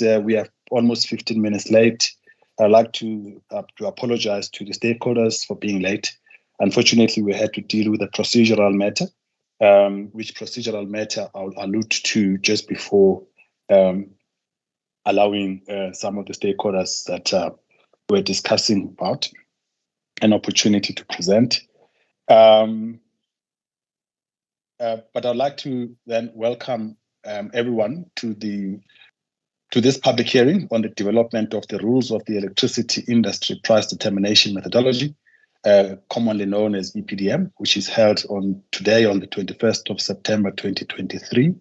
As we are almost 15 minutes late, I'd like to apologize to the stakeholders for being late. Unfortunately, we had to deal with a procedural matter, which procedural matter I'll allude to just before allowing some of the stakeholders that we're discussing about an opportunity to present. But I'd like to then welcome everyone to this public hearing on the development of the rules of the electricity industry price determination methodology, commonly known as EPDM, which is held today on the 21st of September 2023.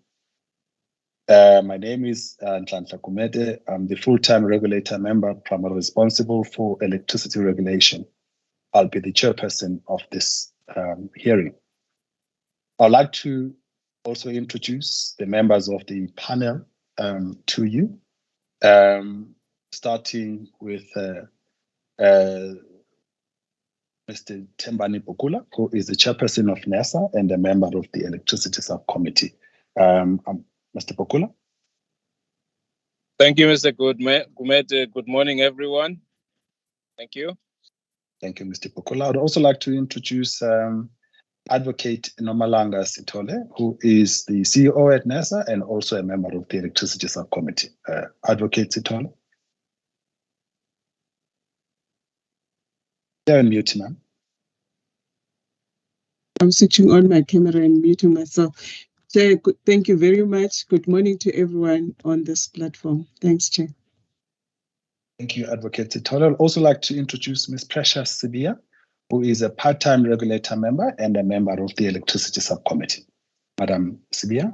My name is Nhlanhla Gumede. I'm the full-time regulator member primarily responsible for electricity regulation. I'll be the chairperson of this hearing. I'd like to also introduce the members of the panel to you, starting with Mr. Tembani Bukula, who is the chairperson of NERSA and a member of the electricity subcommittee. Mr. Bukula. Thank you, Mr. Gumede. Good morning, everyone. Thank you. Thank you, Mr. Bukula. I'd also like to introduce Advocate Nomalanga Sithole, who is the CEO at NERSA and also a member of the electricity subcommittee. Advocate Sithole. You're on mute, ma'am. I'm switching on my camera and muting myself. Chair, thank you very much. Good morning to everyone on this platform. Thanks, Chair. Thank you, Advocate Sithole. I'd also like to introduce Ms. Precious Sibia, who is a part-time regulator member and a member of the electricity subcommittee. Madam Sibia.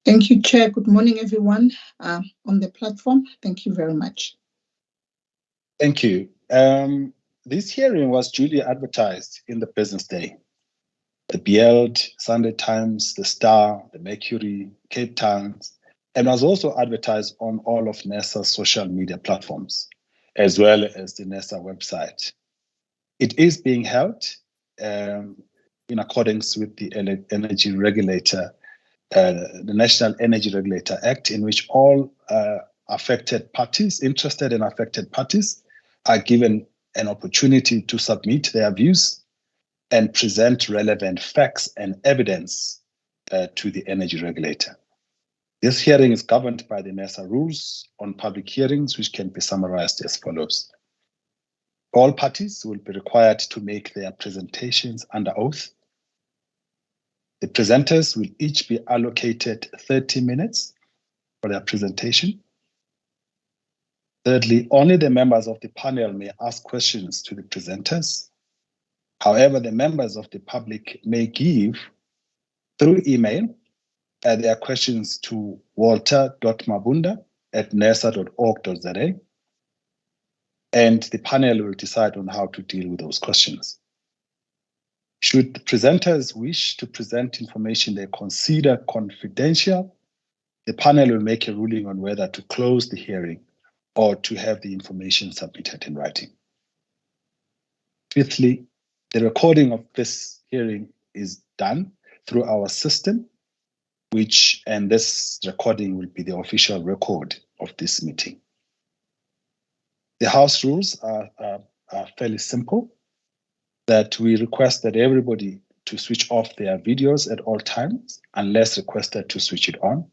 Thank you, Chair. Good morning, everyone on the platform. Thank you very much. Thank you. This hearing was duly advertised in the Business Day. The BELD, Sunday Times, the Star, the Mercury, Cape Times, and was also advertised on all of NERSA's social media platforms, as well as the NERSA website. It is being held in accordance with the Energy Regulator, the National Energy Regulator Act, in which all affected parties, interested and affected parties, are given an opportunity to submit their views and present relevant facts and evidence to the energy regulator. This hearing is governed by the NERSA rules on public hearings, which can be summarized as follows. All parties will be required to make their presentations under oath. The presenters will each be allocated 30 minutes for their presentation. Thirdly, only the members of the panel may ask questions to the presenters. However, the members of the public may give, through email, their questions to walter.mabunda@nersa.org.za, and the panel will decide on how to deal with those questions. Should the presenters wish to present information they consider confidential, the panel will make a ruling on whether to close the hearing or to have the information submitted in writing. Fifthly, the recording of this hearing is done through our system, and this recording will be the official record of this meeting. The House rules are fairly simple, that we request that everybody to switch off their videos at all times, unless requested to switch it on.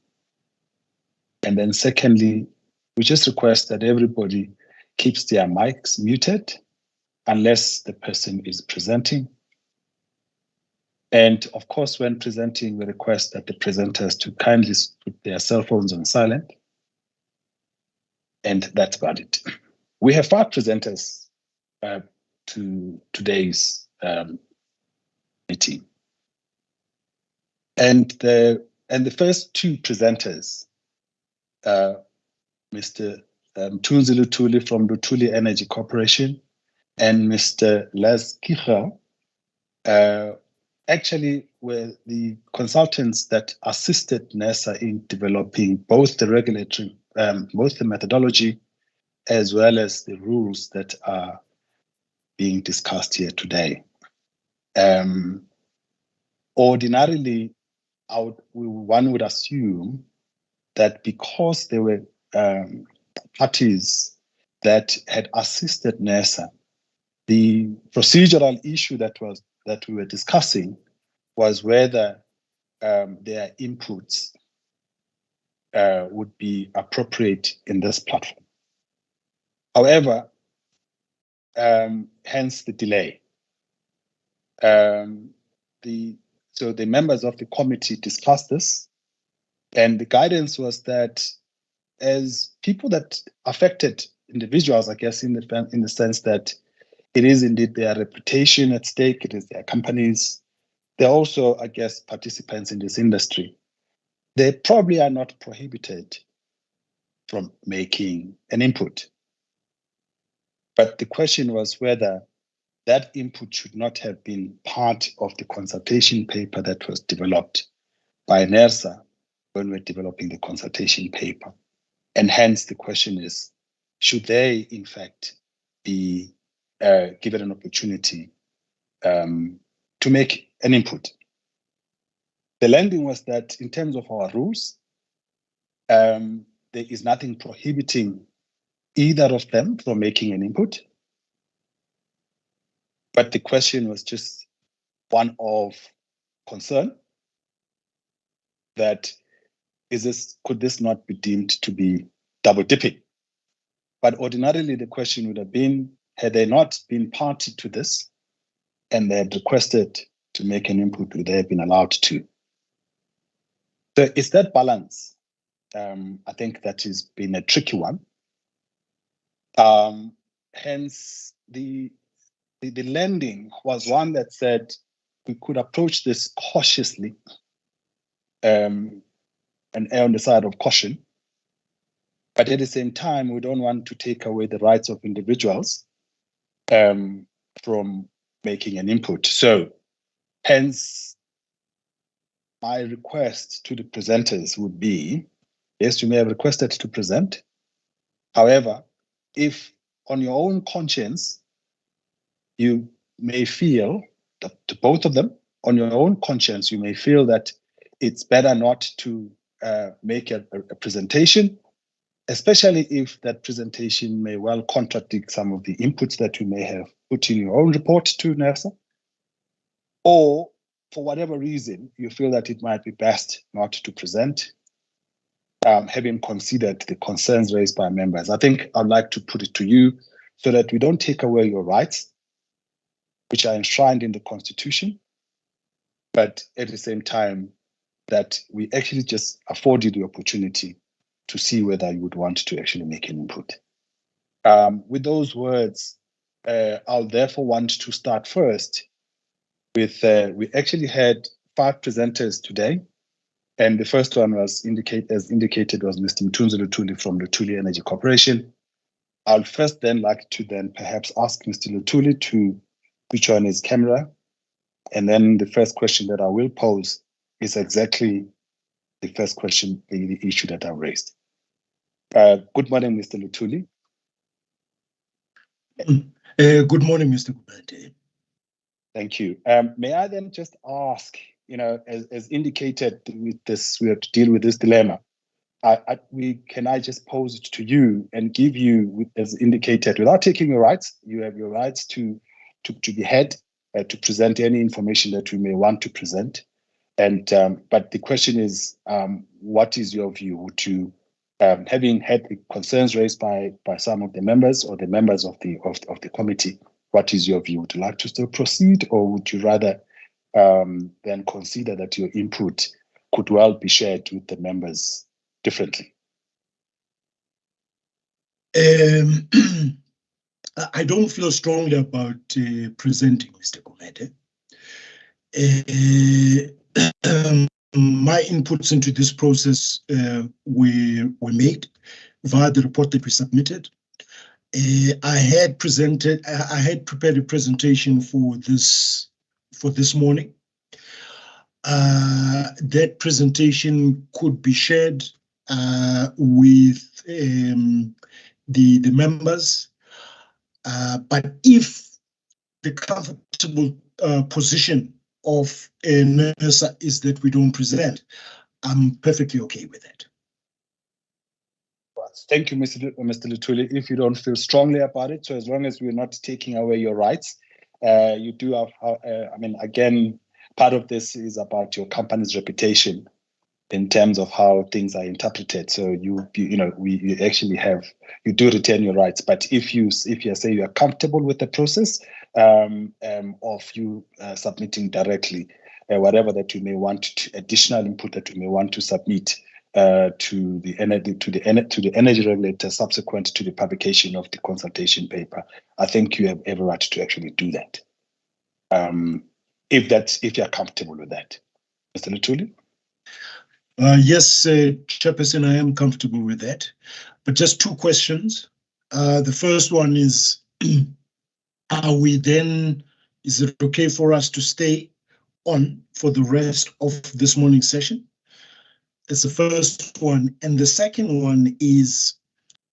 And then secondly, we just request that everybody keeps their mics muted unless the person is presenting. And of course, when presenting, we request that the presenters to kindly put their cell phones on silent. And that's about it. We have 5 presenters to today's meeting. And the first 2 presenters, Mr. Tunzi Lutuli from Lutuli Energy Corporation and Mr. Les Kicha, actually were the consultants that assisted NERSA in developing both the regulatory, both the methodology, as well as the rules that are being discussed here today. Ordinarily, one would assume that because there were parties that had assisted NERSA, the procedural issue that we were discussing was whether their inputs would be appropriate in this platform. However, hence the delay. So the members of the committee discussed this, and the guidance was that as people that affected individuals, I guess, in the sense that it is indeed their reputation at stake, it is their companies, they're also, I guess, participants in this industry. They probably are not prohibited from making an input. But the question was whether that input should not have been part of the consultation paper that was developed by NERSA when we're developing the consultation paper. And hence the question is, should they in fact be given an opportunity to make an input? The landing was that in terms of our rules, there is nothing prohibiting either of them from making an input. But the question was just one of concern, that could this not be deemed to be double dipping? But ordinarily the question would have been, had they not been party to this and they had requested to make an input, would they have been allowed to? So it's that balance. I think that has been a tricky one. Hence the landing was one that said we could approach this cautiously and err on the side of caution. But at the same time, we don't want to take away the rights of individuals from making an input. So hence, my request to the presenters would be, yes, you may have requested to present. However, if on your own conscience, you may feel, to both of them, on your own conscience, you may feel that it's better not to make a presentation, especially if that presentation may well contradict some of the inputs that you may have put in your own report to NERSA, or for whatever reason, you feel that it might be best not to present, having considered the concerns raised by members. I think I'd like to put it to you so that we don't take away your rights, which are enshrined in the Constitution, but at the same time, that we actually just afford you the opportunity to see whether you would want to actually make an input. With those words, I'll therefore want to start first with, we actually had 5 presenters today, and the first one was as indicated was Mr. Mthunzi Luthuli from Luthuli Energy Corporation. I'll first then like to perhaps ask Mr. Luthuli to switch on his camera, and then the first question that I will pose is exactly the first question, the issue that I've raised. Good morning, Mr. Luthuli. Good morning, Mr. Gubate. Thank you. May I then just ask, as indicated with this, we have to deal with this dilemma. Can I just pose it to you and give you, as indicated, without taking your rights, you have your rights to be heard, to present any information that you may want to present. And but the question is, what is your view? Would you, having had the concerns raised by some of the members or the members of the committee, what is your view? Would you like to still proceed, or would you rather then consider that your input could well be shared with the members differently? I don't feel strongly about presenting, Mr. Gumede. My inputs into this process were made via the report that we submitted. I had prepared a presentation for this morning. That presentation could be shared with the members, but if the comfortable position of NERSA is that we don't present, I'm perfectly okay with that. Thank you, Mr. Lutuli. If you don't feel strongly about it, so as long as we're not taking away your rights, you do have, I mean, again, part of this is about your company's reputation in terms of how things are interpreted. So you actually have, you do retain your rights. But if you say you are comfortable with the process of you submitting directly, whatever that you may want to, additional input that you may want to submit to the energy regulator subsequent to the publication of the consultation paper, I think you have every right to actually do that. If you're comfortable with that, Mr. Lutuli. Yes, Chairperson, I am comfortable with that. But just two questions. The first one is, is it okay for us to stay on for the rest of this morning's session? That's the first one. And the second one is,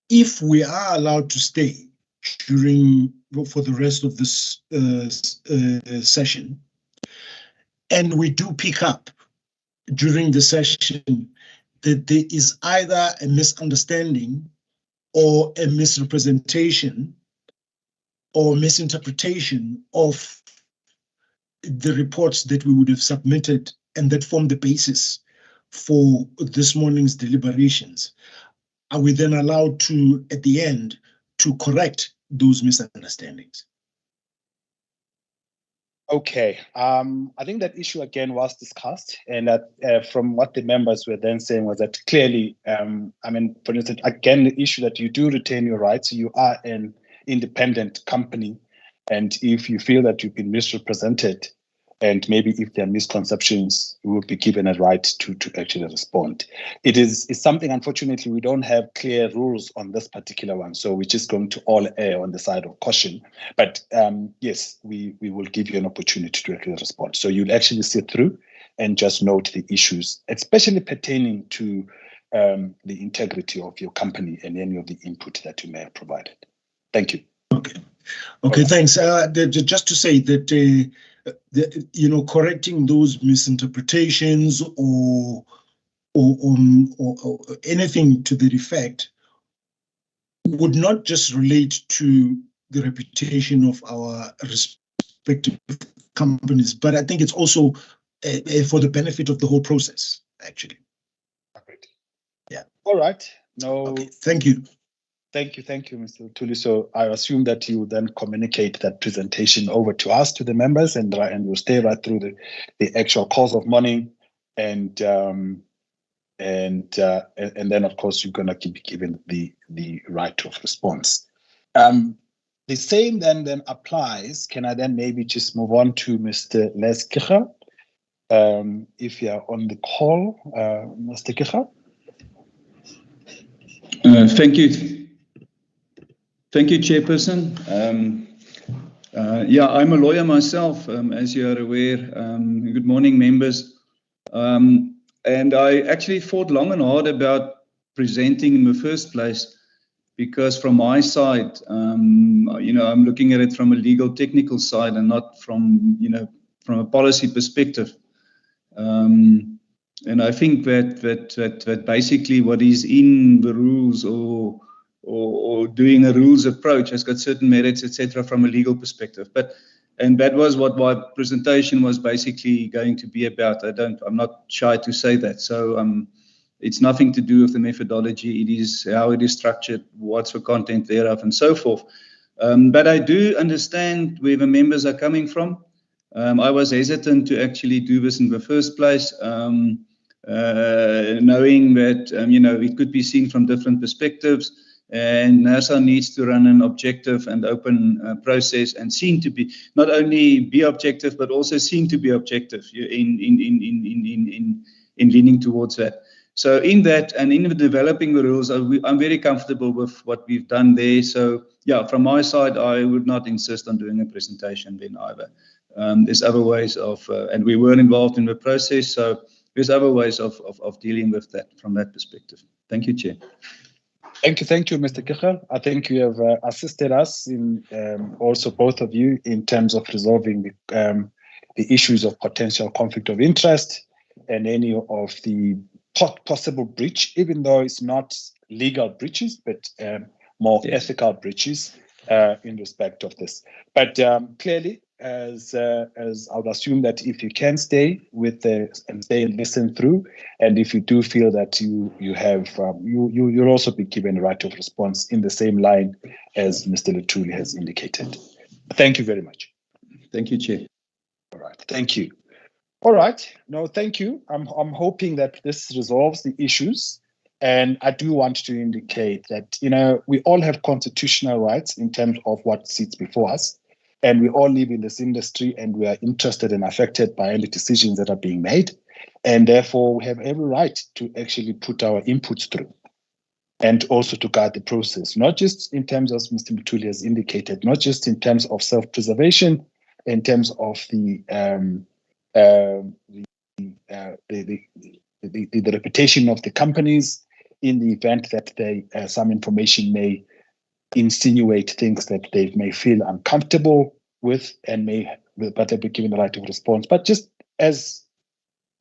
if we are allowed to stay for the rest of this session, and we do pick up during the session that there is either a misunderstanding or a misrepresentation or misinterpretation of the reports that we would have submitted and that form the basis for this morning's deliberations, are we then allowed to, at the end, to correct those misunderstandings? Okay, I think that issue again was discussed, and that from what the members were then saying was that clearly, I mean, for instance, again, the issue that you do retain your rights, you are an independent company, and if you feel that you've been misrepresented, and maybe if there are misconceptions, you will be given a right to actually respond. It's something, unfortunately, we don't have clear rules on this particular one, so we're just going to all err on the side of caution. But yes, we will give you an opportunity to actually respond. So you'll actually sit through and just note the issues, especially pertaining to the integrity of your company and any of the input that you may have provided. Thank you. Okay, thanks. Just to say that correcting those misinterpretations or anything to that effect would not just relate to the reputation of our respective companies, but I think it's also for the benefit of the whole process, actually. Yeah. All right. No. Okay. Thank you. Thank you, Mr. Lutuli. So I assume that you then communicate that presentation over to us, to the members, and we'll stay right through the actual course of morning, and then of course you're gonna be given the right of response. The same then applies. Can I then maybe just move on to Mr. Les Kicher, if you're on the call, Mr. Kicher? Thank you. Thank you, Chairperson. Yeah, I'm a lawyer myself, as you are aware. Good morning, members. And I actually thought long and hard about presenting in the first place, because from my side, I'm looking at it from a legal technical side and not from a policy perspective. And I think that basically what is in the rules or doing a rules approach has got certain merits, etc., from a legal perspective. And that was what my presentation was basically going to be about. I'm not shy to say that. So it's nothing to do with the methodology. It is how it is structured, what's the content thereof, and so forth. But I do understand where the members are coming from. I was hesitant to actually do this in the first place, knowing that it could be seen from different perspectives. And NERSA needs to run an objective and open process, and seem to be not only be objective, but also seem to be objective in leaning towards that. So in that, and in developing the rules, I'm very comfortable with what we've done there. So yeah, from my side, I would not insist on doing a presentation then either. There's other ways of, and we were involved in the process, so there's other ways of dealing with that from that perspective. Thank you, Chair. Thank you, Mr. Kicher. I think you have assisted us in also both of you in terms of resolving the issues of potential conflict of interest and any of the possible breach, even though it's not legal breaches, but more ethical breaches in respect of this. But clearly, as I would assume that if you can stay with and stay and listen through, and if you do feel that you have you'll also be given a right of response in the same line as Mr. Luthuli has indicated. Thank you very much. Thank you, Chair. All right, thank you. All right, no, thank you. I'm hoping that this resolves the issues. And I do want to indicate that, we all have constitutional rights in terms of what sits before us. And we all live in this industry and we are interested and affected by any decisions that are being made. And therefore, we have every right to actually put our inputs through and also to guide the process, not just in terms, as Mr. Luthuli has indicated, not just in terms of self-preservation, in terms of the reputation of the companies in the event that some information may insinuate things that they may feel uncomfortable with but they'll be given the right of response. But just as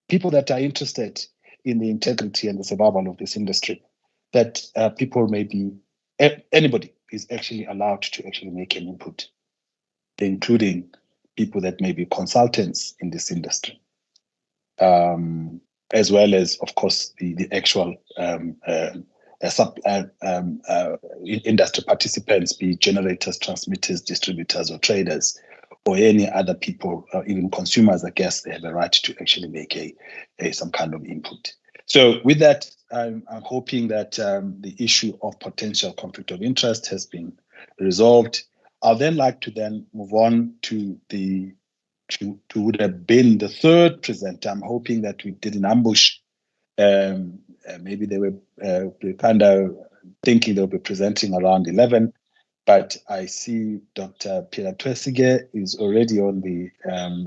people that are interested in the integrity and the survival of this industry, that people may be, anybody is actually allowed to actually make an input, including people that may be consultants in this industry, as well as, of course, the actual industry participants, be generators, transmitters, distributors, or traders, or any other people, even consumers. I guess they have a right to actually make some kind of input. So with that, I'm hoping that the issue of potential conflict of interest has been resolved. I'll then like to then move on to would have been the third presenter. I'm hoping that we did an ambush. Maybe they were kind of thinking they'll be presenting around 11, but I see Dr. Peter Twesige is already on the,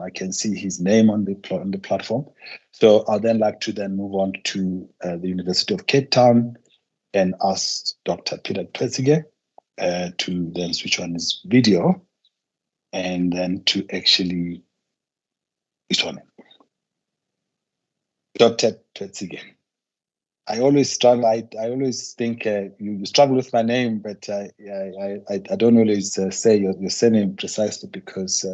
I can see his name on the platform. So I'll then like to then move on to the University of Cape Town and ask Dr. Peter Twesige to then switch on his video and then to actually switch on it. Dr. Twesige. I always struggle. I always think you struggle with my name, but I don't always say your surname precisely because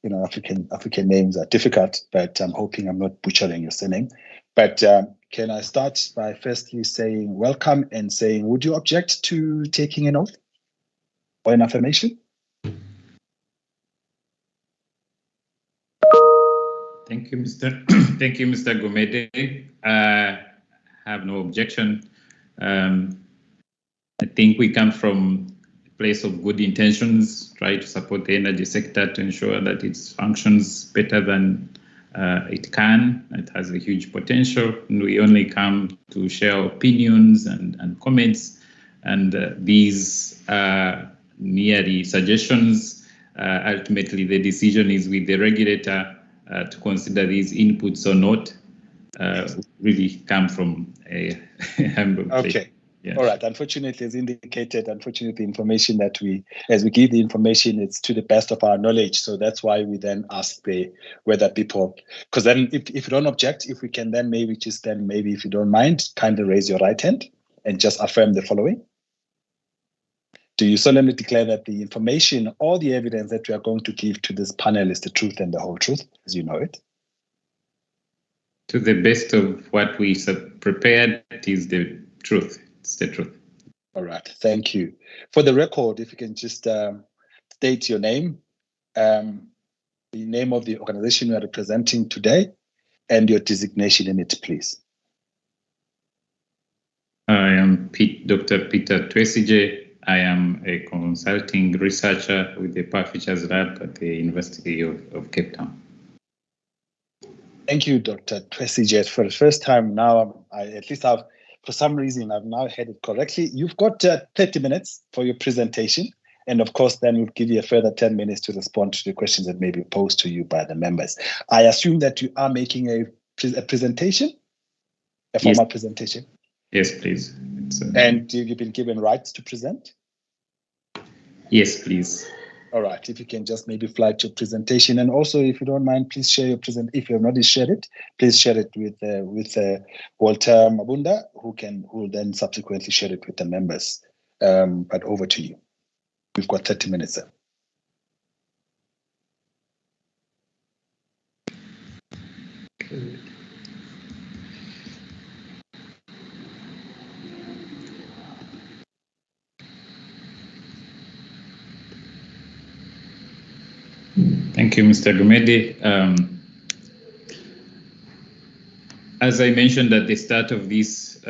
African names are difficult. But I'm hoping I'm not butchering your surname. But can I start by firstly saying welcome and saying, would you object to taking an oath or an affirmation? Thank you, Mr. Thank you, Mr. Gumede. Have no objection. I think we come from a place of good intentions, try to support the energy sector to ensure that it functions better than it can. It has a huge potential, and we only come to share opinions and comments. And these are merely suggestions. Ultimately, the decision is with the regulator to consider these inputs or not. Really come from a humble place. Okay. Yeah. All right. Unfortunately, as indicated, the information that as we give the information, it's to the best of our knowledge. So that's why we then ask whether people, because then if you don't object, if we can then maybe if you don't mind, kindly raise your right hand and just affirm the following. Do you solemnly declare that the information or the evidence that we are going to give to this panel is the truth and the whole truth, as you know it? To the best of what we prepared, it is the truth. It's the truth. All right. Thank you. For the record, if you can just state your name, the name of the organization you are representing today, and your designation in it, please. I am Dr. Peter Twesige. I am a consulting researcher with the Power Features Lab at the University of Cape Town. Thank you, Dr. Twesige. For the first time now, for some reason, I've now heard it correctly. You've got 30 minutes for your presentation. And of course, then we'll give you a further 10 minutes to respond to the questions that may be posed to you by the members. I assume that you are making a presentation, a formal presentation? Yes, please. And you've been given rights to present? Yes, please. All right, if you can just maybe flag your presentation, and also if you don't mind, please share your if you have not shared it, please share it with Walter Mabunda, who will then subsequently share it with the members. But over to you. We've got 30 minutes. Sir. Thank you, Mr. Gumede. As I mentioned at the start of this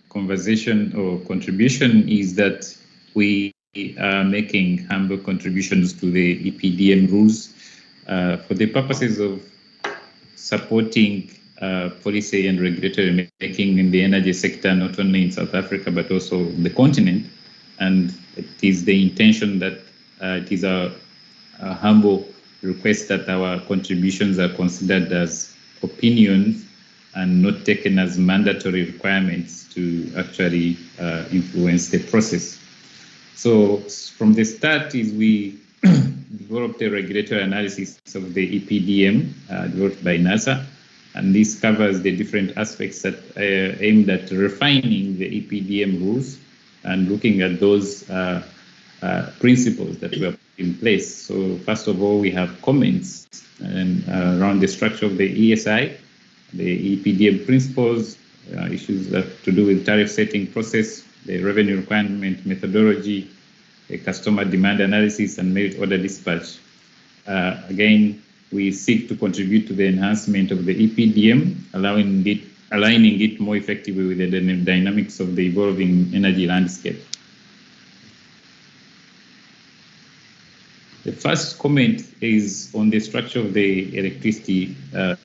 conversation or contribution, is that we are making humble contributions to the EPDM rules for the purposes of supporting policy and regulatory making in the energy sector, not only in South Africa, but also the continent. And it is the intention that it is our humble request that our contributions are considered as opinions and not taken as mandatory requirements to actually influence the process. So from the start is we developed a regulatory analysis of the EPDM developed by NASA, and this covers the different aspects that aimed at refining the EPDM rules and looking at those principles that were in place. So first of all, we have comments around the structure of the ESI, the EPDM principles, issues that to do with tariff setting process, the revenue requirement methodology, the customer demand analysis, and merit order dispatch. Again, we seek to contribute to the enhancement of the EPDM, aligning it more effectively with the dynamics of the evolving energy landscape. The first comment is on the structure of the electricity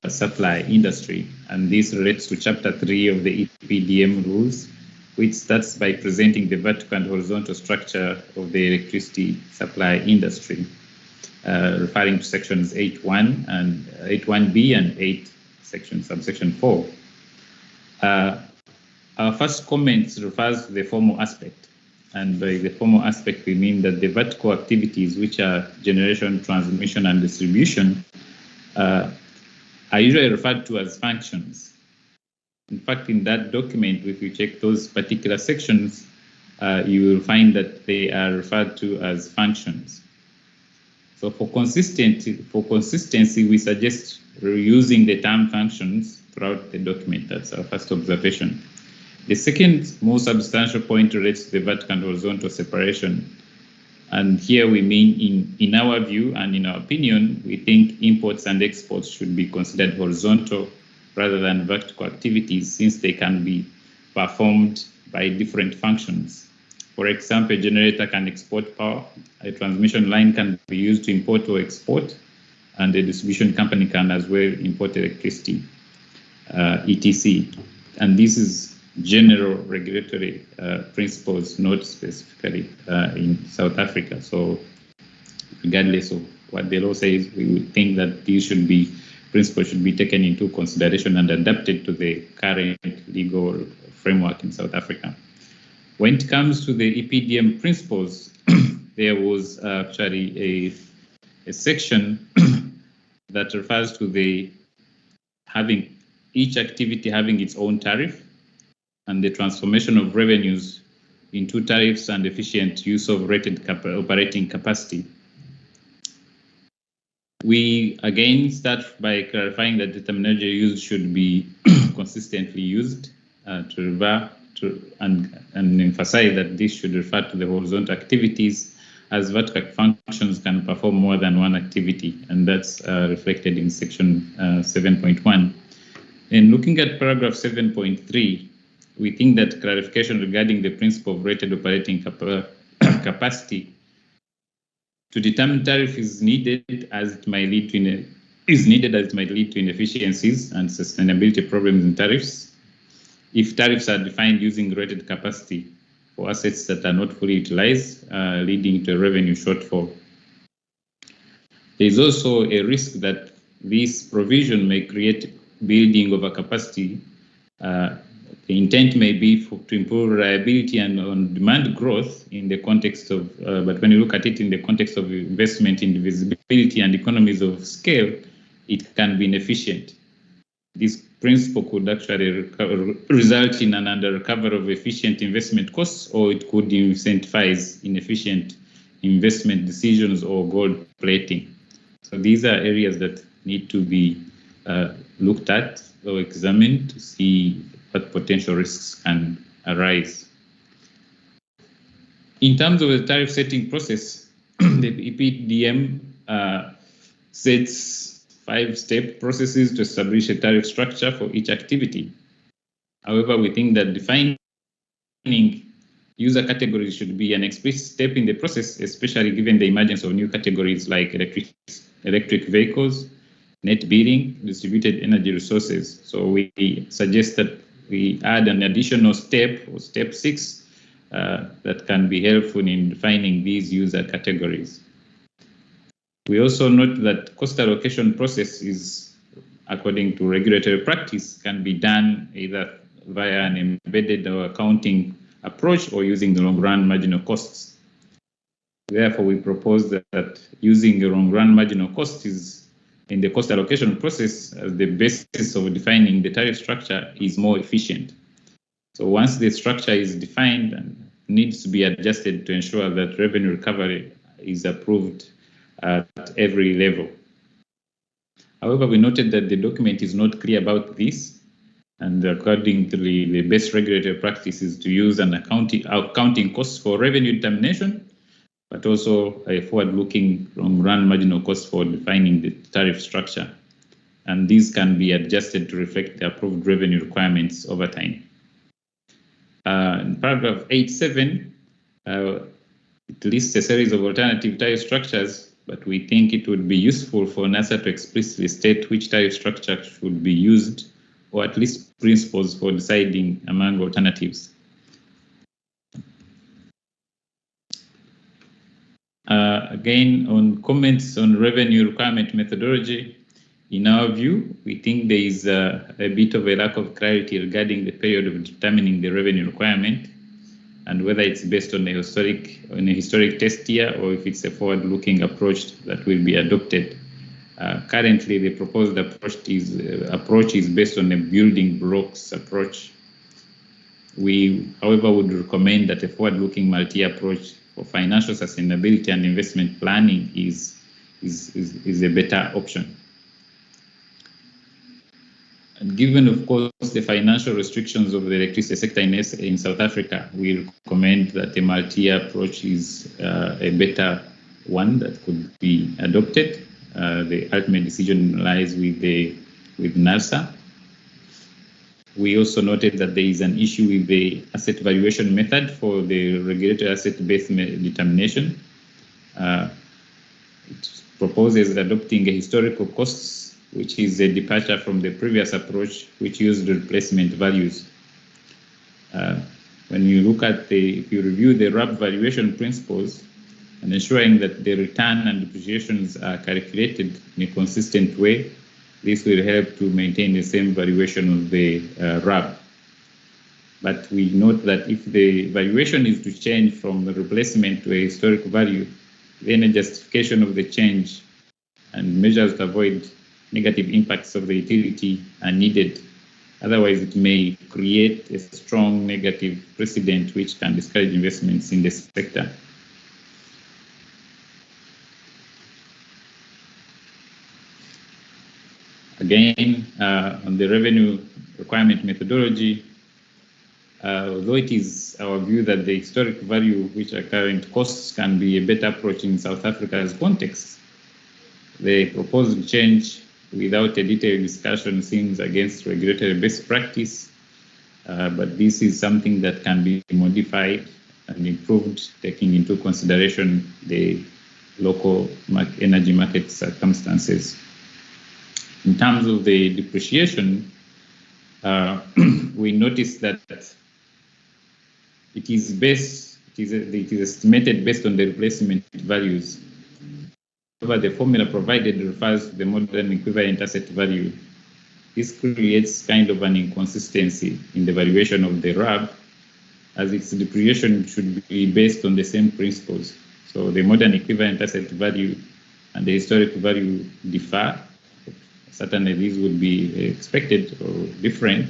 supply industry, and this relates to Chapter 3 of the EPDM rules, which starts by presenting the vertical and horizontal structure of the electricity supply industry, referring to sections 8.1 and 8.1b and 8 subsection 4. Our first comment refers to the formal aspect. And by the formal aspect, we mean that the vertical activities, which are generation, transmission, and distribution, are usually referred to as functions. In fact, in that document, if you check those particular sections, you will find that they are referred to as functions. So for consistency, we suggest reusing the term functions throughout the document. That's our first observation. The second most substantial point relates to the vertical and horizontal separation. And here we mean, in our view and in our opinion, we think imports and exports should be considered horizontal rather than vertical activities, since they can be performed by different functions. For example, a generator can export power, a transmission line can be used to import or export, and a distribution company can as well import electricity, etc. And this is general regulatory principles, not specifically in South Africa. So regardless of what the law says, we would think that these principles should be taken into consideration and adapted to the current legal framework in South Africa. When it comes to the EPDM principles, there was actually a section that refers to each activity having its own tariff, and the transformation of revenues into tariffs and efficient use of rated operating capacity. We again start by clarifying that the terminology used should be consistently used and emphasize that this should refer to the horizontal activities, as vertical functions can perform more than one activity, and that's reflected in section 7.1. And looking at paragraph 7.3, we think that clarification regarding the principle of rated operating capacity to determine tariff is needed, as it might lead to inefficiencies and sustainability problems in tariffs. If tariffs are defined using rated capacity for assets that are not fully utilized, leading to a revenue shortfall. There is also a risk that this provision may create building overcapacity The intent may be to improve reliability and on-demand growth in the context of, but when you look at it in the context of investment in visibility and economies of scale, it can be inefficient. This principle could actually result in an under-recovery of efficient investment costs, or it could incentivize inefficient investment decisions or gold plating. So these are areas that need to be looked at or examined to see what potential risks can arise. In terms of the tariff setting process, the EPDM sets 5-step processes to establish a tariff structure for each activity. However, we think that defining user categories should be an explicit step in the process, especially given the emergence of new categories like electric vehicles, net metering, distributed energy resources. So we suggest that we add an additional step, or step 6, that can be helpful in defining these user categories. We also note that cost allocation process is, according to regulatory practice, can be done either via an embedded or accounting approach or using the long-run marginal costs. Therefore, we propose that using the long-run marginal cost is in the cost allocation process as the basis of defining the tariff structure is more efficient. So once the structure is defined and needs to be adjusted to ensure that revenue recovery is approved at every level. However, we noted that the document is not clear about this, and according to the best regulatory practice is to use an accounting cost for revenue determination, but also a forward-looking long-run marginal cost for defining the tariff structure. And these can be adjusted to reflect the approved revenue requirements over time. In paragraph 8.7, it lists a series of alternative tariff structures, but we think it would be useful for NASA to explicitly state which tariff structure should be used, or at least principles for deciding among alternatives. Again, on comments on revenue requirement methodology, in our view, we think there is a bit of a lack of clarity regarding the period of determining the revenue requirement and whether it's based on a historic test year or if it's a forward-looking approach that will be adopted. Currently, the proposed approach is based on a building blocks approach. We, however, would recommend that a forward-looking multi-year approach for financial sustainability and investment planning is a better option. And given, of course, the financial restrictions of the electricity sector in South Africa, we recommend that a multi-year approach is a better one that could be adopted. The ultimate decision lies with NASA. We also noted that there is an issue with the asset valuation method for the regulated asset-based determination. It proposes adopting a historical costs, which is a departure from the previous approach, which used replacement values. When you look at if you review the RAB valuation principles and ensuring that the return and depreciations are calculated in a consistent way, this will help to maintain the same valuation of the RAB. But we note that if the valuation is to change from the replacement to a historical value, then a justification of the change and measures to avoid negative impacts of the utility are needed. Otherwise, it may create a strong negative precedent which can discourage investments in the sector. Again, on the revenue requirement methodology, although it is our view that the historic value, which are current costs, can be a better approach in South Africa's context, the proposed change without a detailed discussion seems against regulatory best practice, but this is something that can be modified and improved, taking into consideration the local energy market circumstances. In terms of the depreciation, we noticed that it is estimated based on the replacement values. However, the formula provided refers to the modern equivalent asset value. this creates kind of an inconsistency in the valuation of the RAB, as its depreciation should be based on the same principles. So the modern equivalent asset value and the historic value differ. Certainly these would be expected or different,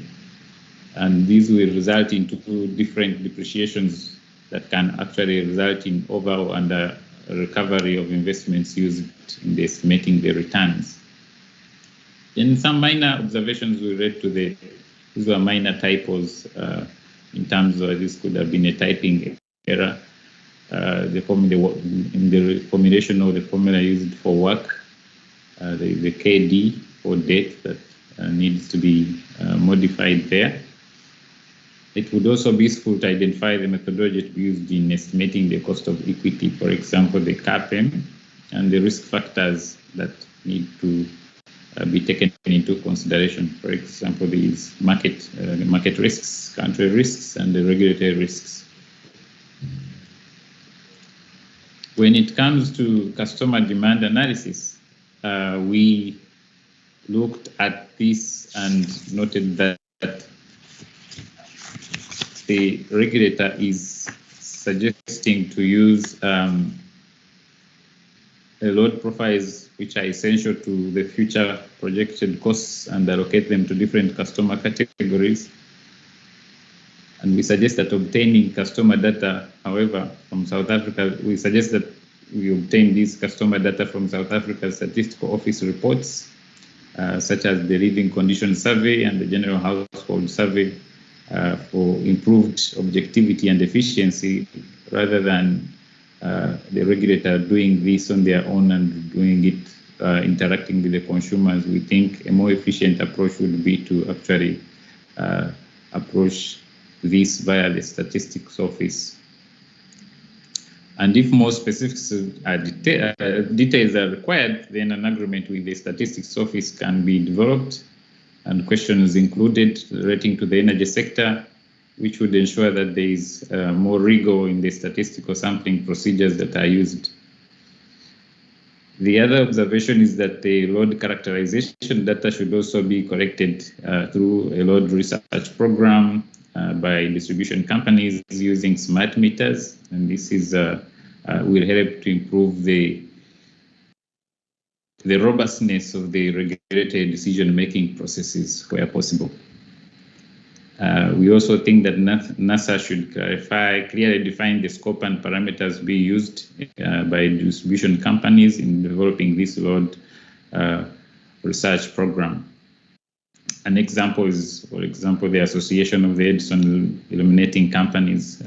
and these will result in two different depreciations that can actually result in over or under recovery of investments used in estimating the returns. Then some minor observations we read to these were minor typos in terms of this could have been a typing error. In the formulation of the formula used for work, the KD for debt that needs to be modified there. It would also be useful to identify the methodology used in estimating the cost of equity, for example, the CAPM, and the risk factors that need to be taken into consideration. For example, these market risks, country risks, and the regulatory risks. When it comes to customer demand analysis, we looked at this and noted that the regulator is suggesting to use load profiles which are essential to the future projected costs and allocate them to different customer categories. And we suggest that obtaining customer data, however, from South Africa, we suggest that we obtain these customer data from South Africa's Statistical Office reports, such as the Living Conditions Survey and the General Household Survey, for improved objectivity and efficiency, rather than the regulator doing this on their own and doing it interacting with the consumers. We think a more efficient approach would be to actually approach this via the Statistics Office. And if more specifics details are required, then an agreement with the Statistics Office can be developed and questions included relating to the energy sector, which would ensure that there is more rigor in the statistical sampling procedures that are used. The other observation is that the load characterization data should also be collected through a load research program by distribution companies using smart meters, and this is will help to improve the robustness of the regulatory decision-making processes where possible. We also think that NASA should clearly define the scope and parameters be used by distribution companies in developing this load research program. An example is, for example, the Association of the Edison Illuminating Companies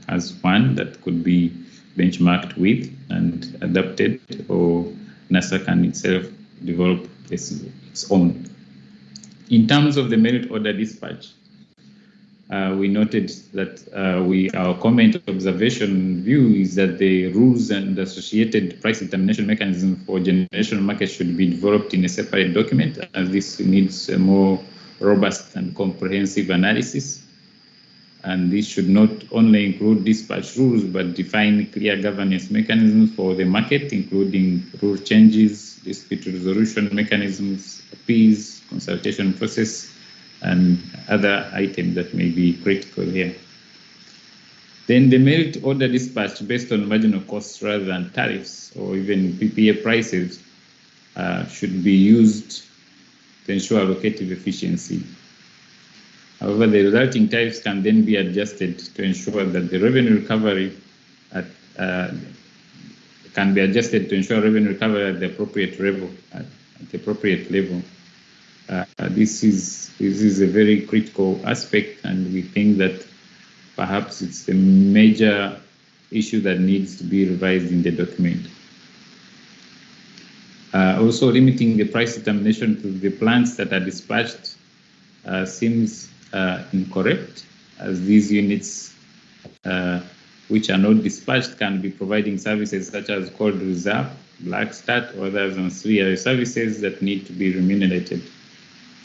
as one that could be benchmarked with and adapted, or NASA can itself develop its own. In terms of the merit order dispatch, we noted that our comment observation view is that the rules and associated price determination mechanism for generational markets should be developed in a separate document, as this needs a more robust and comprehensive analysis. And this should not only include dispatch rules, but define clear governance mechanisms for the market, including rule changes, dispute resolution mechanisms, appeals, consultation process, and other items that may be critical here. Then the merit order dispatch based on marginal costs rather than tariffs or even PPA prices should be used to ensure allocative efficiency. However, the resulting tariffs can then be adjusted to ensure that the revenue recovery can be adjusted to ensure revenue recovery at the appropriate level. This is a very critical aspect, and we think that perhaps it's a major issue that needs to be revised in the document. Also, limiting the price determination to the plants that are dispatched seems incorrect, as these units which are not dispatched can be providing services such as cold reserve, black start, or other ancillary services that need to be remunerated.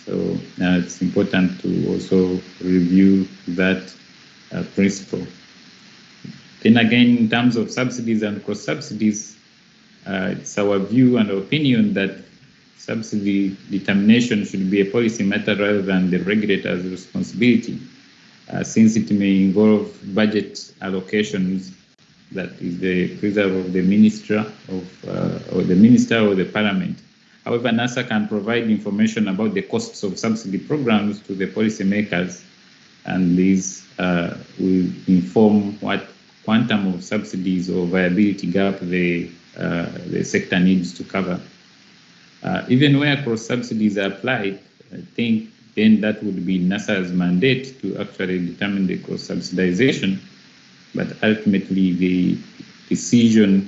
So it's important to also review that principle. Then again, in terms of subsidies and cross-subsidies, it's our view and opinion that subsidy determination should be a policy matter rather than the regulator's responsibility, since it may involve budget allocations that is the preserve of the minister or the parliament. However, NASA can provide information about the costs of subsidy programs to the policymakers, and these will inform what quantum of subsidies or viability gap the sector needs to cover. Even where cross subsidies are applied, I think then that would be NASA's mandate to actually determine the cross subsidization, but ultimately the decision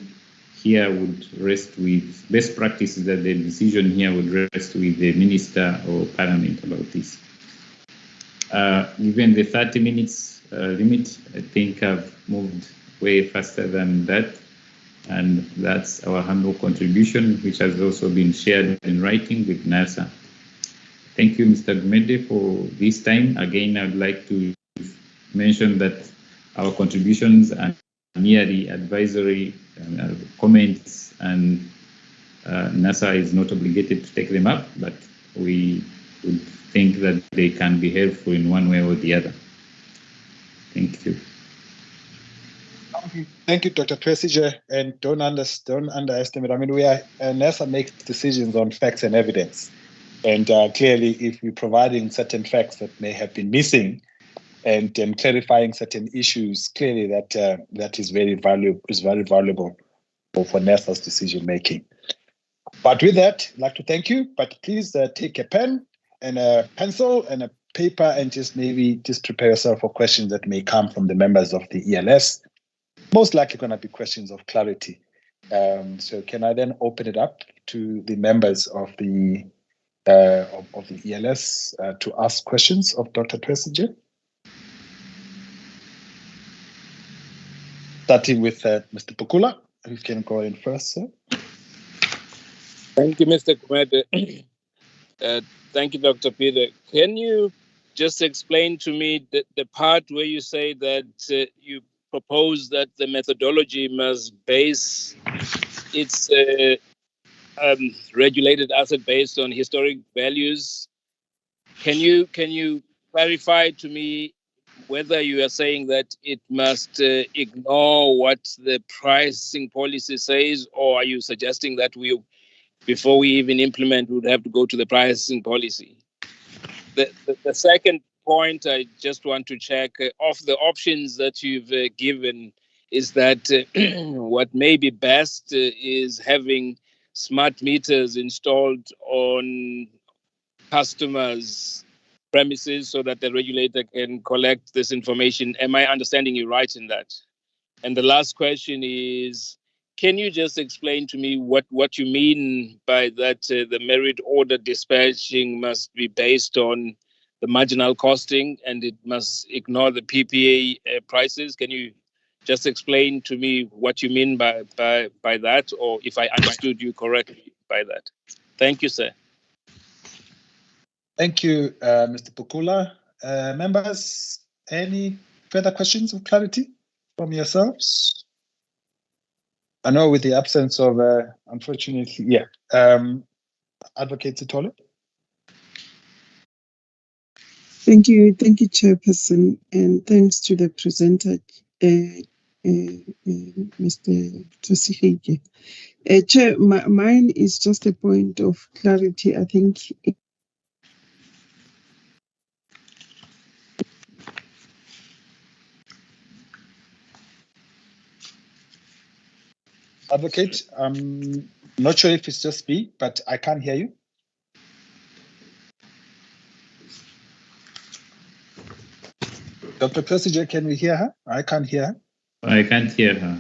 here would rest with best practices, that the decision here would rest with the minister or parliament about this. Given the 30 minutes limit, I think I've moved way faster than that, and that's our humble contribution, which has also been shared in writing with NASA. Thank you, Mr. Gumede, for this time. Again, I'd like to mention that our contributions are merely advisory comments, and NASA is not obligated to take them up, but we would think that they can be helpful in one way or the other. Thank you. Thank you, Dr. Twesige, and don't underestimate. I mean, NASA makes decisions on facts and evidence, and clearly, if we're providing certain facts that may have been missing, and clarifying certain issues, clearly that is very valuable for NASA's decision making. But with that, I'd like to thank you. But please take a pen and a pencil and a paper, and just prepare yourself for questions that may come from the members of the ELS. Most likely going to be questions of clarity. So can I then open it up to the members of the ELS to ask questions of Dr. Twesige? Starting with Mr. Pukula, who can go in first, sir. Thank you, Mr. Gumede. Thank you, Dr. Peter. Can you just explain to me the part where you say that you propose that the methodology must base its regulated asset based on historic values? Can you clarify to me whether you are saying that it must ignore what the pricing policy says, or are you suggesting that before we even implement, we would have to go to the pricing policy? The second point I just want to check, of the options that you've given, is that what may be best is having smart meters installed on customers' premises so that the regulator can collect this information. Am I understanding you right in that? And the last question is, can you just explain to me what you mean by that the merit order dispatching must be based on the marginal costing and it must ignore the PPA prices? Can you just explain to me what you mean by that, or if I understood you correctly by that? Thank you, sir. Thank you, Mr. Pukula. Members, any further questions of clarity from yourselves? I know with the absence of, unfortunately, Advocate Sithole. Thank you, Chairperson, and thanks to the presenter, Mr. Twesige. Chair, mine is just a point of clarity. I think Advocate, I'm not sure if it's just me, but I can't hear you. Dr. Twesige, can we hear her? I can't hear her. I can't hear her.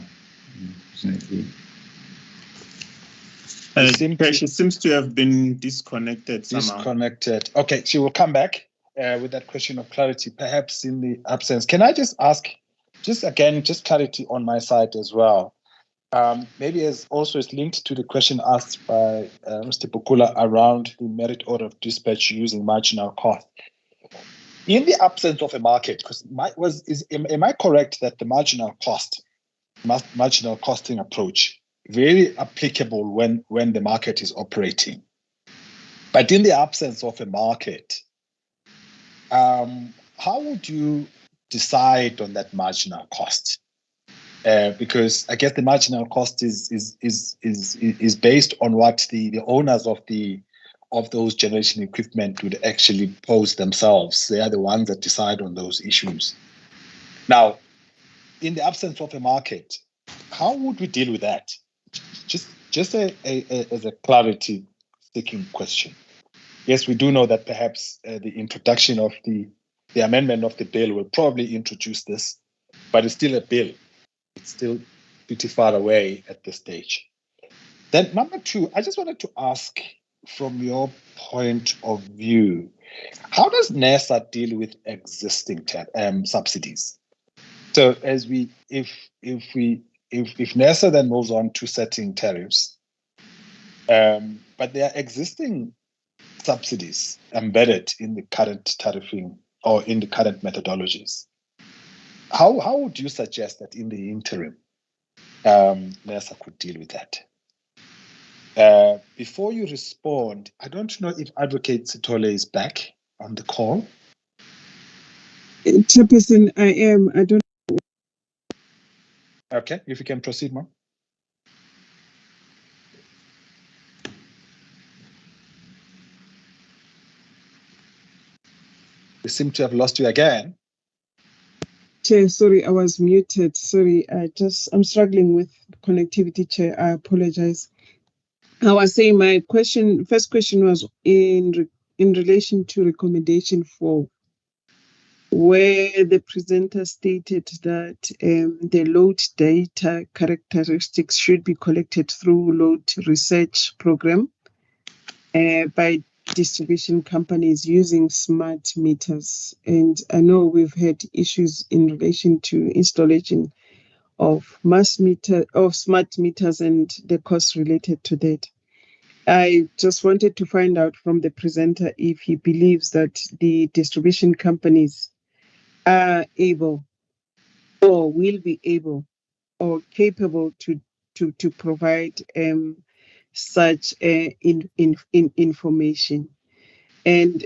She seems to have been disconnected somehow. Disconnected. Okay, she will come back with that question of clarity, perhaps in the absence. Can I just ask, just clarity on my side as well? Maybe as also is linked to the question asked by Mr. Pukula around the merit order of dispatch using marginal cost. In the absence of a market, because am I correct that the marginal costing approach very applicable when the market is operating? But in the absence of a market, how would you decide on that marginal cost? Because I guess the marginal cost is based on what the owners of those generation equipment would actually pose themselves. They are the ones that decide on those issues. Now, in the absence of a market, how would we deal with that? Just as a clarity-seeking question. Yes, we do know that perhaps the introduction of the amendment of the bill will probably introduce this, but it's still a bill. It's still pretty far away at this stage. Then number two, I just wanted to ask, from your point of view, how does NERSA deal with existing subsidies? So if NERSA then moves on to setting tariffs, but there are existing subsidies embedded in the current tariffing or in the current methodologies, how would you suggest that in the interim NERSA could deal with that? Before you respond, I don't know if Advocate Sithole is back on the call. Chairperson, I am. I don't. Okay, if you can proceed, ma'am. We seem to have lost you again. Chair, sorry, I was muted. Sorry, I'm struggling with connectivity, Chair. I apologize. I was saying my first question was in relation to recommendation 4, where the presenter stated that the load data characteristics should be collected through load research program by distribution companies using smart meters. And I know we've had issues in relation to installation of smart meters and the costs related to that. I just wanted to find out from the presenter if he believes that the distribution companies are able or will be able or capable to provide such information. And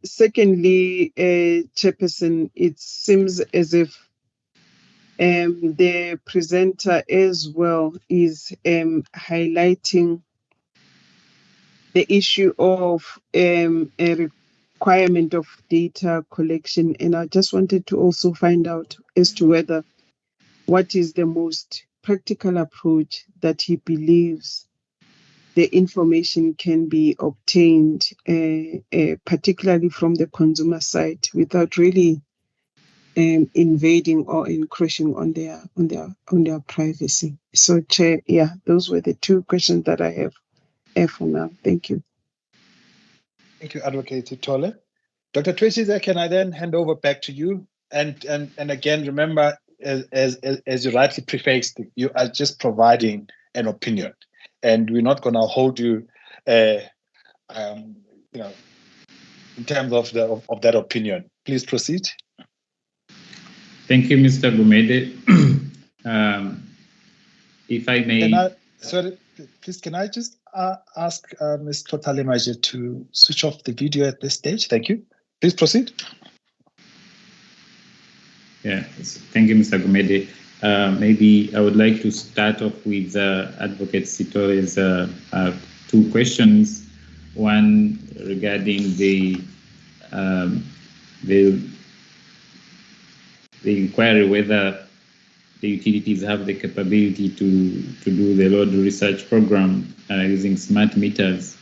secondly, Chairperson, it seems as if the presenter as well is highlighting the issue of a requirement of data collection. And I just wanted to also find out as to what is the most practical approach that he believes the information can be obtained, particularly from the consumer side, without really invading or encroaching on their privacy. So, Chair, yeah, those were the two questions that I have for now. Thank you. Thank you, Advocate Sithole. Dr. Tracy, can I then hand over back to you? And again, remember, as you rightly prefaced, you are just providing an opinion, and we're not going to hold you, in terms of that opinion. Please proceed. Thank you, Mr. Gumede. If I may. Please, can I just ask Ms. Totale-Maje to switch off the video at this stage? Thank you. Please proceed. Yeah, thank you, Mr. Gumede. Maybe I would like to start off with Advocate Sithole's two questions. One regarding the inquiry whether the utilities have the capability to do the load research program using smart meters.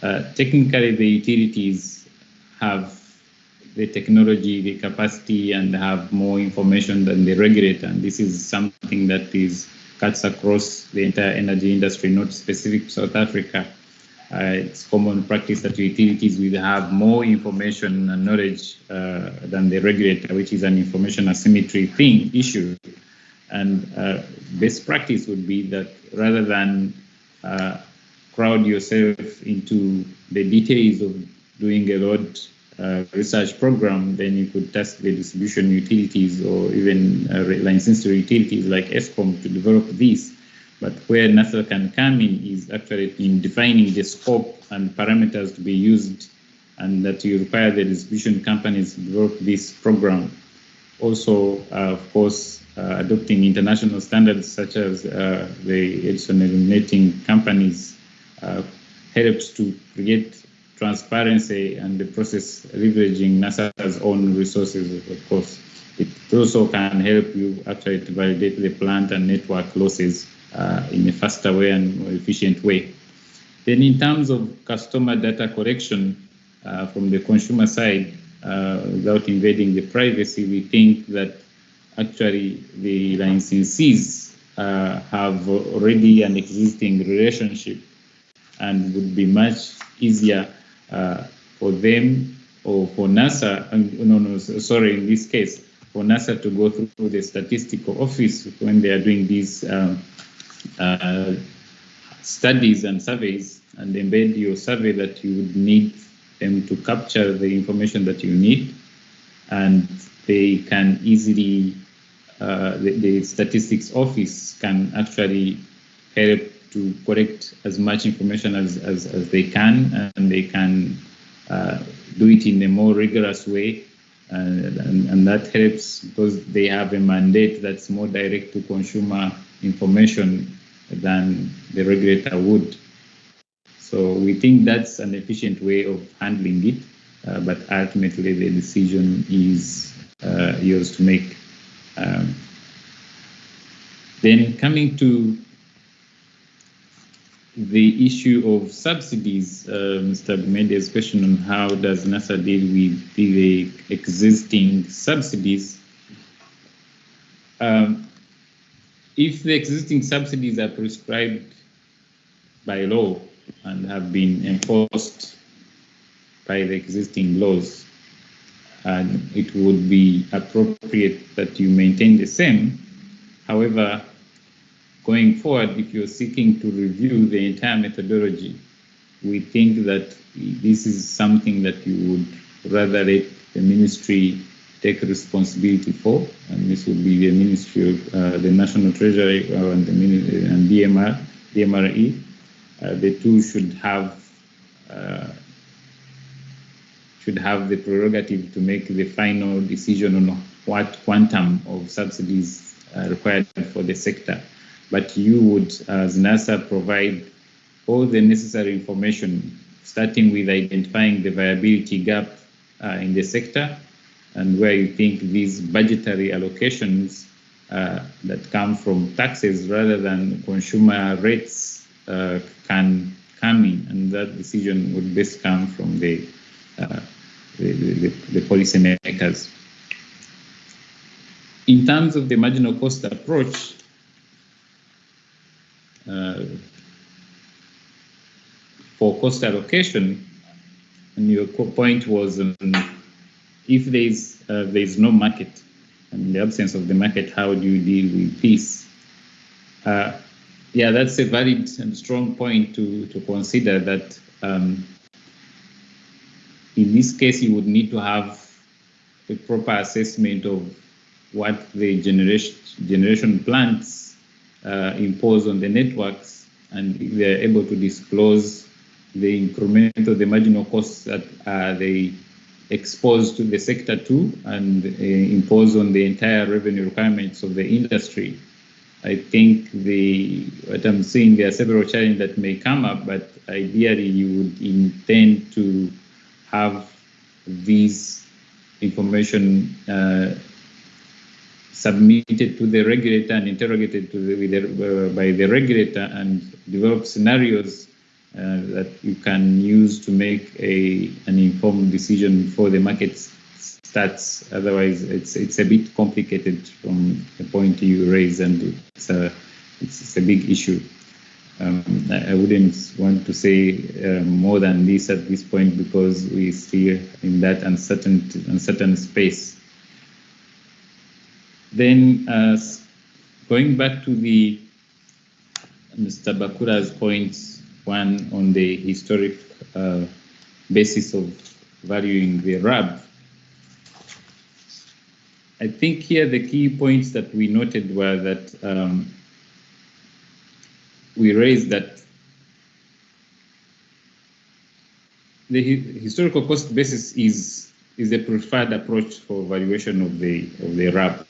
Technically, the utilities have the technology, the capacity, and have more information than the regulator. And this is something that cuts across the entire energy industry, not specific to South Africa. It's common practice that utilities will have more information and knowledge than the regulator, which is an information asymmetry issue. And best practice would be that rather than crowd yourself into the details of doing a load research program, then you could task the distribution utilities or even licensed utilities like ESCOM to develop this, But where NASA can come in is actually in defining the scope and parameters to be used, and that you require the distribution companies to develop this program. Also, of course, adopting international standards such as the Edison eliminating companies helps to create transparency and the process leveraging NASA's own resources, of course. It also can help you actually to validate the plant and network losses in a faster way and more efficient way. Then in terms of customer data collection from the consumer side, without invading the privacy, we think that actually the licensees have already an existing relationship and would be much easier for them or for NASA, in this case, for NASA to go through the statistical office when they are doing these studies and surveys and embed your survey that you would need them to capture the information that you need, and they can easily, the statistics office can actually help to collect as much information as they can, and they can do it in a more rigorous way, and that helps because they have a mandate that's more direct to consumer information than the regulator would. So we think that's an efficient way of handling it, but ultimately the decision is yours to make. Then coming to the issue of subsidies, Mr. Bumendi's question on how does NASA deal with the existing subsidies. If the existing subsidies are prescribed by law and have been enforced by the existing laws, and it would be appropriate that you maintain the same. However, going forward, if you're seeking to review the entire methodology, we think that this is something that you would rather let the ministry take responsibility for, and this would be the Ministry of the National Treasury and DMRE. The two should have the prerogative to make the final decision on what quantum of subsidies are required for the sector. But you would, as NASA, provide all the necessary information, starting with identifying the viability gap in the sector, and where you think these budgetary allocations that come from taxes rather than consumer rates can come in, and that decision would best come from the policymakers. In terms of the marginal cost approach, for cost allocation, and your point was if there is no market, and in the absence of the market, how do you deal with this? Yeah, that's a valid and strong point to consider, that in this case you would need to have a proper assessment of what the generation plants impose on the networks, and if they're able to disclose the incremental, the marginal costs that they expose to the sector too, and impose on the entire revenue requirements of the industry. I think what I'm seeing, there are several challenges that may come up, but ideally you would intend to have this information submitted to the regulator and interrogated by the regulator, and develop scenarios that you can use to make an informed decision before the market starts. Otherwise, it's a bit complicated from the point you raise, and it's a big issue. I wouldn't want to say more than this at this point, because we're still in that uncertain space. Then, going back to Mr. Bakura's points, one on the historic basis of valuing the RAB. I think here the key points that we noted were that we raised that the historical cost basis is a preferred approach for valuation of the RAB.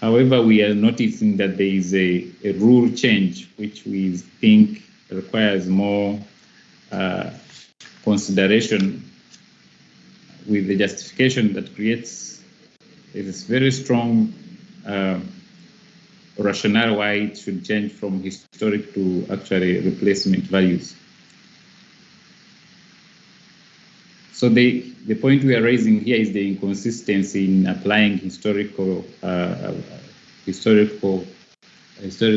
However, we are noticing that there is a rule change which we think requires more consideration, with the justification that creates this very strong rationale why it should change from historic to actually replacement values. So the point we are raising here is the inconsistency in applying historical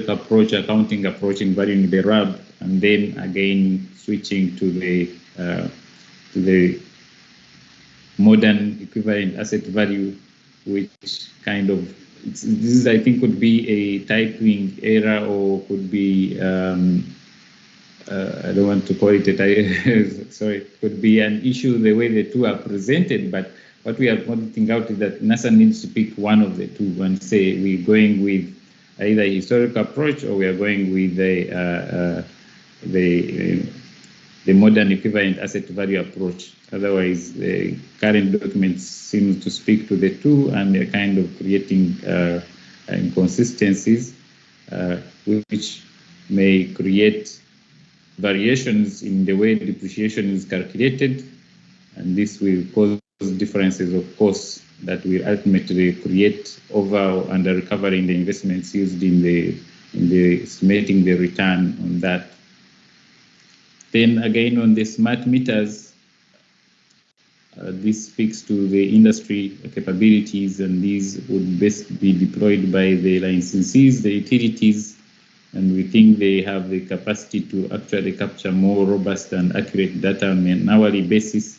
approach, accounting approach in valuing the RAB, and then again switching to the modern equivalent asset value, which kind of this I think could be a typing error, or could be I don't want to call it sorry, it could be an issue the way the two are presented. But what we are pointing out is that NASA needs to pick one of the two and say we're going with either a historical approach or we are going with the modern equivalent asset value approach. Otherwise, the current documents seem to speak to the two, and they're kind of creating inconsistencies, which may create variations in the way depreciation is calculated, and this will cause differences of costs that will ultimately create over or under recovery in the investments used in the estimating the return on that. Then again, on the smart meters, this speaks to the industry capabilities, and these would best be deployed by the licensees, the utilities, and we think they have the capacity to actually capture more robust and accurate data on an hourly basis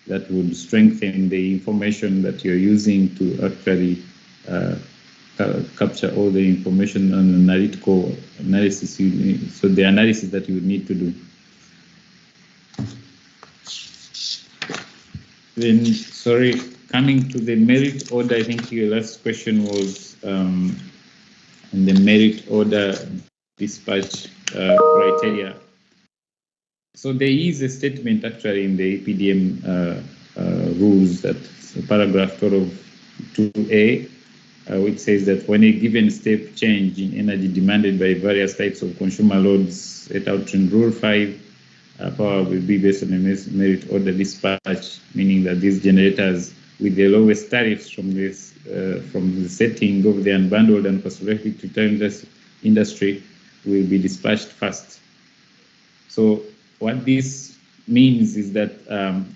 that would strengthen the information that you're using to actually capture all the information on analytical analysis. So the analysis that you would need to do. Then, sorry, coming to the merit order, I think your last question was on the merit order dispatch criteria. So there is a statement actually in the EPDM rules, that paragraph 12(2)(a), which says that when a given step change in energy demanded by various types of consumer loads set out in Rule 5, power will be based on a merit order dispatch, meaning that these generators with the lowest tariffs from the setting of the unbundled and cost-effective return industry will be dispatched first. So what this means is that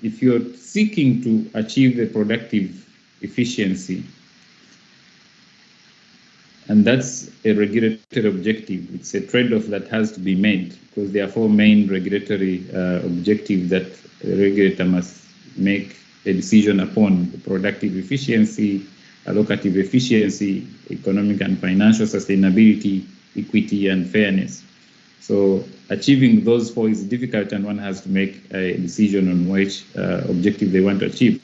if you're seeking to achieve a productive efficiency, and that's a regulatory objective, it's a trade-off that has to be made, because there are four main regulatory objectives that the regulator must make a decision upon: the productive efficiency, allocative efficiency, economic and financial sustainability, equity, and fairness. So achieving those four is difficult, and one has to make a decision on which objective they want to achieve.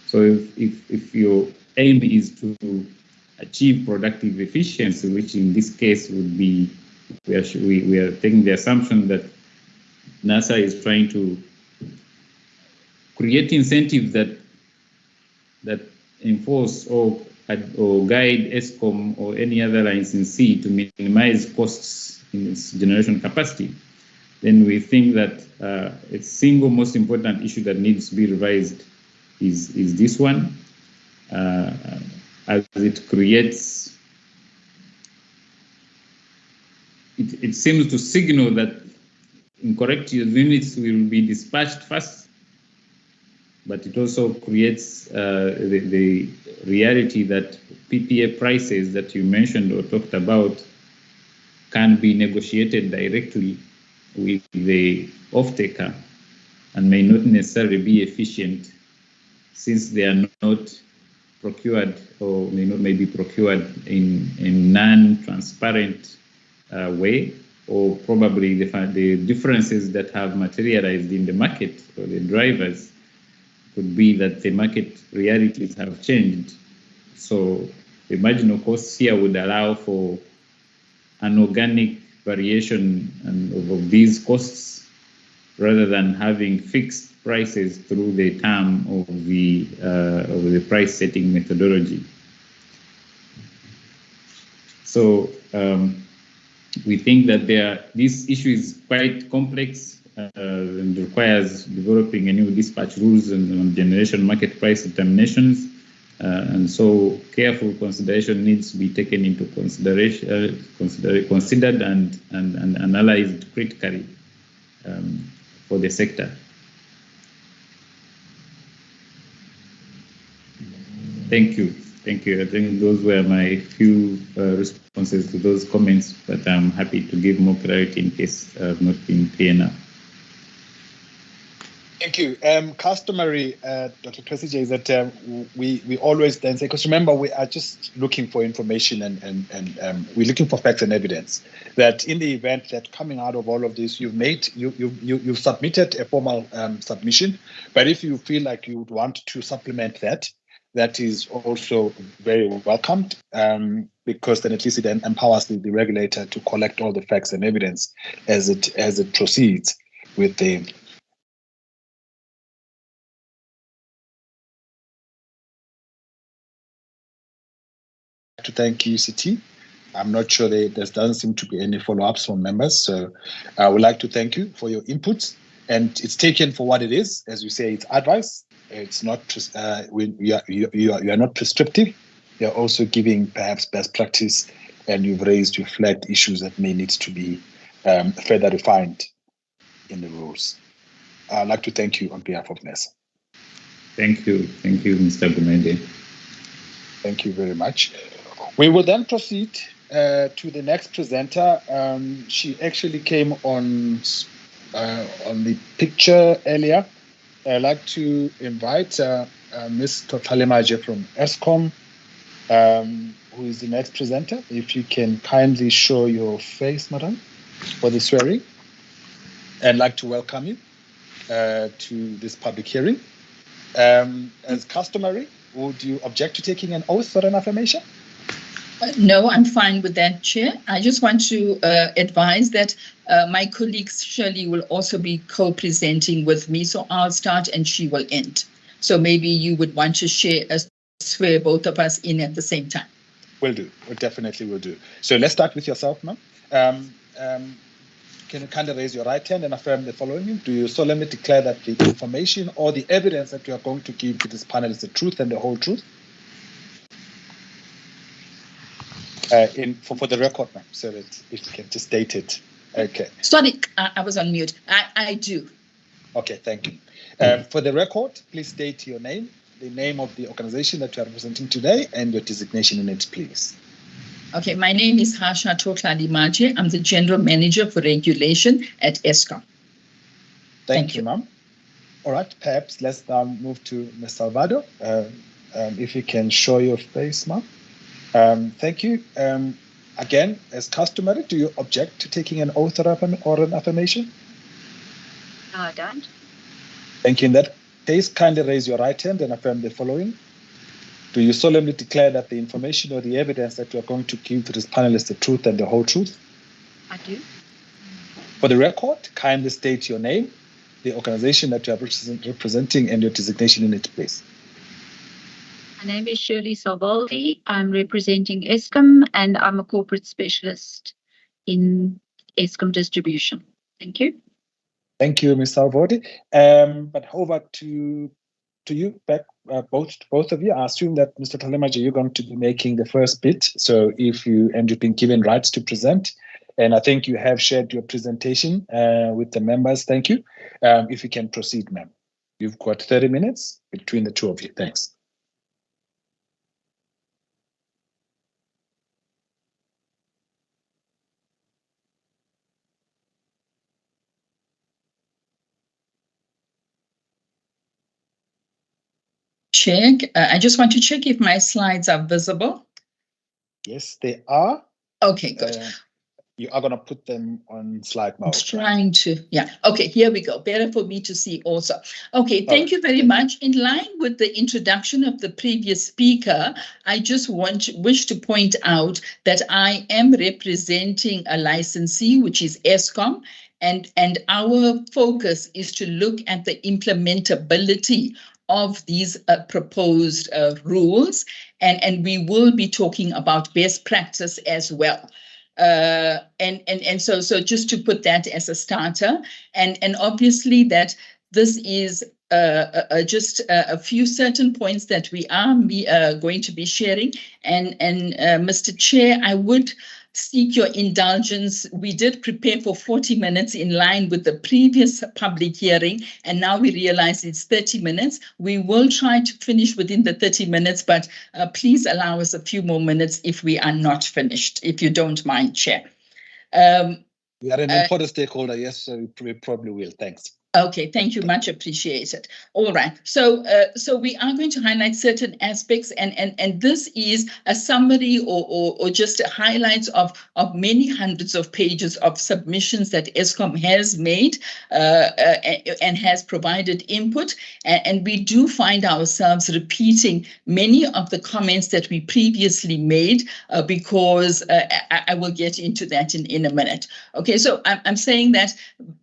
So if your aim is to achieve productive efficiency, which in this case would be, we are taking the assumption that NASA is trying to create incentives that enforce or guide ESCOM or any other licensee to minimize costs in its generation capacity, then we think that a single most important issue that needs to be revised is this one, as it creates, it seems to signal that incorrect units will be dispatched first, but it also creates the reality that PPA prices that you mentioned or talked about can be negotiated directly with the off-taker and may not necessarily be efficient, since they are not procured or may be procured in non-transparent way, or probably the differences that have materialized in the market or the drivers could be that the market realities have changed. So the marginal costs here would allow for an organic variation of these costs rather than having fixed prices through the term of the price setting methodology. So we think that this issue is quite complex and requires developing a new dispatch rules and generation market price determinations. And so careful consideration needs to be taken into consideration, considered and analyzed critically for the sector. Thank you. Thank you. I think those were my few responses to those comments, but I'm happy to give more clarity in case I've not been clear enough. Thank you. Customary, Dr. Kwesige, is that we always then say, because remember, we are just looking for information and we're looking for facts and evidence. That in the event that coming out of all of this, you've submitted a formal submission, but if you feel like you would want to supplement that, that is also very welcomed, because then at least it empowers the regulator to collect all the facts and evidence as it proceeds with the. To thank UCT. I'm not sure there doesn't seem to be any follow-ups from members, so I would like to thank you for your inputs, and it's taken for what it is. As you say, it's advice. It's not you are not prescriptive. You're also giving perhaps best practice, and you've flagged issues that may need to be further refined in the rules. I'd like to thank you on behalf of NESA. Thank you, Mr. Gumede. Thank you very much. We will then proceed to the next presenter. She actually came on the picture earlier. I'd like to invite Ms. Tothalemaje from ESCOM, who is the next presenter. If you can kindly show your face, madam, for the swearing. And I'd like to welcome you to this public hearing. As customary, would you object to taking an oath for an affirmation? No, I'm fine with that, Chair. I just want to advise that my colleague Shirley will also be co-presenting with me, so I'll start and she will end. So maybe you would want to swear both of us in at the same time. Will do. We definitely will do. So let's start with yourself, ma'am. Can you kindly raise your right hand and affirm the following? Do you solemnly declare that the information or the evidence that you are going to give to this panel is the truth and the whole truth? For the record, ma'am, so that if you can just state it. Okay. Sorry, I was on mute. I do. Okay, thank you. For the record, please state your name, the name of the organization that you are representing today, and your designation in it, please. Okay, my name is Harsha Tothalemaje. I'm the General Manager for Regulation at ESCOM. Thank you, ma'am. All right, perhaps let's now move to Ms. Salvador. If you can show your face, ma'am. Thank you. Again, as customary, do you object to taking an oath or an affirmation? No, I don't. Thank you. In that case, kindly raise your right hand and affirm the following. Do you solemnly declare that the information or the evidence that you are going to give to this panel is the truth and the whole truth? I do. For the record, kindly state your name, the organization that you are representing, and your designation in it, please. My name is Shirley Salvaldi. I'm representing ESCOM, and I'm a corporate specialist in ESCOM distribution. Thank you. Thank you, Ms. Salvaldi. But over to you, back both of you. I assume that Mr. Tothalemaje, you're going to be making the first bit. So you've been given rights to present, and I think you have shared your presentation with the members. Thank you. If you can proceed, ma'am. You've got 30 minutes between the two of you. Thanks. Check. I just want to check if my slides are visible. Yes, they are. Okay, good. You are going to put them on slide mode. Trying to, yeah. Okay, here we go. Better for me to see also. Okay, thank you very much. In line with the introduction of the previous speaker, I just wish to point out that I am representing a licensee, which is ESCOM, and our focus is to look at the implementability of these proposed rules, and we will be talking about best practice as well. So just to put that as a starter, and obviously that this is just a few certain points that we are going to be sharing. And Mr. Chair, I would seek your indulgence. We did prepare for 40 minutes in line with the previous public hearing, and now we realize it's 30 minutes. We will try to finish within the 30 minutes, but please allow us a few more minutes if we are not finished, if you don't mind, Chair. We are an important stakeholder, yes, so we probably will. Thanks. Okay, thank you, much appreciated. All right, so we are going to highlight certain aspects, and this is a summary or just highlights of many hundreds of pages of submissions that ESCOM has made and has provided input, and we do find ourselves repeating many of the comments that we previously made because I will get into that in a minute. Okay, so I'm saying that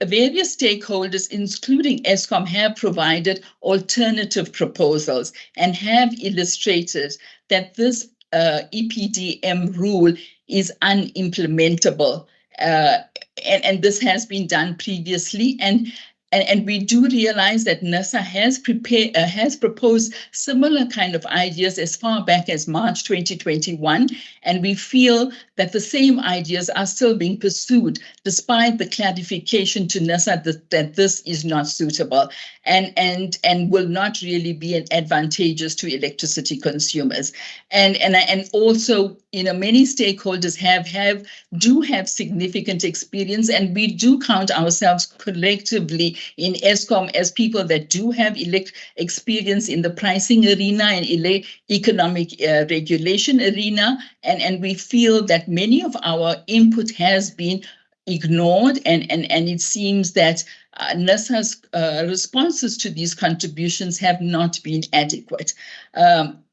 various stakeholders, including ESCOM, have provided alternative proposals and have illustrated that this EPDM rule is unimplementable. And this has been done previously. And we do realize that NERSA has proposed similar kind of ideas as far back as March 2021, and we feel that the same ideas are still being pursued despite the clarification to NERSA that this is not suitable and will not really be advantageous to electricity consumers. And also, you know, many stakeholders do have significant experience, and we do count ourselves collectively in ESCOM as people that do have experience in the pricing arena and economic regulation arena, and we feel that many of our input has been ignored, and it seems that NERSA's responses to these contributions have not been adequate.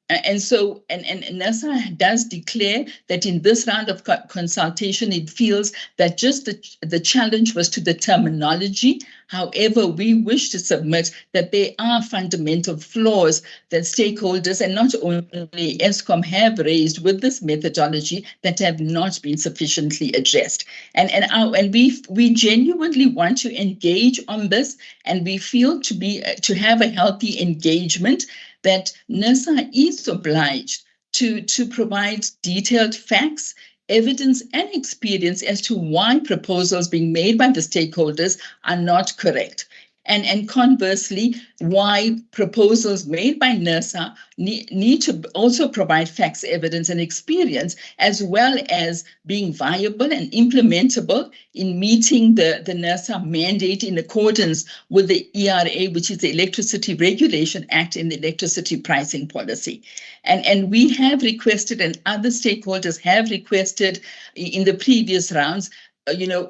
And so NERSA does declare that in this round of consultation, it feels that just the challenge was to the terminology. However, we wish to submit that there are fundamental flaws that stakeholders and not only ESCOM have raised with this methodology that have not been sufficiently addressed. And we genuinely want to engage on this, and we feel to have a healthy engagement, that NERSA is obliged to provide detailed facts, evidence, and experience as to why proposals being made by the stakeholders are not correct. And conversely, why proposals made by NERSA need to also provide facts, evidence, and experience, as well as being viable and implementable in meeting the NERSA mandate in accordance with the ERA, which is the Electricity Regulation Act and the Electricity Pricing Policy. And we have requested, and other stakeholders have requested in the previous rounds,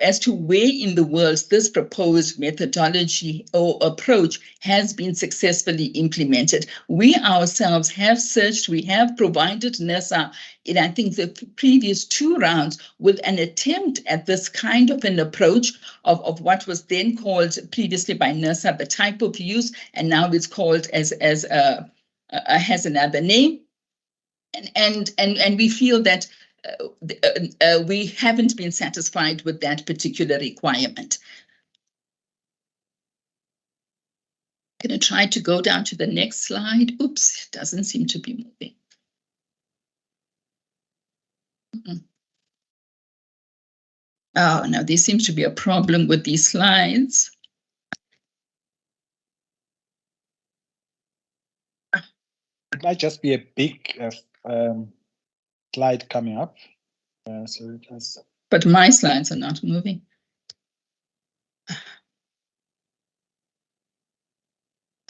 as to where in the world this proposed methodology or approach has been successfully implemented. We ourselves have searched, we have provided NERSA in, I think, the previous 2 rounds with an attempt at this kind of an approach of what was then called previously by NERSA the type of use, and now it's called has another name. And we feel that we haven't been satisfied with that particular requirement. I'm going to try to go down to the next slide. Oops, it doesn't seem to be moving. Oh, no, there seems to be a problem with these slides. It might just be a big slide coming up. So it has. But my slides are not moving.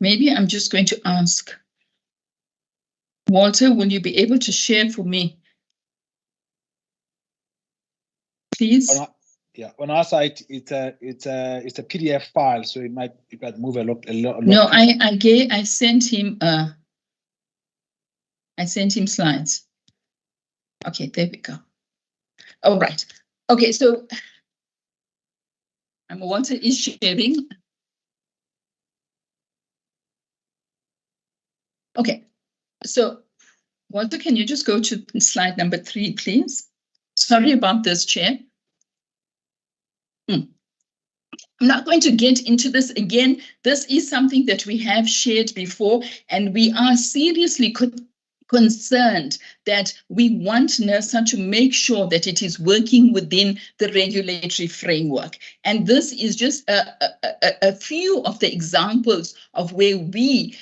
Maybe I'm just going to ask Walter, will you be able to share for me? please. On our side, it's a PDF file, so it might move a lot. No, I sent him slides. Okay, there we go. All right. Okay, so Walter is sharing. Okay, so Walter, can you just go to slide number 3, please? Sorry about this, Chair. I'm not going to get into this again. This is something that we have shared before, and we are seriously concerned that we want NERSA to make sure that it is working within the regulatory framework. And this is just a few of the examples of where we,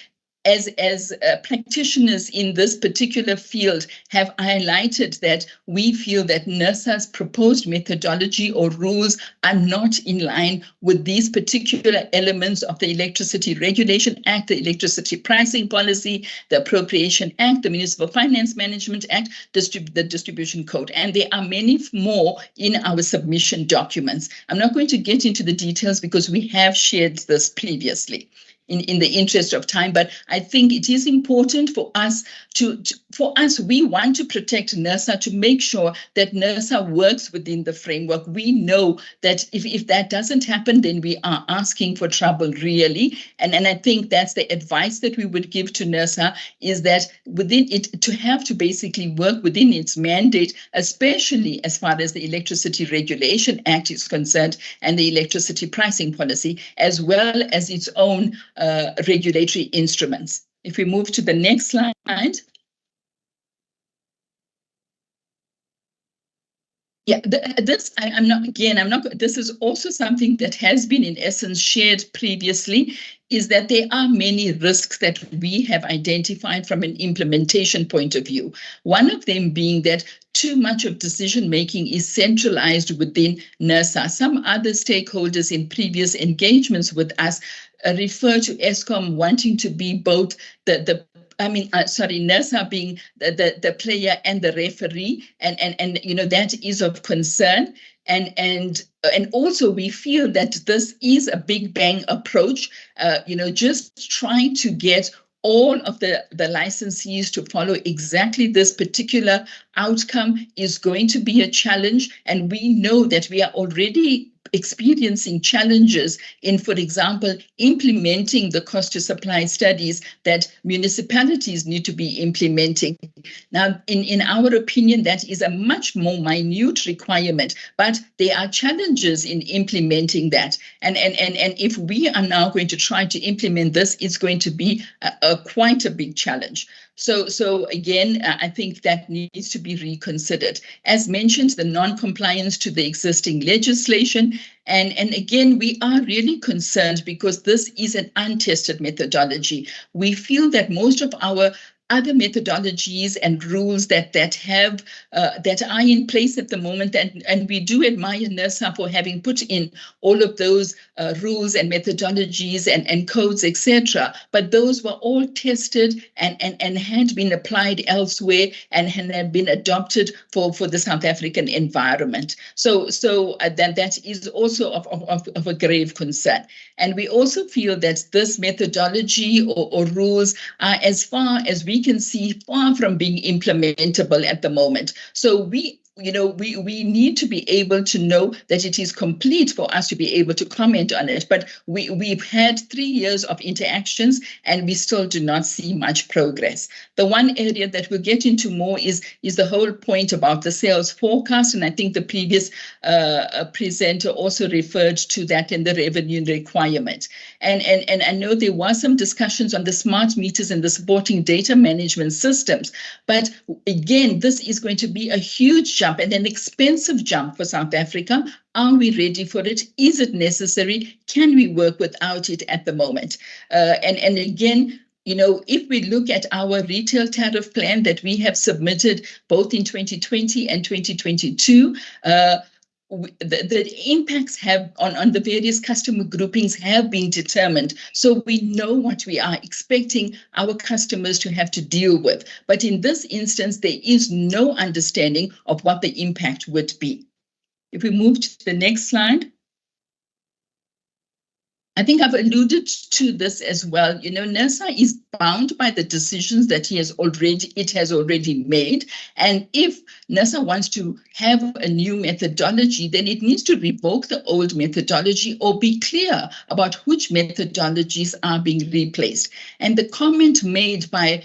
as practitioners in this particular field, have highlighted that we feel that NERSA's proposed methodology or rules are not in line with these particular elements of the Electricity Regulation Act, the Electricity Pricing Policy, the Appropriation Act, the Municipal Finance Management Act, the Distribution Code. And there are many more in our submission documents. I'm not going to get into the details because we have shared this previously in the interest of time, but I think it is important for us we want to protect NERSA, to make sure that NERSA works within the framework. We know that if that doesn't happen, then we are asking for trouble, really. And I think that's the advice that we would give to NERSA, is that within it, to have to basically work within its mandate, especially as far as the Electricity Regulation Act is concerned and the Electricity Pricing Policy, as well as its own regulatory instruments. If we move to the next slide. Yeah, this is also something that has been in essence shared previously, is that there are many risks that we have identified from an implementation point of view. One of them being that too much of decision-making is centralized within NERSA. Some other stakeholders in previous engagements with us refer to Eskom wanting to be both NERSA being the player and the referee, and you know, that is of concern. And also we feel that this is a big bang approach, just trying to get all of the licensees to follow exactly this particular outcome is going to be a challenge. And we know that we are already experiencing challenges in, for example, implementing the cost to supply studies that municipalities need to be implementing. Now, in our opinion, that is a much more minute requirement, but there are challenges in implementing that. And if we are now going to try to implement this, it's going to be quite a big challenge. So again, I think that needs to be reconsidered. As mentioned, the non-compliance to the existing legislation. And again, we are really concerned because this is an untested methodology. We feel that most of our other methodologies and rules that are in place at the moment, and we do admire NERSA for having put in all of those rules and methodologies and codes, etc. But those were all tested and had been applied elsewhere and had been adopted for the South African environment. So that is also of a grave concern. And we also feel that this methodology or rules are, as far as we can see, far from being implementable at the moment. So we need to be able to know that it is complete for us to be able to comment on it. But we've had 3 years of interactions and we still do not see much progress. The one area that we'll get into more is the whole point about the sales forecast. And I think the previous presenter also referred to that in the revenue requirement. And I know there was some discussions on the smart meters and the supporting data management systems. But again, this is going to be a huge jump and an expensive jump for South Africa. Are we ready for it? Is it necessary? Can we work without it at the moment? And again, if we look at our retail tariff plan that we have submitted both in 2020 and 2022, the impacts on the various customer groupings have been determined. So we know what we are expecting our customers to have to deal with. But in this instance, there is no understanding of what the impact would be. If we move to the next slide. I think I've alluded to this as well. You know, NERSA is bound by the decisions that it has already made. And if NERSA wants to have a new methodology, then it needs to revoke the old methodology or be clear about which methodologies are being replaced. And the comment made by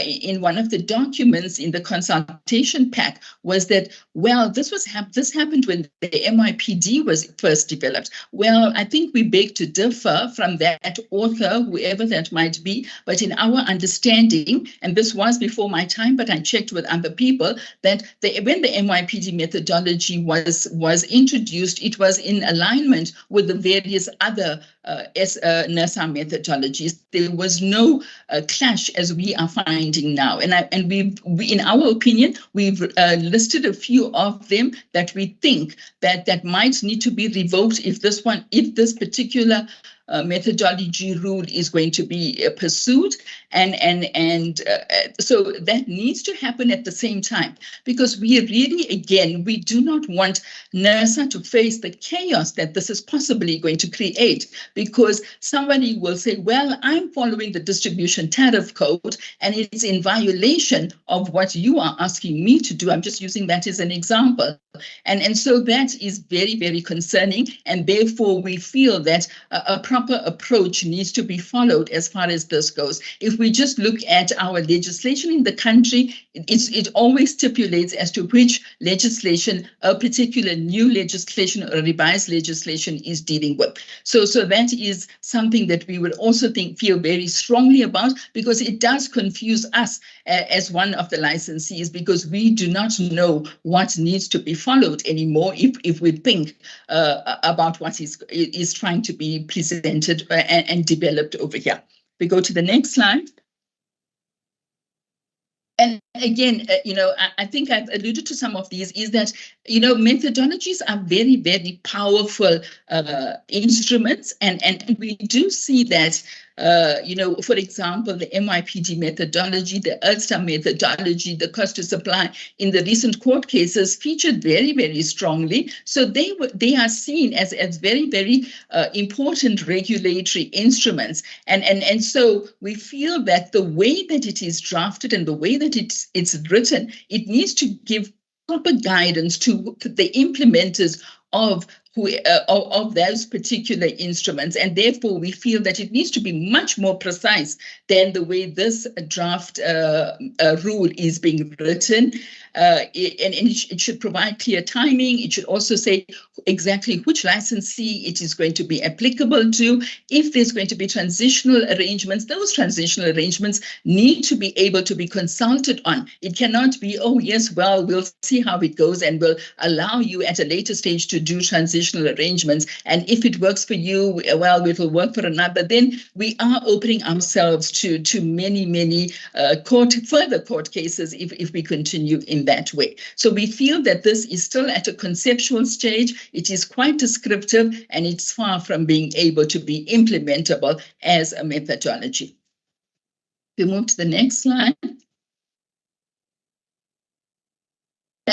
in one of the documents in the consultation pack was that, well, this happened when the MYPD was first developed. Well, I think we beg to differ from that author, whoever that might be, but in our understanding, and this was before my time, but I checked with other people, that when the MYPD methodology was introduced, it was in alignment with the various other NERSA methodologies. There was no clash as we are finding now, and we in our opinion, we've listed a few of them that we think that might need to be revoked if this particular methodology rule is going to be pursued, and so that needs to happen at the same time, because we do not want NERSA to face the chaos that this is possibly going to create, because somebody will say, well, I'm following the distribution tariff code and it's in violation of what you are asking me to do. I'm just using that as an example. And so that is very, very concerning, and therefore we feel that a proper approach needs to be followed as far as this goes. If we just look at our legislation in the country, it always stipulates as to which legislation a particular new legislation or revised legislation is dealing with. So that is something that we would also feel very strongly about, because it does confuse us as one of the licensees, because we do not know what needs to be followed anymore if we think about what is trying to be presented and developed over here. We go to the next slide. And again, I think I've alluded to some of these, is that, methodologies are very, very powerful instruments. And we do see that, for example, the MYPD methodology, the ELSTA methodology, the cost to supply in the recent court cases featured very, very strongly. So they are seen as very, very important regulatory instruments. And so we feel that the way that it is drafted and the way that it's written, it needs to give proper guidance to the implementers of those particular instruments, and therefore we feel that it needs to be much more precise than the way this draft rule is being written. And it should provide clear timing. It should also say exactly which licensee it is going to be applicable to. If there's going to be transitional arrangements, those transitional arrangements need to be able to be consulted on. It cannot be, oh, yes, well, we'll see how it goes and we'll allow you at a later stage to do transitional arrangements. And if it works for you, well, it will work for another. Then we are opening ourselves to many, many further court cases if we continue in that way. So we feel that this is still at a conceptual stage. It is quite descriptive, and it's far from being able to be implementable as a methodology. We move to the next slide.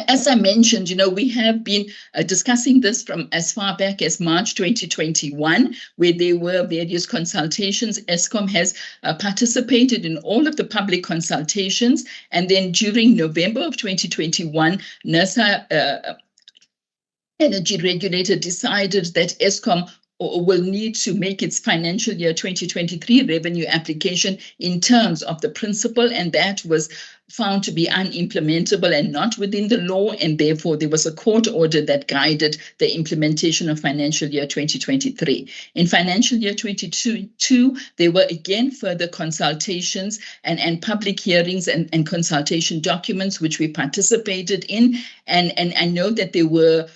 As I mentioned, we have been discussing this from as far back as March 2021, where there were various consultations. ESCOM has participated in all of the public consultations. And then during November of 2021, NERSA energy regulator decided that ESCOM will need to make its financial year 2023 revenue application in terms of the principle, and that was found to be unimplementable and not within the law, and therefore there was a court order that guided the implementation of financial year 2023. In financial year 2022, there were again further consultations and public hearings and consultation documents which we participated in, and I know that there were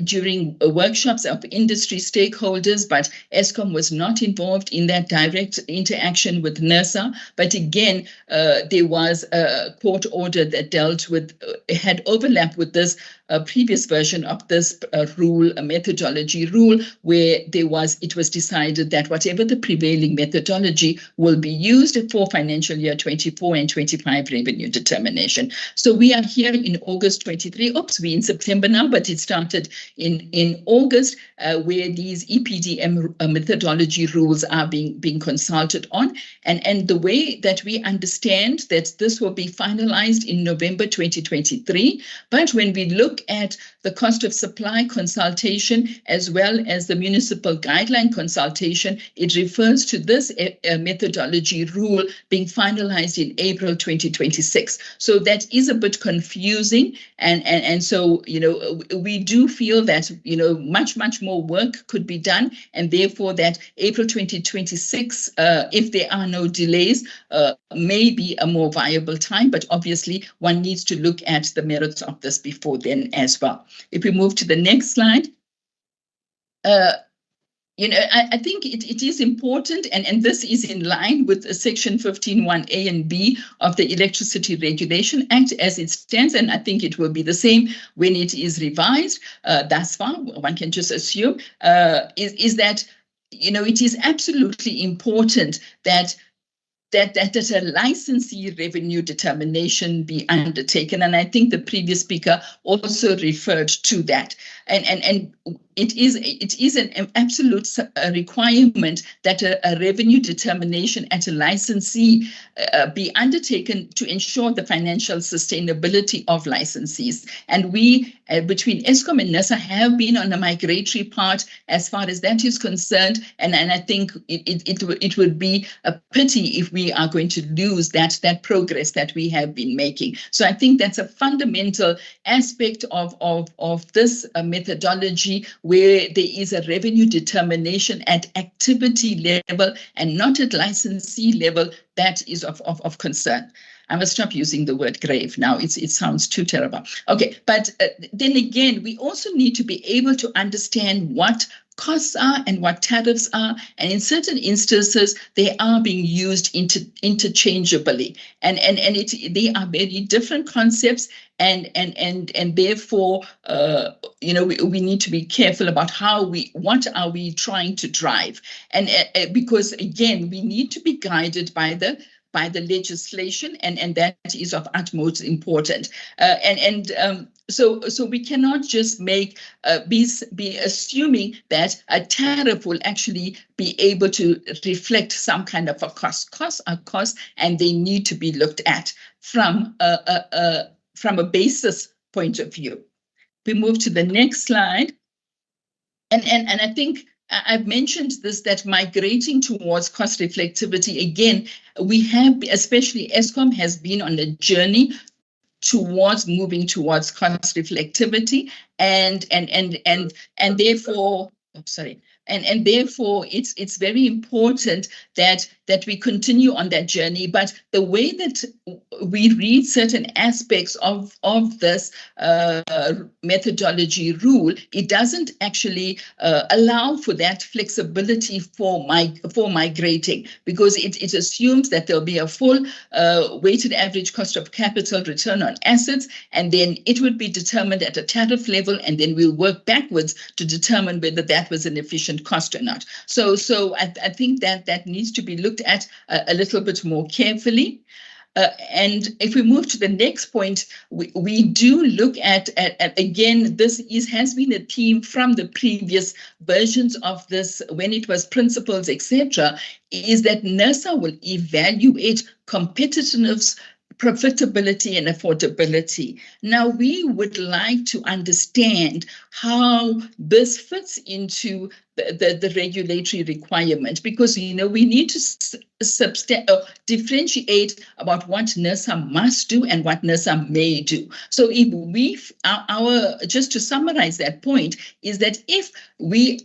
during workshops of industry stakeholders, but ESCOM was not involved in that direct interaction with NERSA. But again, there was a court order that dealt with, had overlap with this previous version of this rule, a methodology rule, where it was decided that whatever the prevailing methodology will be used for financial year 24 and 25 revenue determination. So we are here in August 23. Oops, we're in September now, but it started in August, where these EPDM methodology rules are being consulted on. And the way that we understand that this will be finalized in November 2023. But when we look at the cost of supply consultation as well as the municipal guideline consultation, it refers to this methodology rule being finalized in April 2026. So that is a bit confusing. And so, we do feel that, much more work could be done, and therefore that April 2026, if there are no delays, may be a more viable time, but obviously one needs to look at the merits of this before then as well. If we move to the next slide, I think it is important, and this is in line with Section 15(1)(a) and (b) of the Electricity Regulation Act as it stands, and I think it will be the same when it is revised. Thus far, one can just assume is that it is absolutely important that a licensee revenue determination be undertaken. And I think the previous speaker also referred to that. And it is an absolute requirement that a revenue determination at a licensee be undertaken to ensure the financial sustainability of licensees. And we, between Eskom and NERSA, have been on a migratory path as far as that is concerned. And I think it would be a pity if we are going to lose that progress that we have been making. So I think that's a fundamental aspect of this methodology, where there is a revenue determination at activity level and not at licensee level that is of concern. I must stop using the word grave now. It sounds too terrible. Okay, but then again, we also need to be able to understand what costs are and what tariffs are, and in certain instances they are being used interchangeably, and they are very different concepts, and therefore we need to be careful about what are we trying to drive, and because again we need to be guided by the legislation, and that is of utmost importance. So we cannot just be assuming that a tariff will actually be able to reflect some kind of a cost. Costs are costs, and they need to be looked at from a basis point of view. We move to the next slide, and I think I've mentioned this, that migrating towards cost reflectivity, again, we have, especially Eskom, has been on a journey towards moving towards cost reflectivity, and therefore, and therefore it's very important that we continue on that journey. But the way that we read certain aspects of this methodology rule, it doesn't actually allow for that flexibility for migrating, because it assumes that there'll be a full weighted average cost of capital return on assets, and then it would be determined at a tariff level, and then we'll work backwards to determine whether that was an efficient cost or not. So I think that needs to be looked at a little bit more carefully. And if we move to the next point, we do look at again, this has been a theme from the previous versions of this, when it was principles, etc., is that NERSA will evaluate competitiveness, profitability, and affordability. Now, we would like to understand how this fits into the regulatory requirement, because we need to differentiate about what NERSA must do and what NERSA may do. So if just to summarize that point, is that if NERSA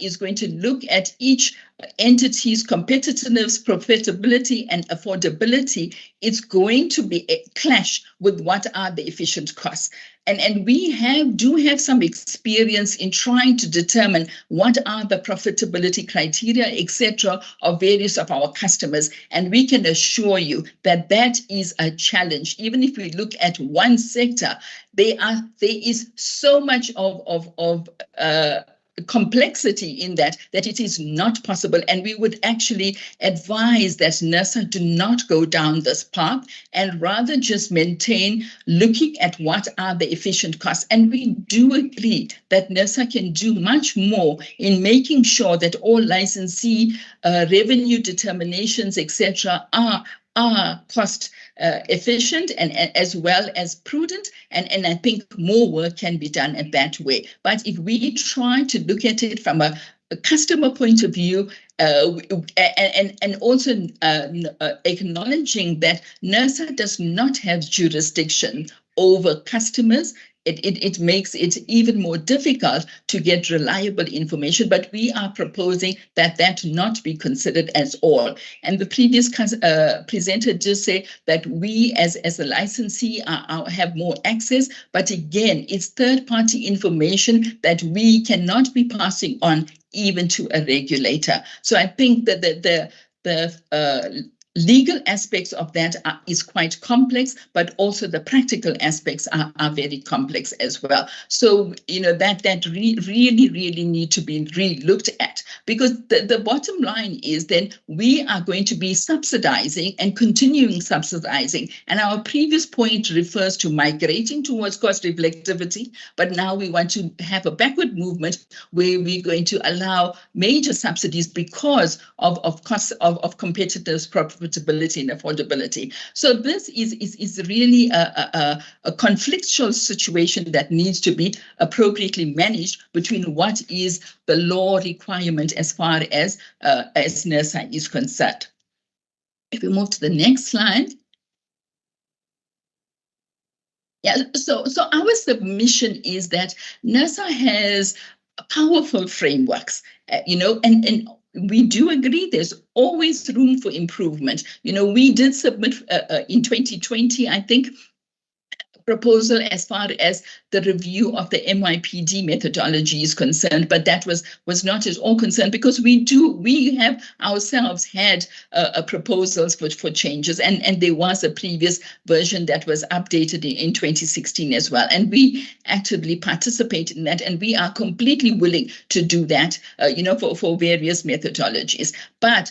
is going to look at each entities' competitiveness, profitability, and affordability, it's going to be a clash with what are the efficient costs. And we do have some experience in trying to determine what are the profitability criteria, etc., of various of our customers. And we can assure you that that is a challenge. Even if we look at one sector, there is so much of complexity in that it is not possible, and we would actually advise that NERSA do not go down this path and rather just maintain looking at what are the efficient costs. And we do agree that NERSA can do much more in making sure that all licensee revenue determinations, etc., are cost efficient and as well as prudent, and I think more work can be done in that way. But if we try to look at it from a customer point of view, and also acknowledging that NERSA does not have jurisdiction over customers, it makes it even more difficult to get reliable information, but we are proposing that not be considered at all. And the previous presenter just say that we as a licensee have more access, but again, it's third-party information that we cannot be passing on even to a regulator. So I think that the legal aspects of that is quite complex, but also the practical aspects are very complex as well. So, that really need to be re-looked at, because the bottom line is then we are going to be subsidizing and continuing subsidizing. And our previous point refers to migrating towards cost reflectivity, but now we want to have a backward movement where we're going to allow major subsidies because of costs of competitors' profitability and affordability. So this is really a conflictual situation that needs to be appropriately managed between what is the law requirement as far as NERSA is concerned. If we move to the next slide. Yeah, so our submission is that NERSA has powerful frameworks, and we do agree there's always room for improvement. We did submit in 2020, I think, proposal as far as the review of the MYPD methodology is concerned, but that was not at all concerned because we have ourselves had proposals for changes, and there was a previous version that was updated in 2016 as well, and we actively participate in that, and we are completely willing to do that, for various methodologies. But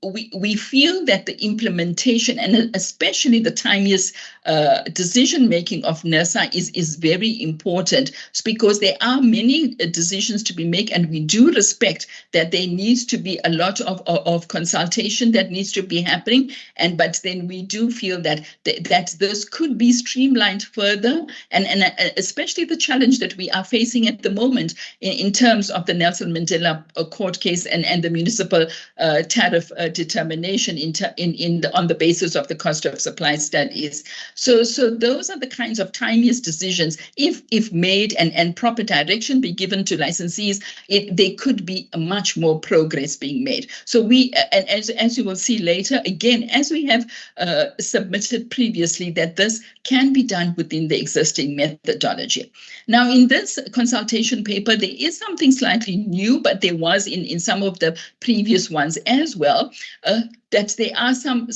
we feel that the implementation and especially the timeous decision-making of NERSA is very important, because there are many decisions to be made, and we do respect that there needs to be a lot of consultation that needs to be happening, but then we do feel that this could be streamlined further, and especially the challenge that we are facing at the moment in terms of the Nelson Mandela court case and the municipal tariff determination on the basis of the cost of supply studies. So those are the kinds of timeous decisions. If made and proper direction be given to licensees, there could be much more progress being made. So and as you will see later, again, as we have submitted previously, that this can be done within the existing methodology. Now, in this consultation paper, there is something slightly new, but there was in some of the previous ones as well, that there are some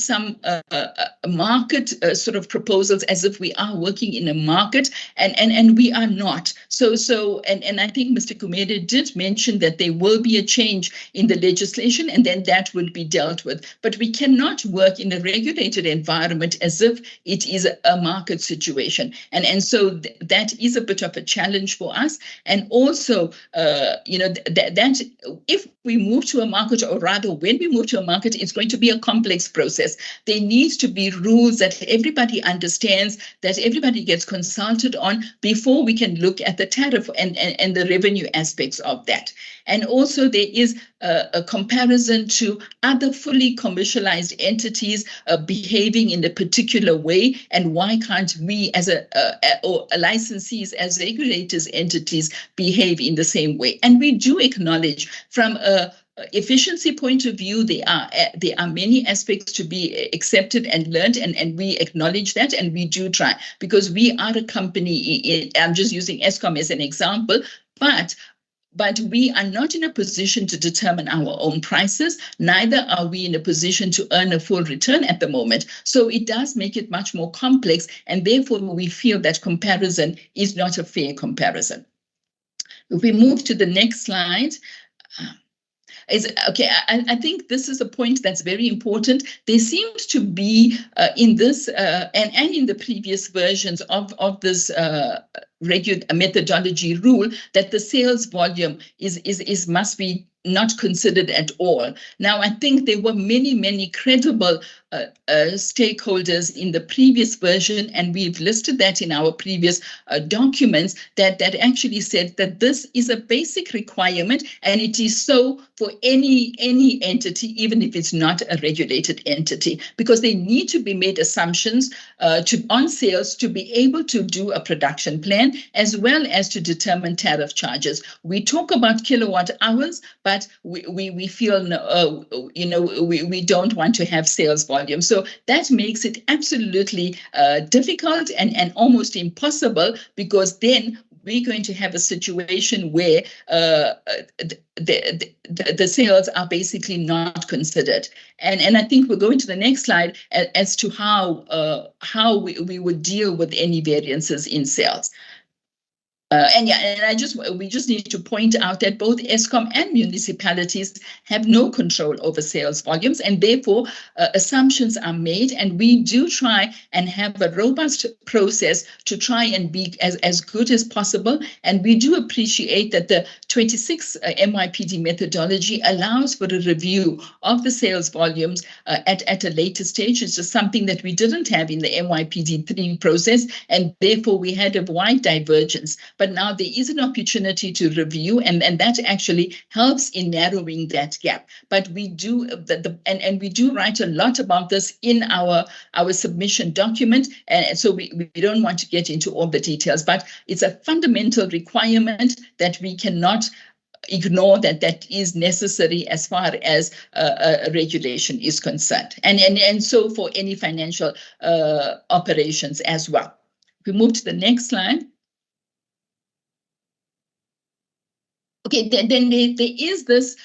market sort of proposals as if we are working in a market, and we are not. So I think Mr. Kumede did mention that there will be a change in the legislation, and then that will be dealt with. But we cannot work in a regulated environment as if it is a market situation, and so that is a bit of a challenge for us. And also, that if we move to a market, or rather when we move to a market, it's going to be a complex process. There needs to be rules that everybody understands, that everybody gets consulted on before we can look at the tariff and the revenue aspects of that. And also there is a comparison to other fully commercialized entities behaving in a particular way, and why can't we as or licensees, as regulators entities, behave in the same way. And we do acknowledge from a efficiency point of view, there are many aspects to be accepted and learned, and we acknowledge that, and we do try, because we are a company. I'm just using Eskom as an example, but we are not in a position to determine our own prices. Neither are we in a position to earn a full return at the moment. So it does make it much more complex, and therefore we feel that comparison is not a fair comparison. If we move to the next slide. I think this is a point that's very important. There seems to be in this and in the previous versions of this regular methodology rule that the sales volume must be not considered at all. Now, I think there were many credible stakeholders in the previous version, and we've listed that in our previous documents, that actually said that this is a basic requirement, and it is so for any entity, even if it's not a regulated entity, because they need to be made assumptions on sales to be able to do a production plan, as well as to determine tariff charges. We talk about kilowatt hours, but we feel we don't want to have sales volume. So that makes it absolutely difficult and almost impossible, because then we're going to have a situation where the sales are basically not considered. And I think we'll go into the next slide as to how we would deal with any variances in sales. We just need to point out that both Eskom and municipalities have no control over sales volumes, and therefore assumptions are made, and we do try and have a robust process to try and be as good as possible. And we do appreciate that the 26 MYPD methodology allows for a review of the sales volumes at a later stage. It's just something that we didn't have in the MYPD 3 process, and therefore we had a wide divergence. But now there is an opportunity to review, and that actually helps in narrowing that gap. But we do, and we do write a lot about this in our submission document, and so we don't want to get into all the details, but it's a fundamental requirement that we cannot ignore, that is necessary as far as regulation is concerned, and so for any financial operations as well. We move to the next slide. Okay, then there is this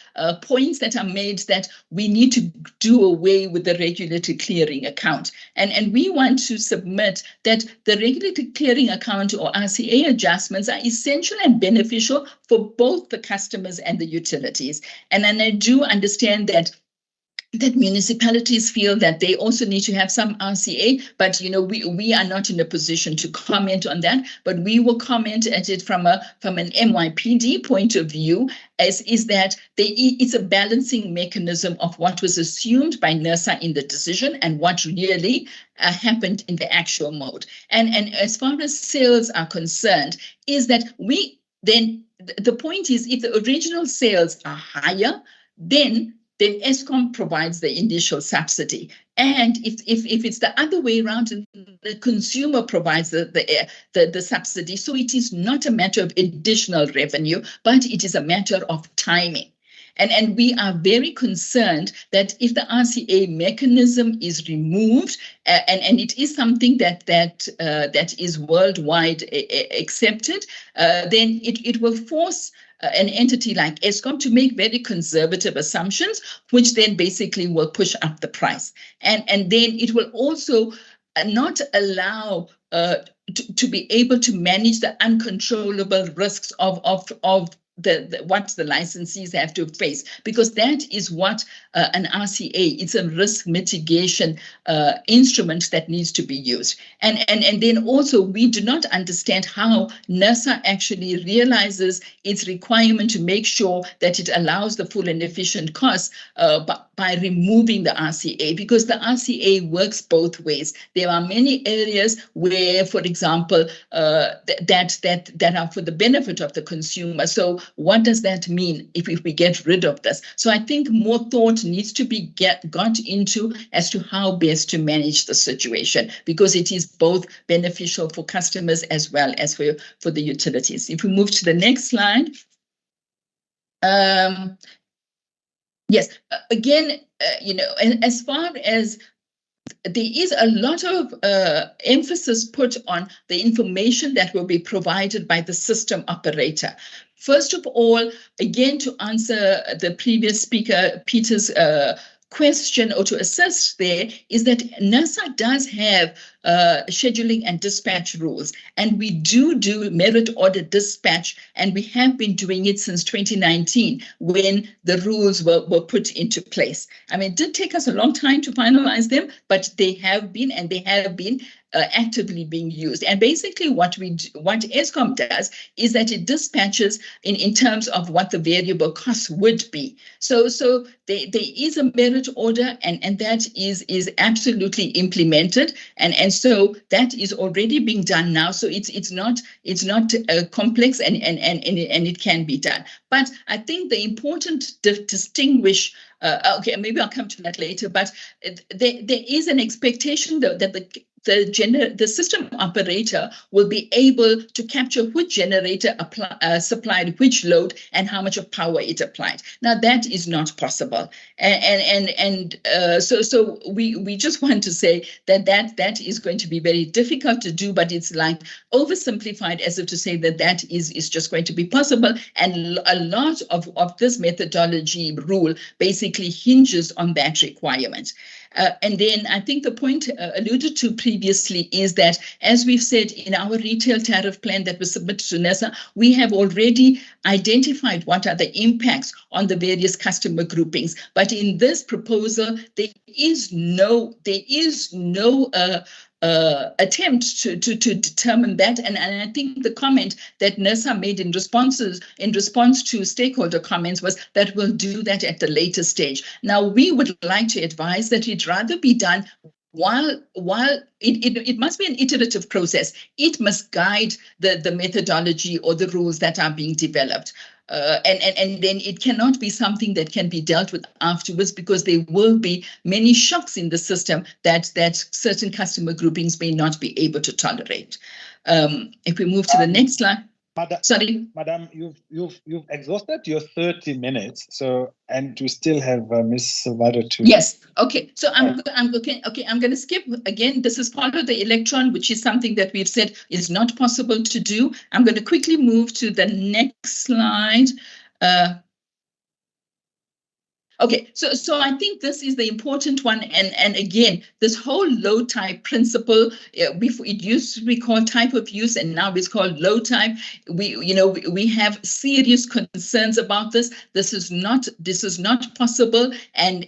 points that are made that we need to do away with the regulatory clearing account. And we want to submit that the regulatory clearing account, or RCA adjustments, are essential and beneficial for both the customers and the utilities. And I do understand that municipalities feel that they also need to have some RCA, but we are not in a position to comment on that. But we will comment at it from an MYPD point of view, is that it's a balancing mechanism of what was assumed by NERSA in the decision and what really happened in the actual mode. And as far as sales are concerned, is that the point is, if the original sales are higher, then Eskom provides the initial subsidy. And if it's the other way around, the consumer provides the subsidy. So it is not a matter of additional revenue, but it is a matter of timing. And we are very concerned that if the RCA mechanism is removed, and it is something that is worldwide accepted, then it will force an entity like Eskom to make very conservative assumptions, which then basically will push up the price. And then it will also not allow to be able to manage the uncontrollable risks of what the licensees have to face, because that is what an RCA, it's a risk mitigation instrument that needs to be used. And then also we do not understand how NERSA actually realizes its requirement to make sure that it allows the full and efficient costs by removing the RCA, because the RCA works both ways. There are many areas where, for example, that are for the benefit of the consumer. So what does that mean if we get rid of this? So I think more thought needs to be got into as to how best to manage the situation, because it is both beneficial for customers as well as for the utilities. If we move to the next slide. Yes, again, and as far as there is a lot of emphasis put on the information that will be provided by the system operator. First of all, again, to answer the previous speaker, Peter's question, or to assist there, is that NERSA does have scheduling and dispatch rules, and we do merit order dispatch, and we have been doing it since 2019 when the rules were put into place. I mean, it did take us a long time to finalize them, but they have been, and they have been actively being used. And basically what Eskom does is that it dispatches in terms of what the variable costs would be. So there is a merit order, and that is absolutely implemented, and so that is already being done now. So it's not complex, and it can be done. But I think the important distinguish. Okay, maybe I'll come to that later. But there is an expectation that the system operator will be able to capture which generator supplied which load and how much of power it applied. Now that is not possible, so we just want to say that is going to be very difficult to do, but it's like oversimplified as if to say that is just going to be possible, and a lot of this methodology rule basically hinges on that requirement. And then I think the point alluded to previously is that, as we've said in our retail tariff plan that was submitted to NERSA, we have already identified what are the impacts on the various customer groupings. But in this proposal, there is no attempt to determine that, and I think the comment that NERSA made in response to stakeholder comments was that we'll do that at the later stage. Now we would like to advise that it rather be done while it must be an iterative process. It must guide the methodology or the rules that are being developed. And then it cannot be something that can be dealt with afterwards, because there will be many shocks in the system that certain customer groupings may not be able to tolerate. If we move to the next slide. Madam, you've exhausted your 30 minutes, and we still have Ms. Salvador to. Yes. Okay. So I'm going to skip again. This is part of the electron, which is something that we've said is not possible to do. I'm going to quickly move to the next slide. Okay, so I think this is the important one, and again, this whole load type principle, before it used to be called type of use, and now it's called load type. We have serious concerns about this. This is not possible, and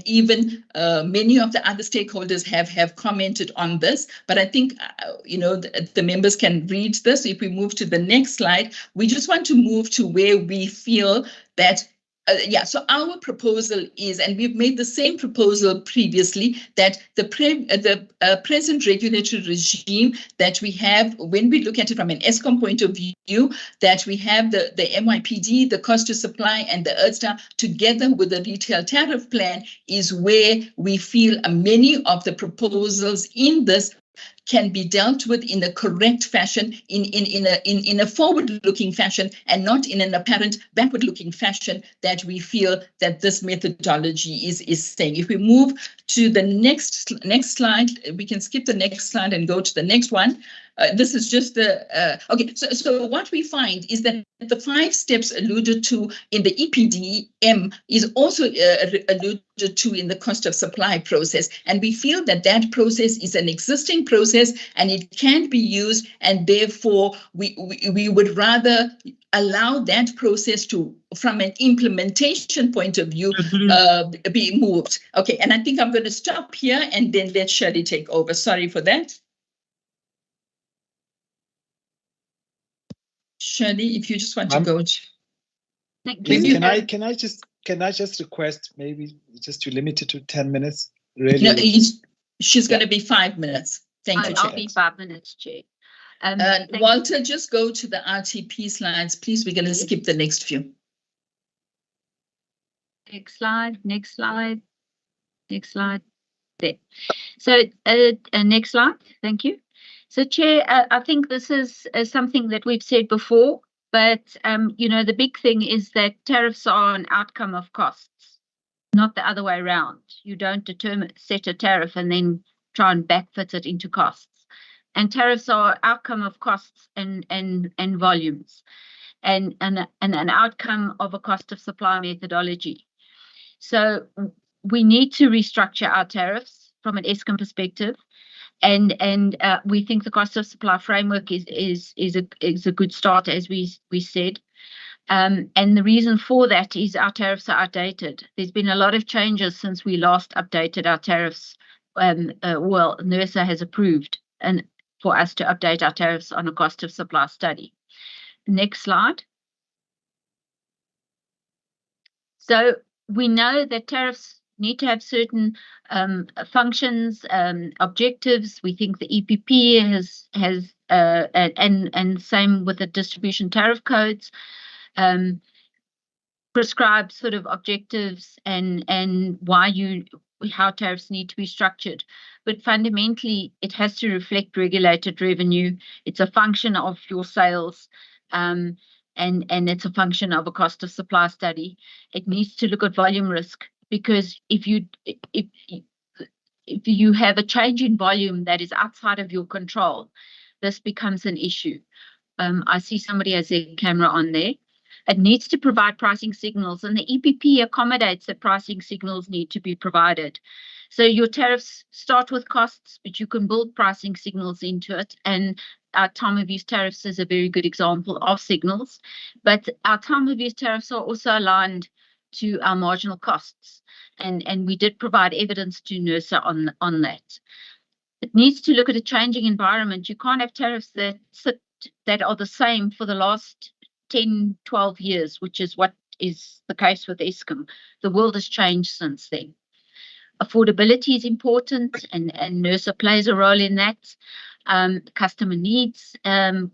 even many of the other stakeholders have commented on this. But I think the members can read this. If we move to the next slide, we just want to move to where we feel that. So our proposal is, and we've made the same proposal previously, that the present regulatory regime that we have, when we look at it from an Eskom point of view, that we have the MYPD, the cost to supply, and the ERDSTA together with the retail tariff plan, is where we feel many of the proposals in this can be dealt with in a correct fashion, in a forward-looking fashion, and not in an apparent backward-looking fashion that we feel that this methodology is saying. If we move to the next slide, we can skip the next slide and go to the next one. This is just okay. So what we find is that the 5 steps alluded to in the EPDM is also alluded to in the cost of supply process, and we feel that that process is an existing process and it can't be used, and therefore we would rather allow that process to, from an implementation point of view, be moved. Okay, and I think I'm going to stop here and then let Shirley take over. Sorry for that. Shirley, if you just want to go. Thank you. Can I just request maybe just to limit it to 10 minutes? Really? No, she's going to be 5 minutes. Thank you, I'll be 5 minutes, Chair. Walter, just go to the RTP slides, please. We're going to skip the next few. Next slide. There. So next slide. Thank you. So, Chair, I think this is something that we've said before. But, the big thing is that tariffs are an outcome of costs, not the other way around. You don't set a tariff and then try and backfit it into costs. And tariffs are outcome of costs and volumes, and an outcome of a cost of supply methodology. So we need to restructure our tariffs from an Eskom perspective. And we think the cost of supply framework is a good start, as we said. And the reason for that is our tariffs are outdated. There's been a lot of changes since we last updated our tariffs. NERSA has approved and for us to update our tariffs on a cost of supply study. Next slide. So we know that tariffs need to have certain functions, objectives. We think the EPP has and same with the distribution tariff codes, prescribe sort of objectives and how tariffs need to be structured. But fundamentally, it has to reflect regulated revenue. It's a function of your sales. And it's a function of a cost of supply study. It needs to look at volume risk, because if you have a change in volume that is outside of your control, this becomes an issue. I see somebody has their camera on there. It needs to provide pricing signals, and the EPP accommodates that pricing signals need to be provided. So your tariffs start with costs, but you can build pricing signals into it. And our time of use tariffs is a very good example of signals. But our time of use tariffs are also aligned to our marginal costs. And we did provide evidence to NERSA on that. It needs to look at a changing environment. You can't have tariffs that are the same for the last 10, 12 years, which is what is the case with Eskom. The world has changed since then. Affordability is important, and NERSA plays a role in that. Customer needs and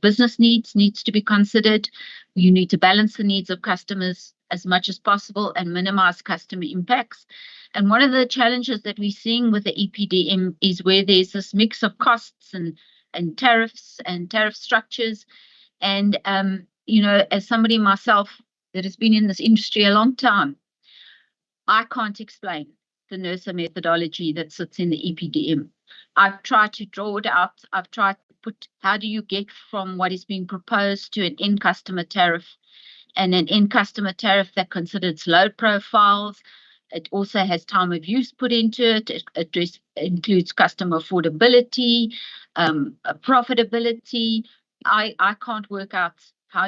business needs to be considered. You need to balance the needs of customers as much as possible and minimize customer impacts. And one of the challenges that we're seeing with the EPDM is where there's this mix of costs and tariffs and tariff structures. And, as somebody myself that has been in this industry a long time, I can't explain the NERSA methodology that sits in the EPDM. I've tried to draw it out. I've tried to put, how do you get from what is being proposed to an end customer tariff, and an end customer tariff that considers load profiles. It also has time of use put into it. It includes customer affordability, profitability. I can't work out how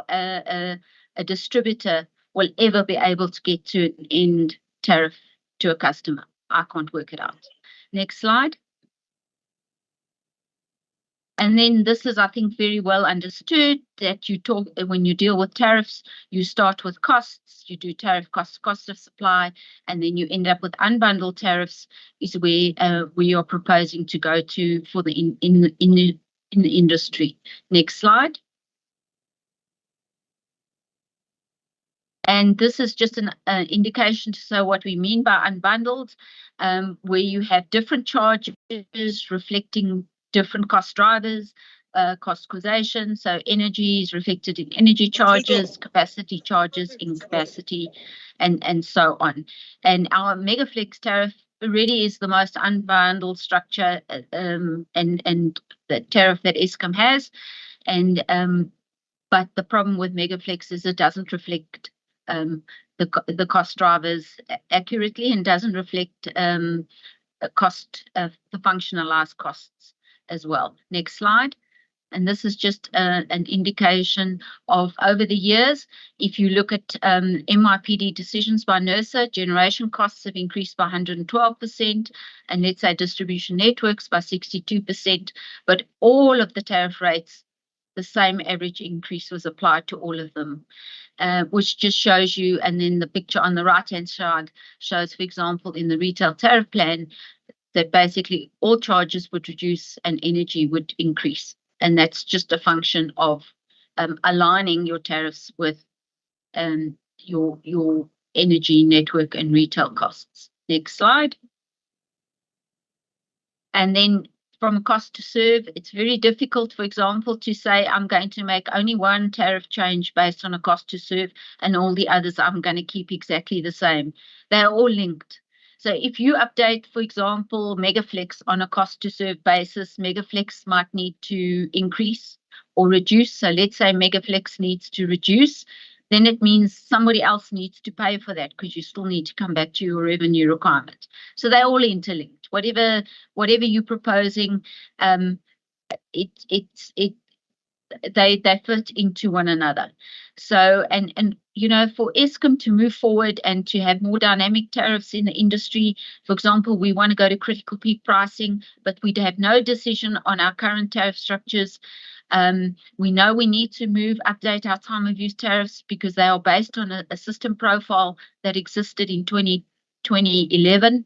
a distributor will ever be able to get to an end tariff to a customer. I can't work it out. Next slide. And then this is, I think, very well understood that when you deal with tariffs, you start with costs, you do tariff cost of supply, and then you end up with unbundled tariffs, is where we are proposing to go to for in the industry. Next slide. And this is just an indication to show what we mean by unbundled, where you have different charges reflecting different cost drivers, cost causation. So energy is reflected in energy charges, capacity charges in capacity, and so on. And our Megaflex tariff already is the most unbundled structure and the tariff that Eskom has. But the problem with Megaflex is it doesn't reflect the cost drivers accurately, and doesn't reflect the functionalized costs as well. Next slide. And this is just an indication of over the years. If you look at MYPD decisions by NERSA, generation costs have increased by 112%, and let's say distribution networks by 62%. But all of the tariff rates, the same average increase was applied to all of them, which just shows you. And then the picture on the right-hand side shows, for example, in the retail tariff plan, that basically all charges would reduce and energy would increase. And that's just a function of aligning your tariffs with your energy network and retail costs. Next slide. And then from a cost to serve. It's very difficult, for example, to say I'm going to make only one tariff change based on a cost to serve and all the others I'm going to keep exactly the same. They're all linked. So if you update, for example, Megaflex on a cost to serve basis, Megaflex might need to increase or reduce. So let's say Megaflex needs to reduce, then it means somebody else needs to pay for that because you still need to come back to your revenue requirement. So they're all interlinked. Whatever you're proposing, they fit into one another. So and you know, for Eskom to move forward and to have more dynamic tariffs in the industry, for example, we want to go to critical peak pricing, but we have no decision on our current tariff structures. We know we need to update our time of use tariffs because they are based on a system profile that existed in 2011.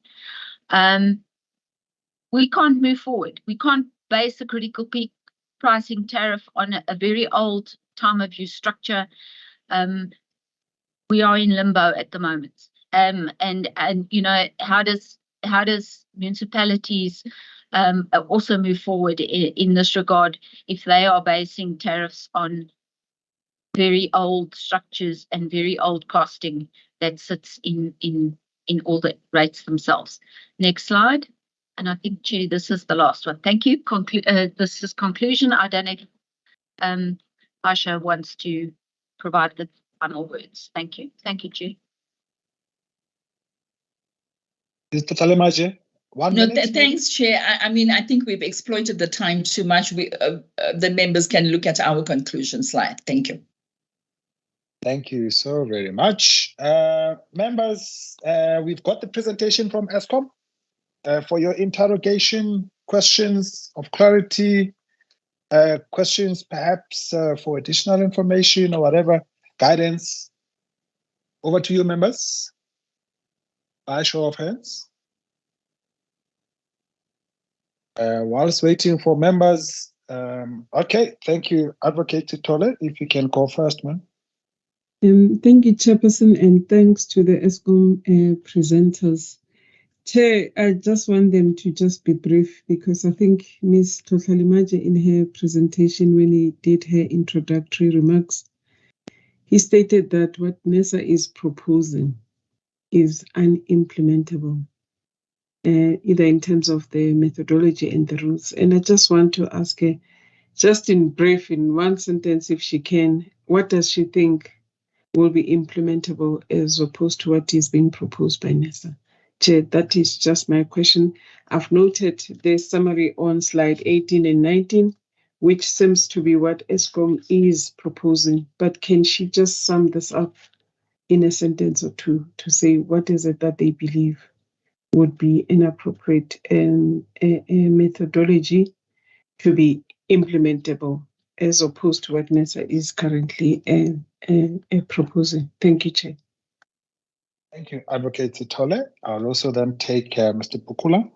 We can't move forward. We can't base a critical peak pricing tariff on a very old time of use structure. We are in limbo at the moment. And you know, how does municipalities also move forward in this regard if they are basing tariffs on very old structures and very old costing that sits in all the rates themselves? Next slide. And I think, Chair, this is the last one. Thank you. This is conclusion. I don't know if Aisha wants to provide the final words. Thank you. Thank you, Chair. Mr. Talemaje, 1 minute. Thanks, Chair. I mean, I think we've exploited the time too much. The members can look at our conclusion slide. Thank you. Thank you so very much. Members, we've got the presentation from Eskom for your interrogation, questions of clarity, questions perhaps for additional information or whatever, guidance. Over to you, members. By show of hands. Whilst waiting for members, okay, thank you, Advocate Tole. If you can go first, man. Thank you, Chairperson, and thanks to the Eskom presenters. Chair, I just want them to just be brief because I think Ms. Totalimaje in her presentation, when he did her introductory remarks, he stated that what NESA is proposing is unimplementable, either in terms of the methodology and the rules. And I just want to ask her, just in brief, in one sentence, if she can, what does she think will be implementable as opposed to what is being proposed by NESA? Chair, that is just my question. I've noted the summary on slide 18 and 19, which seems to be what Eskom is proposing. But can she just sum this up in a sentence or two to say what is it that they believe would be an appropriate methodology to be implementable as opposed to what NESA is currently proposing? Thank you, Chair. Thank you, Advocate Tole. I'll also then take Mr. Pukula.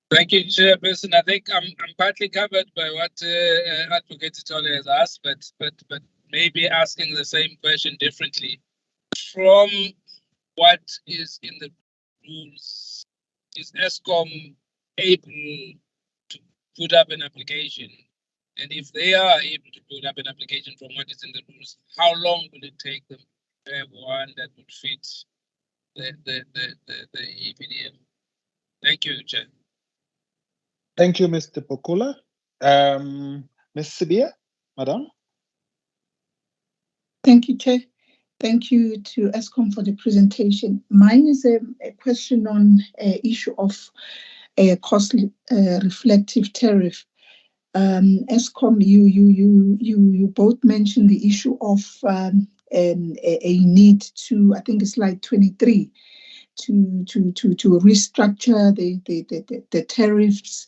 Thank you, Chairperson. I think I'm partly covered by what Advocate Tole has asked, but maybe asking the same question differently. From what is in the rules, is Eskom able to put up an application? And if they are able to put up an application from what is in the rules, how long will it take them to have one that would fit the EPDM? Thank you, Chair. Thank you, Mr. Pukula. Ms. Sibia, Madam. Thank you, Chair. Thank you to Eskom for the presentation. Mine is a question on issue of a cost reflective tariff. Eskom, you both mentioned the issue of a need to, I think it's slide 23, to restructure the tariffs.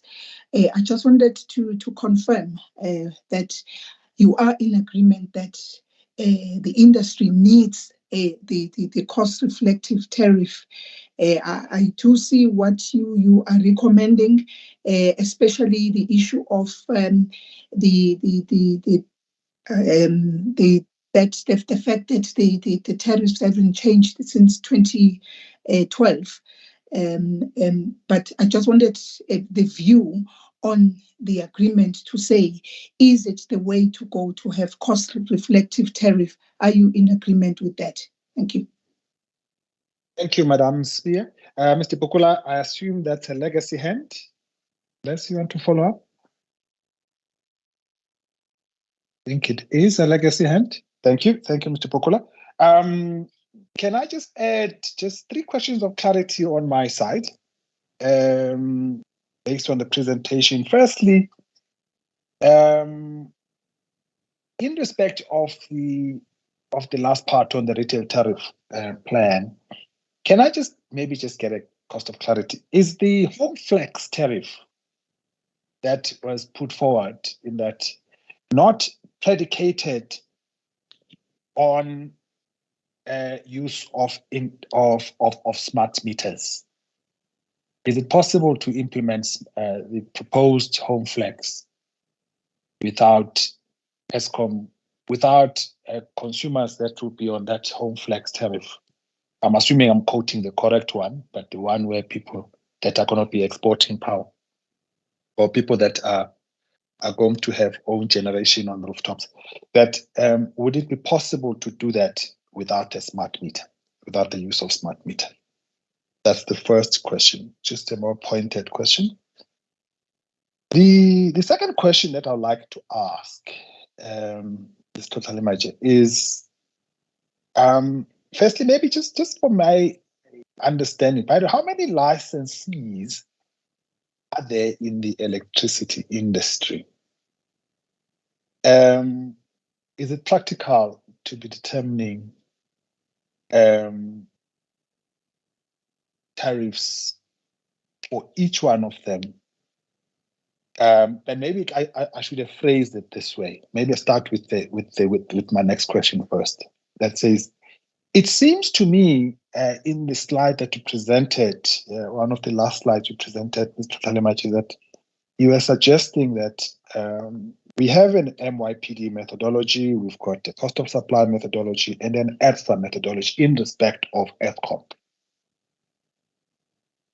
I just wanted to confirm that you are in agreement that the industry needs the cost reflective tariff. I do see what you are recommending, especially the issue of the fact that the tariffs haven't changed since 2012. But I just wanted the view on the agreement to say, is it the way to go to have cost reflective tariff? Are you in agreement with that? Thank you. Thank you, Madam Spear. Mr. Pokula, I assume that's a legacy hand. Unless you want to follow up? I think it is a legacy hand. Thank you. Thank you, Mr. Pokula. Can I just add just 3 questions of clarity on my side based on the presentation? Firstly, in respect of the last part on the retail tariff plan, can I just maybe just get a cost of clarity? Is the home flex tariff that was put forward in that not predicated on use of smart meters? Is it possible to implement the proposed home flex without Eskom, without consumers that would be on that home flex tariff? I'm assuming I'm quoting the correct one, but the one where people that are going to be exporting power, or people that are going to have own generation on rooftops, that would it be possible to do that without a smart meter, without the use of smart meter? That's the first question, just a more pointed question. The second question that I'd like to ask Ms. Totalimaje is, firstly, maybe just for my understanding, how many licensees are there in the electricity industry? Is it practical to be determining tariffs for each one of them? And maybe I should have phrased it this way. Maybe I start with my next question first. That says, it seems to me in the slide that you presented, one of the last slides you presented, Mr. Talimachi, that you were suggesting that we have an MYPD methodology, we've got the cost of supply methodology, and then ERSA methodology in respect of Eskom.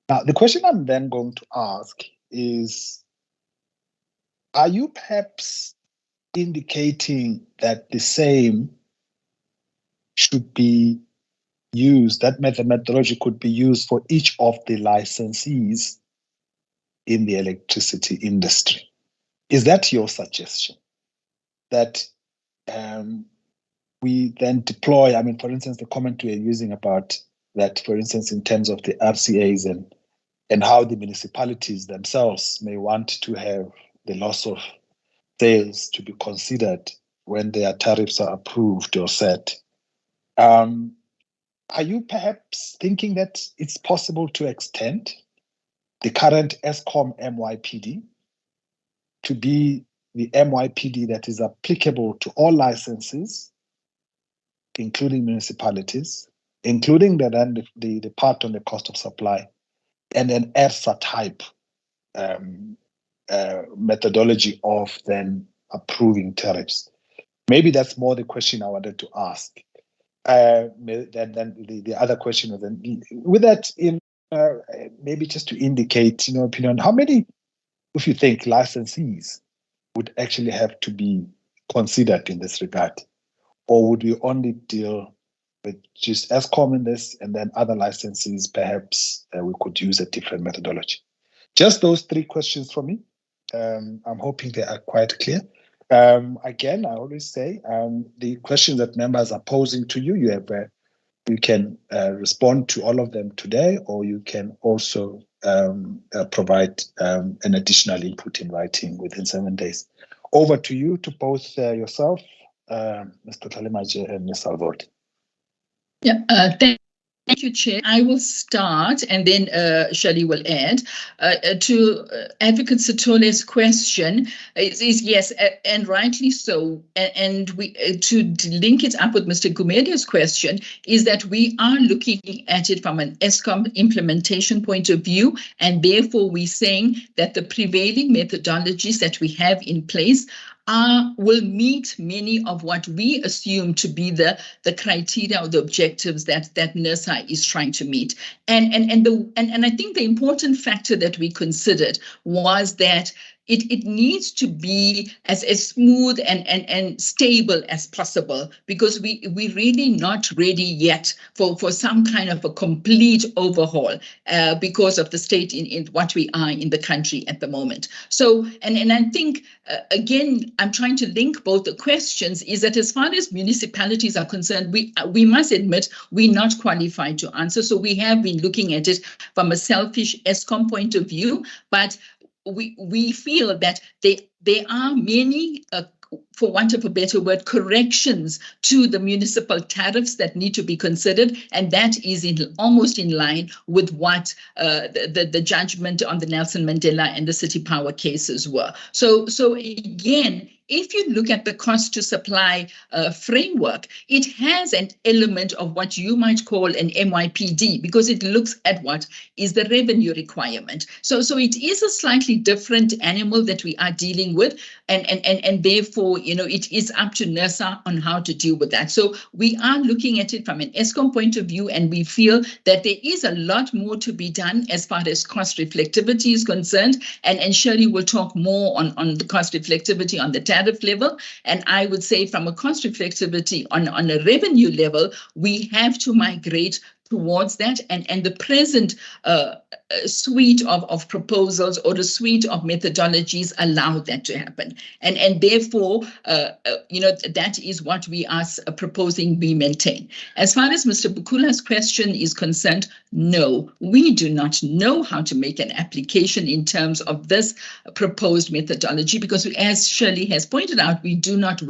Now, the question I'm then going to ask is, are you perhaps indicating that the same should be used, that methodology could be used for each of the licensees in the electricity industry? Is that your suggestion? That we then deploy, I mean, for instance, the comment we are using about that, for instance, in terms of the RCAs and how the municipalities themselves may want to have the loss of sales to be considered when their tariffs are approved or set. Are you perhaps thinking that it's possible to extend the current Eskom MYPD to be the MYPD that is applicable to all licenses, including municipalities, including the part on the cost of supply, and an ERSA type methodology of then approving tariffs? Maybe that's more the question I wanted to ask. Then the other question was then, with that, maybe just to indicate, in your opinion, how many, if you think, licensees would actually have to be considered in this regard? Or would we only deal with just Eskom in this, and then other licensees, perhaps we could use a different methodology? Just those 3 questions for me. I'm hoping they are quite clear. Again, I always say the questions that members are posing to you, you can respond to all of them today, or you can also provide an additional input in writing within 7 days. Over to you, to both yourself, Mr. Talimaje and Ms. Salvold. Yeah, thank you, Chair. I will start, and then Shirley will add. To Advocate Sitole's question, is yes, and rightly so. And we to link it up with Mr. Gumedia's question, is that we are looking at it from an Eskom implementation point of view, and therefore we're saying that the prevailing methodologies that we have in place will meet many of what we assume to be the criteria or the objectives that NERSA is trying to meet. And I think the important factor that we considered was that it needs to be as smooth and stable as possible, because we're really not ready yet for some kind of a complete overhaul because of the state in what we are in the country at the moment. So, and I think, again, I'm trying to link both the questions, is that as far as municipalities are concerned, we must admit we're not qualified to answer. So we have been looking at it from a selfish ESCOM point of view, but we feel that there are many, for want of a better word, corrections to the municipal tariffs that need to be considered, and that is almost in line with what the judgment on the Nelson Mandela and the City Power cases were. So again, if you look at the cost to supply framework, it has an element of what you might call an MYPD, because it looks at what is the revenue requirement. So it is a slightly different animal that we are dealing with, and therefore, it is up to NERSA on how to deal with that. So we are looking at it from an ESCOM point of view, and we feel that there is a lot more to be done as far as cost reflectivity is concerned, and Shirley will talk more on the cost reflectivity on the tariff level. And I would say from a cost reflectivity on a revenue level, we have to migrate towards that, and the present suite of proposals or the suite of methodologies allow that to happen, and therefore that is what we are proposing we maintain. As far as Mr. Bukula's question is concerned, no, we do not know how to make an application in terms of this proposed methodology, because as Shirley has pointed out, we do not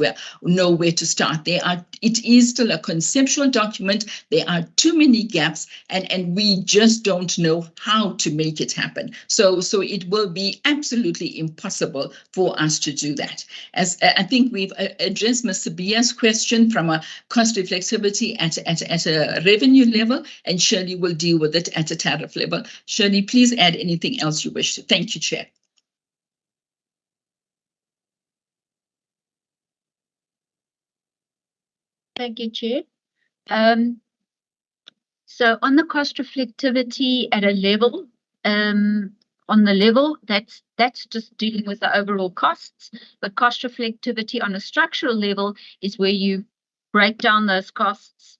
know where to start. It is still a conceptual document. There are too many gaps, and we just don't know how to make it happen. So it will be absolutely impossible for us to do that. As I think we've addressed Mr. Bia's question from a cost reflexivity at a revenue level, and Shirley will deal with it at a tariff level. Shirley, please add anything else you wish to. Thank you, Chair. Thank you, Chair. So on the cost reflectivity at a level, on the level, that's just dealing with the overall costs. But cost reflectivity on a structural level is where you break down those costs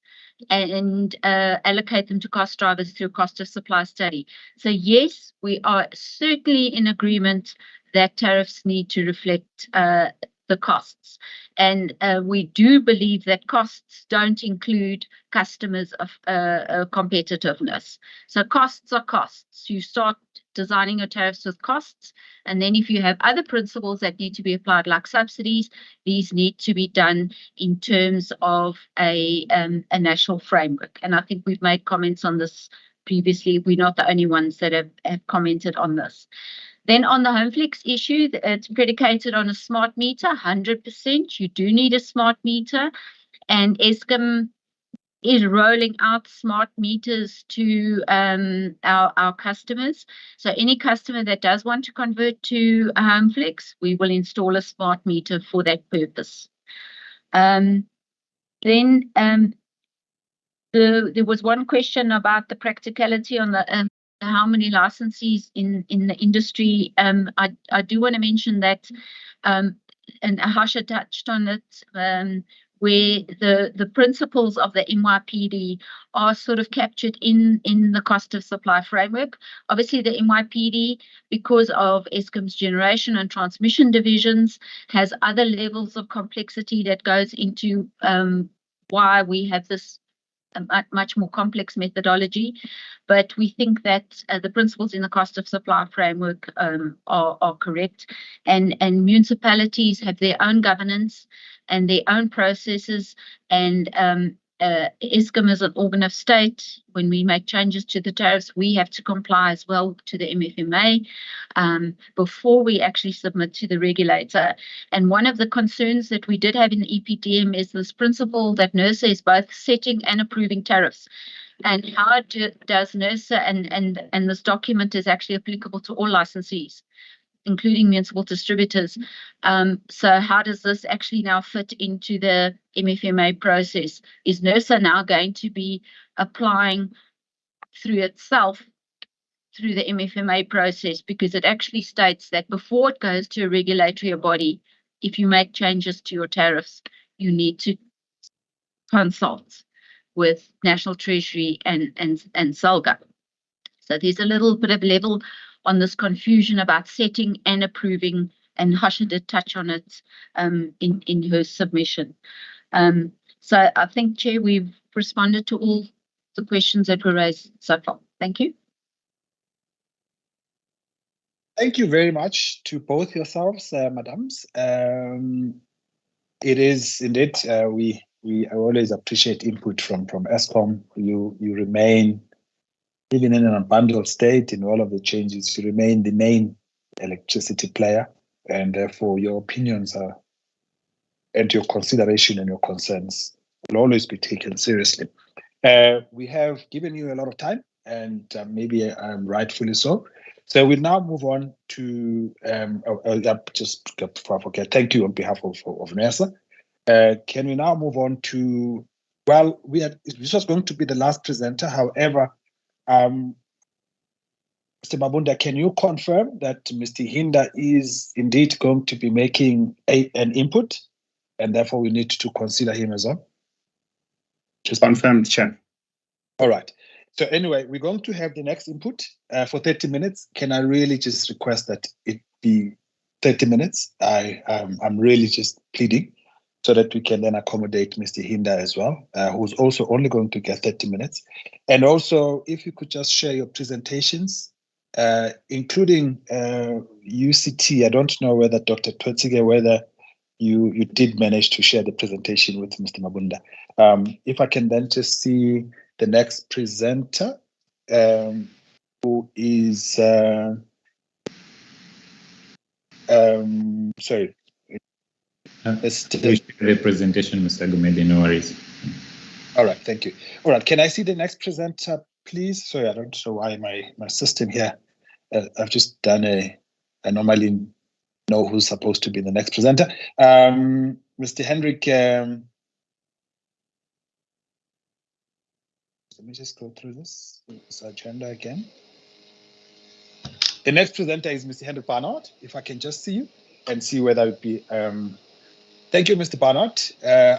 and allocate them to cost drivers through cost of supply study. So yes, we are certainly in agreement that tariffs need to reflect the costs. And we do believe that costs don't include customers of competitiveness. So costs are costs. You start designing your tariffs with costs, and then if you have other principles that need to be applied, like subsidies, these need to be done in terms of a national framework. And I think we've made comments on this previously. We're not the only ones that have commented on this. Then on the HomeFlex issue, it's predicated on a smart meter, 100%. You do need a smart meter, and Eskom is rolling out smart meters to our customers. So any customer that does want to convert to HomeFlex, we will install a smart meter for that purpose. Then there was one question about the practicality on the how many licensees in the industry. I do want to mention that, and Harsha touched on it, where the principles of the MYPD are sort of captured in the cost of supply framework. Obviously, the MYPD, because of Eskom's generation and transmission divisions, has other levels of complexity that goes into why we have this much more complex methodology. But we think that the principles in the cost of supply framework are correct, and municipalities have their own governance and their own processes, and Eskom is an organ of state. When we make changes to the tariffs, we have to comply as well to the MFMA before we actually submit to the regulator. And one of the concerns that we did have in the EPDM is this principle that NERSA is both setting and approving tariffs. And how does NERSA, and this document is actually applicable to all licensees. including municipal distributors. So how does this actually now fit into the MFMA process? Is NERSA now going to be applying through itself through the MFMA process? Because it actually states that before it goes to a regulatory body, if you make changes to your tariffs, you need to consult with National Treasury and SALGA. So there's a little bit of level on this confusion about setting and approving, and Hasha did touch on it in her submission. So I think, Chair, we've responded to all the questions that were raised so far. Thank you. Thank you very much to both yourselves, madams. It is indeed, we always appreciate input from Eskom. You remain, even in an unbundled state, in all of the changes, you remain the main electricity player, and therefore your opinions are, and your consideration and your concerns will always be taken seriously. We have given you a lot of time, and maybe rightfully so. So we'll now move on to, just before I forget, thank you on behalf of NERSA. Can we now move on to, well, this was going to be the last presenter. However, Mr. Mabunda, can you confirm that Mr. Hinda is indeed going to be making an input, and therefore we need to consider him as well? Just confirmed, Chair. All right. So anyway, we're going to have the next input for 30 minutes. Can I really just request that it be 30 minutes? I'm really just pleading so that we can then accommodate Mr. Hinda as well, who's also only going to get 30 minutes. And also, if you could just share your presentations, including UCT. I don't know whether Dr. Totsige, whether you did manage to share the presentation with Mr. Mabunda. If I can then just see the next presenter, who is, sorry. Representation, Mr. Gumedi, no worries. All right, thank you. All right, can I see the next presenter, please? Sorry, I don't know why my system here, I've just done I normally know who's supposed to be the next presenter. Mr. Hendrik, let me just go through this agenda again. The next presenter is Mr. Hendrik Barnard. If I can just see you and see whether it be. Thank you, Mr. Barnard.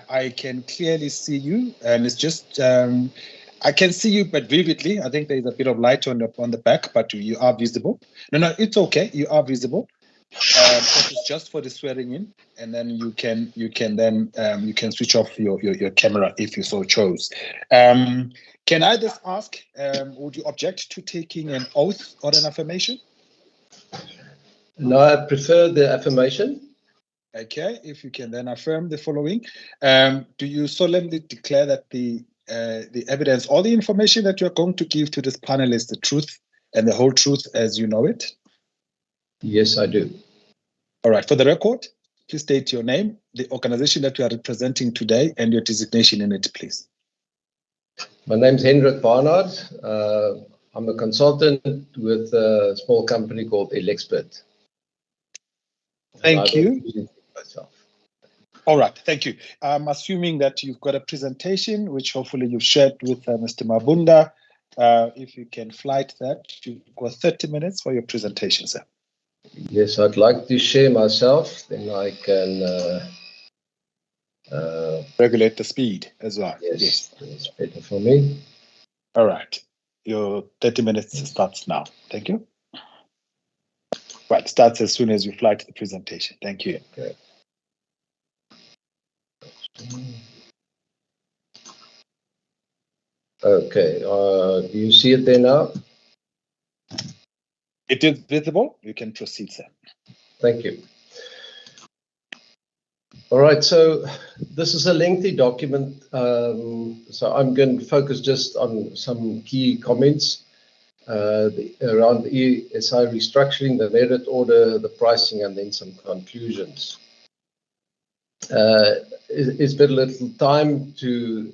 I can clearly see you, and it's just I can see you, but vividly. I think there is a bit of light on the back, but you are visible. No, it's okay. You are visible. It's just for the swearing in, and then you can switch off your camera if you so chose. Can I just ask, would you object to taking an oath or an affirmation? No, I prefer the affirmation. Okay, if you can then affirm the following. Do you solemnly declare that the evidence, all the information that you're going to give to this panel is the truth and the whole truth as you know it? Yes, I do. All right, for the record, please state your name, the organization that you are representing today, and your designation in it, please. My name is Hendrik Barnard. I'm a consultant with a small company called ELS Public. Thank you. All right, thank you. I'm assuming that you've got a presentation, which hopefully you've shared with Mr. Mabunda. If you can flight that, you've got 30 minutes for your presentation, sir. Yes, I'd like to share myself, then I can regulate the speed as well. Yes, it's better for me. All right, your 30 minutes starts now. Thank you. Right, starts as soon as you flight the presentation. Thank you. Okay. Okay, do you see it there now? It is visible. You can proceed, sir. Thank you. All right, so this is a lengthy document, so I'm going to focus just on some key comments around the ESI restructuring, the merit order, the pricing, and then some conclusions. It's very little time to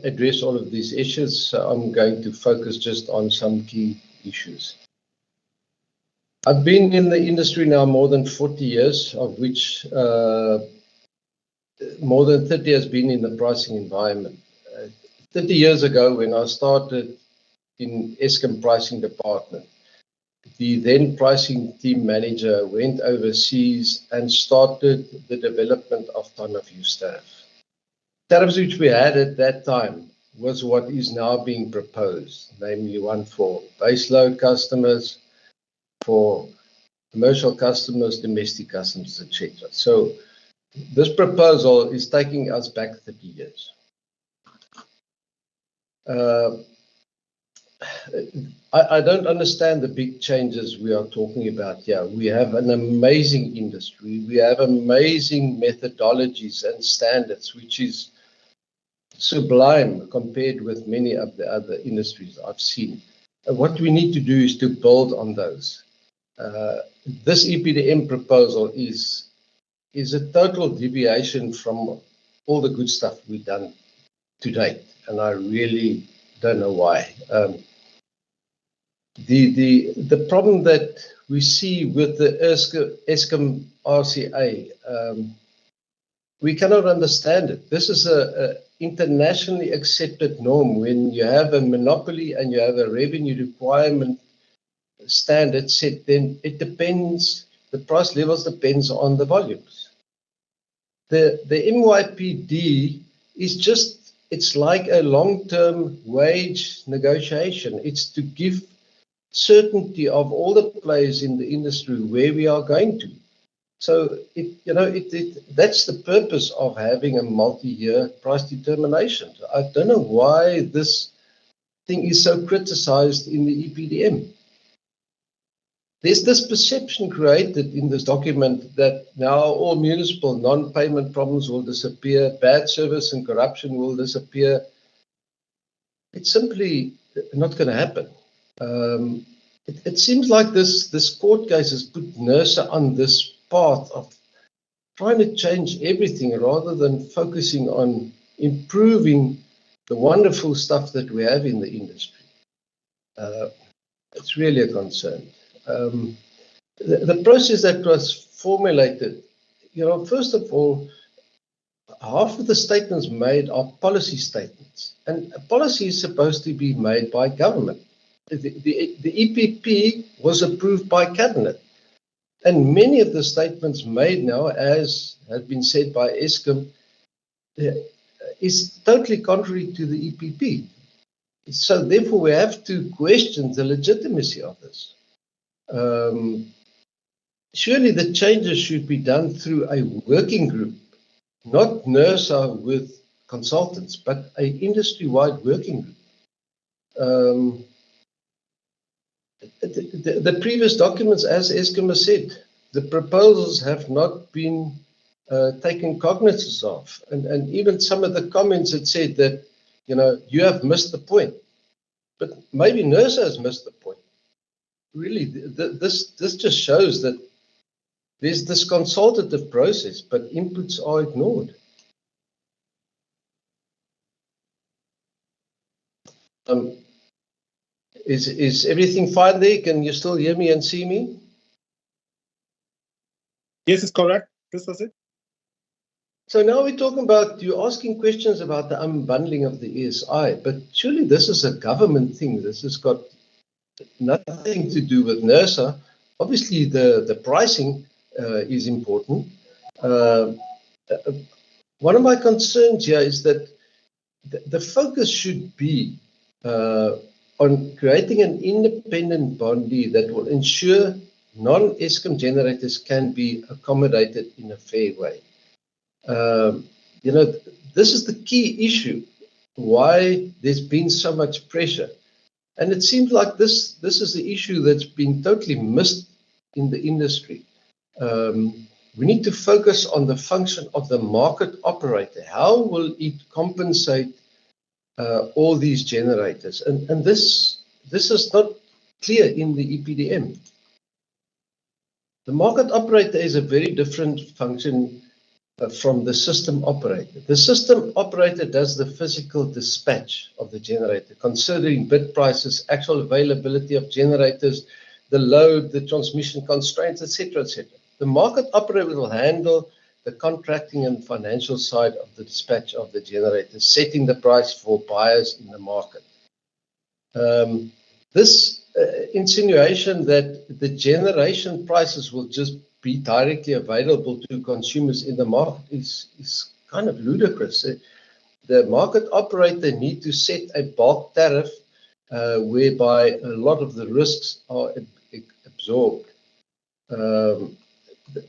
address all of these issues, so I'm going to focus just on some key issues. I've been in the industry now more than 40 years, of which more than 30 has been in the pricing environment. 30 years ago, when I started in Eskom pricing department, the then pricing team manager went overseas and started the development of time of use tariff. Tariffs which we had at that time was what is now being proposed, namely one for baseload customers, for commercial customers, domestic customers, etc. So this proposal is taking us back 30 years. I don't understand the big changes we are talking about here. We have an amazing industry. We have amazing methodologies and standards, which is sublime compared with many of the other industries I've seen. What we need to do is to build on those. This EPDM proposal is a total deviation from all the good stuff we've done to date, and I really don't know why. The problem that we see with the Eskom RCA, we cannot understand it. This is a internationally accepted norm. When you have a monopoly and you have a revenue requirement standard set, then it depends, the price levels depends on the volumes. The MYPD is just, it's like a long-term wage negotiation. It's to give certainty of all the players in the industry where we are going to. So that's the purpose of having a multi-year price determination. I don't know why this thing is so criticized in the EPDM. There's this perception created in this document that now all municipal non-payment problems will disappear, bad service and corruption will disappear. It's simply not going to happen. It seems like this court case has put NERSA on this path of trying to change everything rather than focusing on improving the wonderful stuff that we have in the industry. It's really a concern. The process that was formulated, first of all, half of the statements made are policy statements, and a policy is supposed to be made by government. The EPP was approved by cabinet, and many of the statements made now, as has been said by Eskom, is totally contrary to the EPP. So therefore, we have to question the legitimacy of this. Surely the changes should be done through a working group, not NERSA with consultants, but an industry-wide working group. The previous documents, as Eskom has said, the proposals have not been taken cognizance of. And even some of the comments had said that, you have missed the point. But maybe NERSA has missed the point. Really, this just shows that there's this consultative process, but inputs are ignored. Is everything fine there? Can you still hear me and see me? Yes, it's correct. This was it. So now we're talking about, you're asking questions about the unbundling of the ESI, but surely this is a government thing. This has got nothing to do with NERSA. Obviously, the pricing is important. One of my concerns here is that the focus should be on creating an independent body that will ensure non-Eskom generators can be accommodated in a fair way. This is the key issue, why there's been so much pressure. And it seems like this is the issue that's been totally missed in the industry. We need to focus on the function of the market operator. How will it compensate all these generators? And this is not clear in the EPDM. The market operator is a very different function from the system operator. The system operator does the physical dispatch of the generator, considering bid prices, actual availability of generators, the load, the transmission constraints, etc., etc. The market operator will handle the contracting and financial side of the dispatch of the generator, setting the price for buyers in the market. This insinuation that the generation prices will just be directly available to consumers in the market is kind of ludicrous. The market operator needs to set a bulk tariff whereby a lot of the risks are absorbed.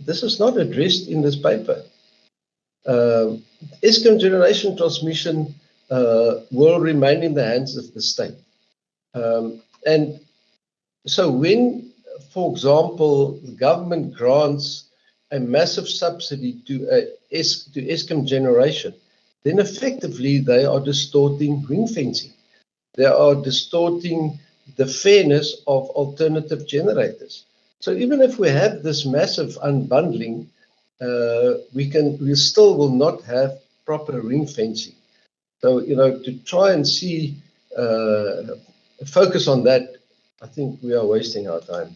This is not addressed in this paper. Eskom generation transmission will remain in the hands of the state. And so when, for example, the government grants a massive subsidy to Eskom generation, then effectively they are distorting ring fencing. They are distorting the fairness of alternative generators. So even if we have this massive unbundling, we still will not have proper ring fencing. So, you know, to try and see, focus on that, I think we are wasting our time.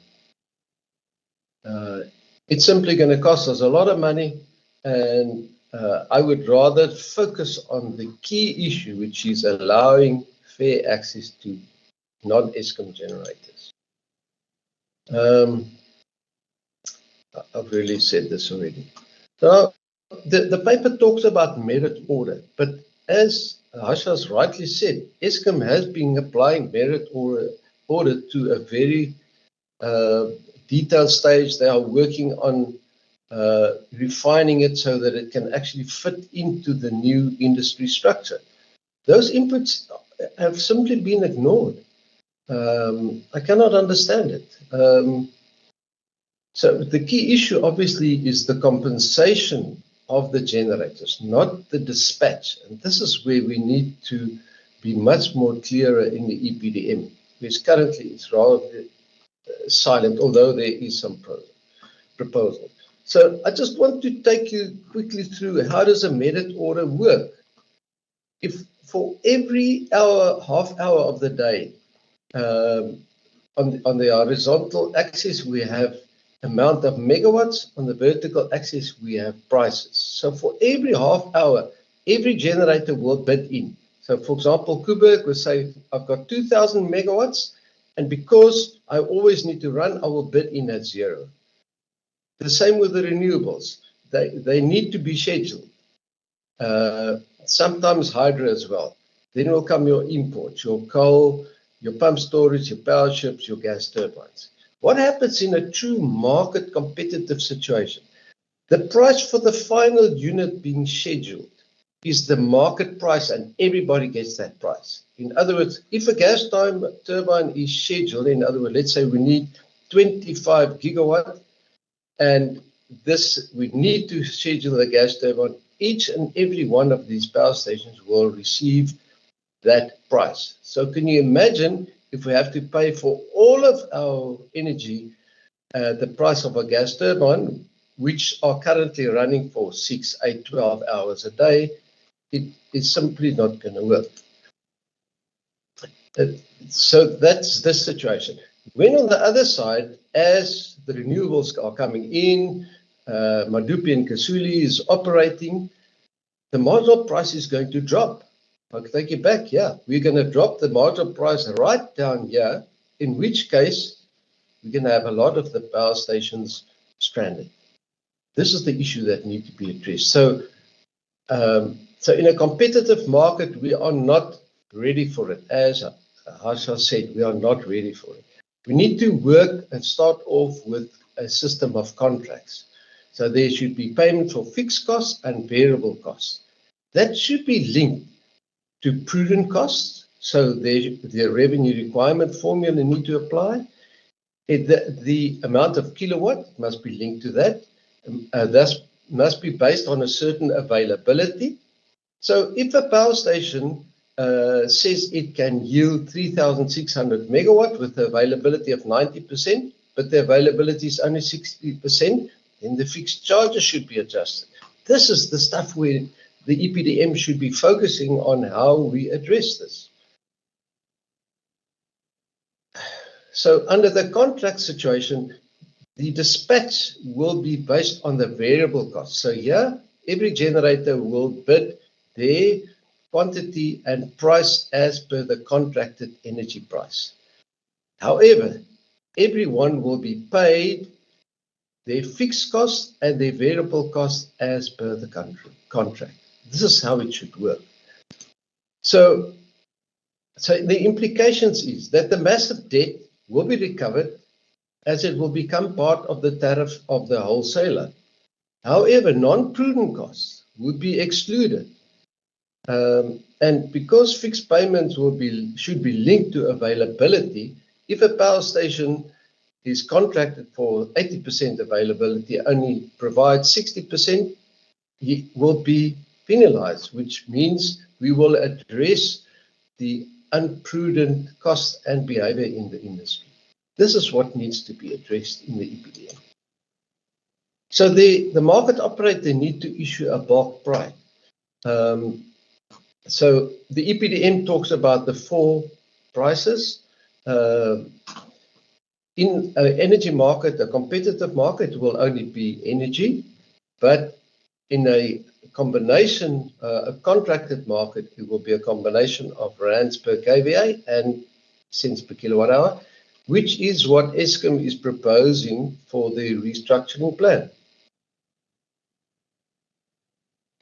It's simply going to cost us a lot of money, and I would rather focus on the key issue, which is allowing fair access to non-Eskom generators. I've really said this already. Now, the paper talks about merit order, but as Harsha's rightly said, Eskom has been applying merit order to a very detailed stage. They are working on refining it so that it can actually fit into the new industry structure. Those inputs have simply been ignored. I cannot understand it. So the key issue obviously is the compensation of the generators, not the dispatch. And this is where we need to be much more clearer in the EPDM, which currently is rather silent, although there is some proposal. So I just want to take you quickly through how does a merit order work. If for every hour, half hour of the day, on the horizontal axis we have amount of megawatts, on the vertical axis we have prices. So for every half hour, every generator will bid in. So for example, Kuberg will say, I've got 2,000 megawatts, and because I always need to run, I will bid in at 0. The same with the renewables. They need to be scheduled. Sometimes hydro as well. Then will come your imports, your coal, your pump storage, your power ships, your gas turbines. What happens in a true market competitive situation? The price for the final unit being scheduled is the market price, and everybody gets that price. In other words, if a gas turbine is scheduled, in other words, let's say we need 25 gigawatt, and we need to schedule the gas turbine, each and every one of these power stations will receive that price. So can you imagine if we have to pay for all of our energy, the price of a gas turbine, which are currently running for 6, 8, 12 hours a day, it is simply not going to work. So that's this situation. When on the other side, as the renewables are coming in, Madupi and Kasuli is operating, the marginal price is going to drop. I'll take you back, yeah. We're going to drop the marginal price right down here, in which case we're going to have a lot of the power stations stranded. This is the issue that needs to be addressed. So, so in a competitive market, we are not ready for it. As Harsha said, we are not ready for it. We need to work and start off with a system of contracts. So there should be payment for fixed costs and variable costs. That should be linked to prudent costs, so the revenue requirement formula need to apply. The amount of kilowatt must be linked to that. Thus must be based on a certain availability. So if a power station says it can yield 3,600 megawatt with the availability of 90%, but the availability is only 60%, then the fixed charges should be adjusted. This is the stuff where the EPDM should be focusing on how we address this. So under the contract situation, the dispatch will be based on the variable cost. So here, every generator will bid their quantity and price as per the contracted energy price. However, everyone will be paid their fixed cost and their variable cost as per the contract. This is how it should work. So the implications is that the massive debt will be recovered as it will become part of the tariff of the wholesaler. However, non-prudent costs would be excluded. And because fixed payments should be linked to availability, if a power station is contracted for 80% availability, only provides 60%, he will be penalized, which means we will address the unprudent costs and behavior in the industry. This is what needs to be addressed in the EPDM. So the market operator need to issue a bulk price. So the EPDM talks about the 4 prices. In an energy market, a competitive market will only be energy, but in a combination, a contracted market, it will be a combination of rands per kVA and cents per kilowatt hour, which is what Eskom is proposing for the restructuring plan.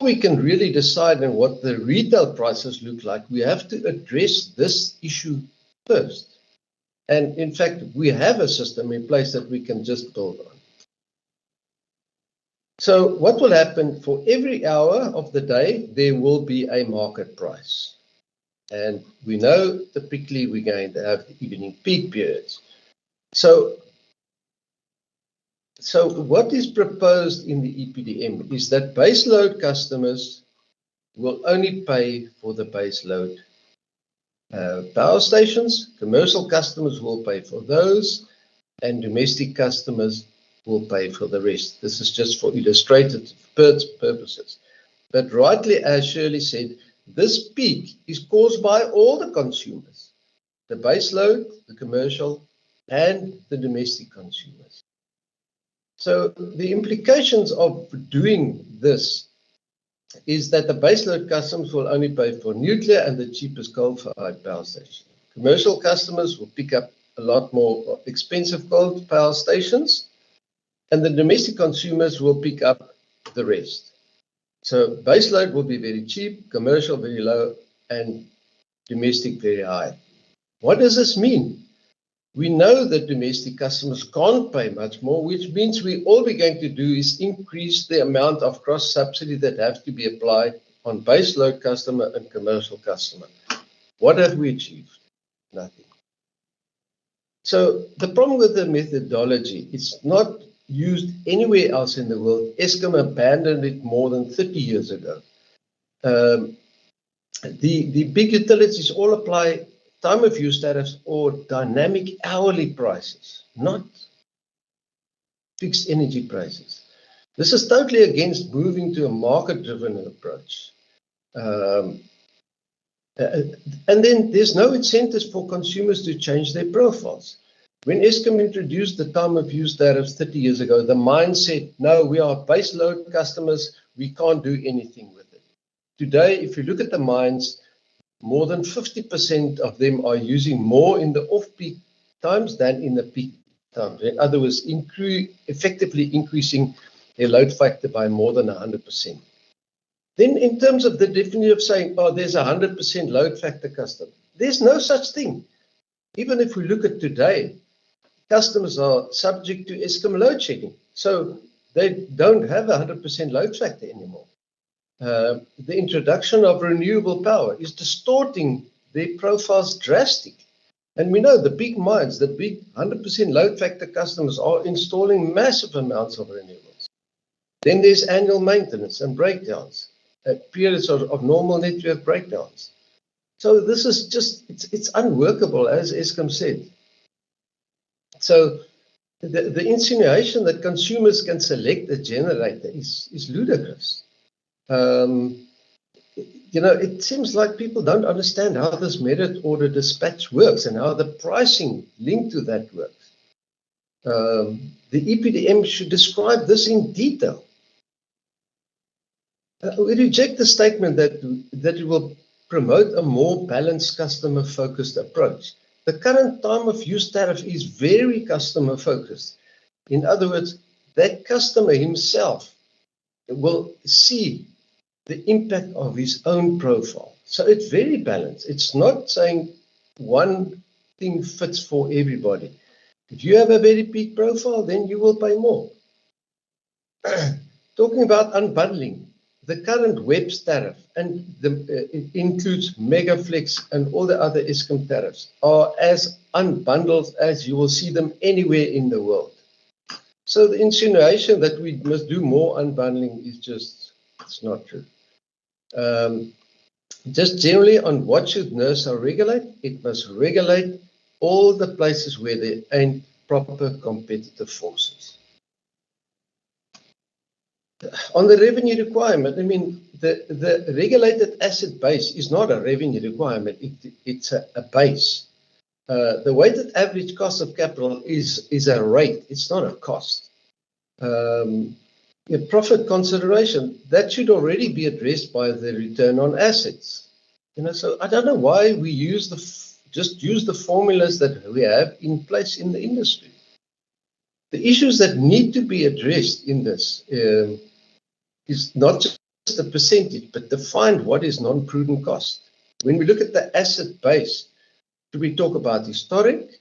We can really decide on what the retail prices look like. We have to address this issue first. And in fact, we have a system in place that we can just build on. So what will happen for every hour of the day, there will be a market price. And we know typically we're going to have the evening peak periods. So what is proposed in the EPDM is that base load customers will only pay for the base load power stations. Commercial customers will pay for those, and domestic customers will pay for the rest. This is just for illustrative purposes. But rightly, as Shirley said, this peak is caused by all the consumers, the base load, the commercial, and the domestic consumers. So the implications of doing this is that the baseload customers will only pay for nuclear and the cheapest coal-fired power station. Commercial customers will pick up a lot more expensive coal power stations, and the domestic consumers will pick up the rest. So baseload will be very cheap, commercial very low, and domestic very high. What does this mean? We know that domestic customers can't pay much more, which means all we're going to do is increase the amount of cross-subsidy that have to be applied on baseload customer and commercial customer. What have we achieved? Nothing. So the problem with the methodology, it's not used anywhere else in the world. Eskom abandoned it more than 30 years ago. The big utilities all apply time of use tariffs or dynamic hourly prices, not fixed energy prices. This is totally against moving to a market-driven approach. And then there's no incentives for consumers to change their profiles. When Eskom introduced the time of use tariffs 30 years ago, the mind said, no, we are base load customers, we can't do anything with it. Today, if you look at the mines, more than 50% of them are using more in the off-peak times than in the peak times. In other words, effectively increasing their load factor by more than 100%. Then in terms of the definition of saying, oh, there's a 100% load factor customer, there's no such thing. Even if we look at today, customers are subject to Eskom load shedding. So they don't have a 100% load factor anymore. The introduction of renewable power is distorting their profiles drastically. And we know the big mines, the big 100% load factor customers are installing massive amounts of renewables. Then there's annual maintenance and breakdowns, periods of normal network breakdowns. So this is just, it's unworkable, as Eskom said. So the insinuation that consumers can select a generator is ludicrous. it seems like people don't understand how this merit order dispatch works and how the pricing linked to that works. The EPDM should describe this in detail. We reject the statement that it will promote a more balanced customer-focused approach. The current time of use tariff is very customer-focused. In other words, that customer himself will see the impact of his own profile. So it's very balanced. It's not saying one thing fits for everybody. If you have a very peak profile, then you will pay more. Talking about unbundling, the current WEBS tariff, and it includes Megaflex and all the other Eskom tariffs, are as unbundled as you will see them anywhere in the world. So the insinuation that we must do more unbundling is just, it's not true. Just generally on what should NERSA regulate, it must regulate all the places where there ain't proper competitive forces. On the revenue requirement, I mean, the regulated asset base is not a revenue requirement, it's a base. The weighted average cost of capital is a rate, it's not a cost. A profit consideration, that should already be addressed by the return on assets. So I don't know why we just use the formulas that we have in place in the industry. The issues that need to be addressed in this is not just the percentage, but define what is non-prudent cost. When we look at the asset base, do we talk about historic,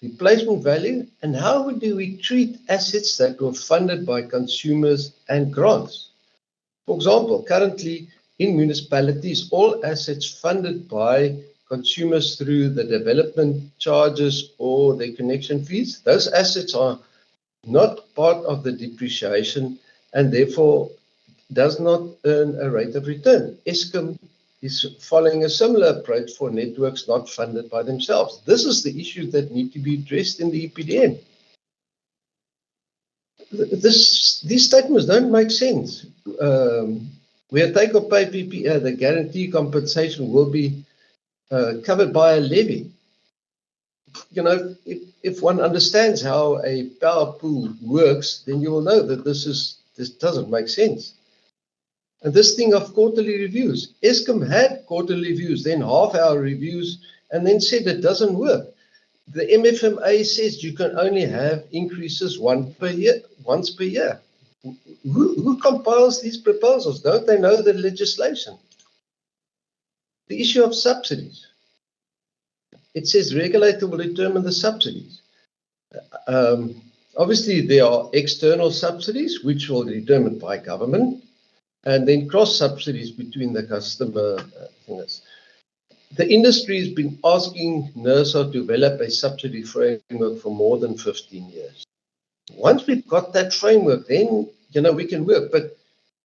replacement value, and how do we treat assets that were funded by consumers and grants? For example, currently in municipalities, all assets funded by consumers through the development charges or their connection fees, those assets are not part of the depreciation and therefore does not earn a rate of return. Eskom is following a similar approach for networks not funded by themselves. This is the issue that need to be addressed in the EPDM. These statements don't make sense. Where take or pay PPA, the guarantee compensation will be covered by a levy. If one understands how a power pool works, then you will know that this doesn't make sense. And this thing of quarterly reviews, Eskom had quarterly reviews, then half-hour reviews, and then said it doesn't work. The MFMA says you can only have increases once per year. Who compiles these proposals? Don't they know the legislation? The issue of subsidies. It says regulator will determine the subsidies. Obviously, there are external subsidies, which will be determined by government, and then cross-subsidies between the customer things. The industry has been asking NERSA to develop a subsidy framework for more than 15 years. Once we've got that framework, then we can work, but